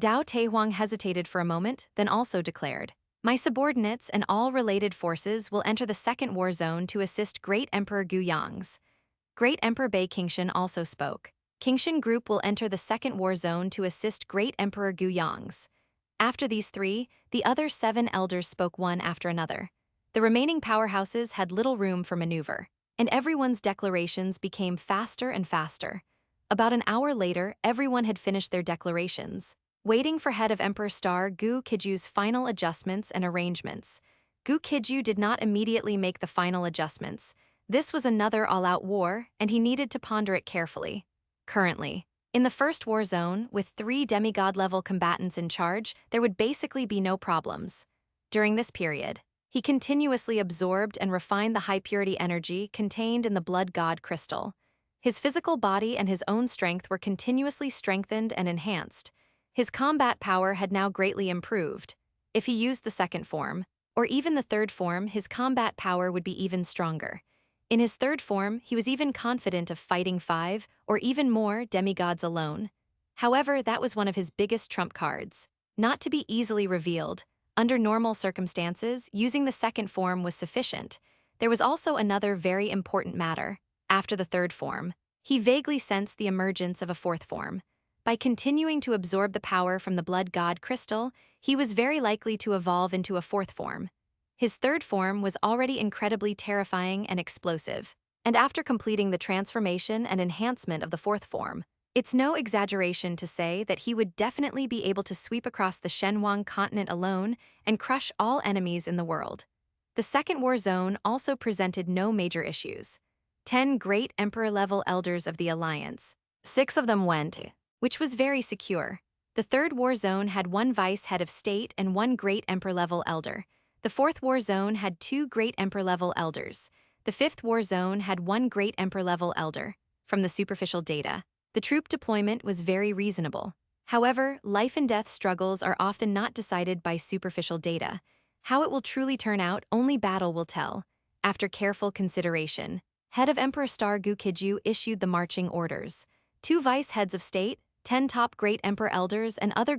Dao Taihuang hesitated for a moment, then also declared, my subordinates and all related forces will enter the 2nd war zone to assist Great Emperor Gu Yong's. Great Emperor Bei Qingshan also spoke. Qingshan Group will enter the 2nd war zone to assist Great Emperor Gu Yong's. After these 3, the other 7 elders spoke one after another. The remaining powerhouses had little room for maneuver, and everyone's declarations became faster and faster. About an hour later, everyone had finished their declarations. Waiting for Head of Emperor Star Gu Qijue's final adjustments and arrangements. Gu Qijue did not immediately make the final adjustments. This was another all-out war, and he needed to ponder it carefully. Currently, in the 1st war zone, with 3 demigod-level combatants in charge, there would basically be no problems. During this period, he continuously absorbed and refined the high-purity energy contained in the blood god crystal. His physical body and his own strength were continuously strengthened and enhanced. His combat power had now greatly improved. If he used the 2nd form, or even the 3rd form, his combat power would be even stronger. In his 3rd form, he was even confident of fighting 5, or even more, demigods alone. However, that was one of his biggest trump cards. Not to be easily revealed, under normal circumstances, using the 2nd form was sufficient. There was also another very important matter. After the 3rd form, he vaguely sensed the emergence of a 4th form. By continuing to absorb the power from the blood god crystal, he was very likely to evolve into a 4th form. His 3rd form was already incredibly terrifying and explosive, and after completing the transformation and enhancement of the 4th form, it's no exaggeration to say that he would definitely be able to sweep across the Shenhuang continent alone and crush all enemies in the world. The 2nd war zone also presented no major issues. 10 great emperor-level elders of the Alliance. 6 of them went, which was very secure. The 3rd war zone had 1 vice head of state and 1 great emperor-level elder. The 4th war zone had 2 great emperor-level elders. The 5th war zone had 1 great emperor-level elder. From the superficial data, the troop deployment was very reasonable. However, life and death struggles are often not decided by superficial data. How it will truly turn out, only battle will tell. After careful consideration, Head of Emperor Star Gu Qijue issued the marching orders. 2 vice heads of state, 10 top great emperor elders, and other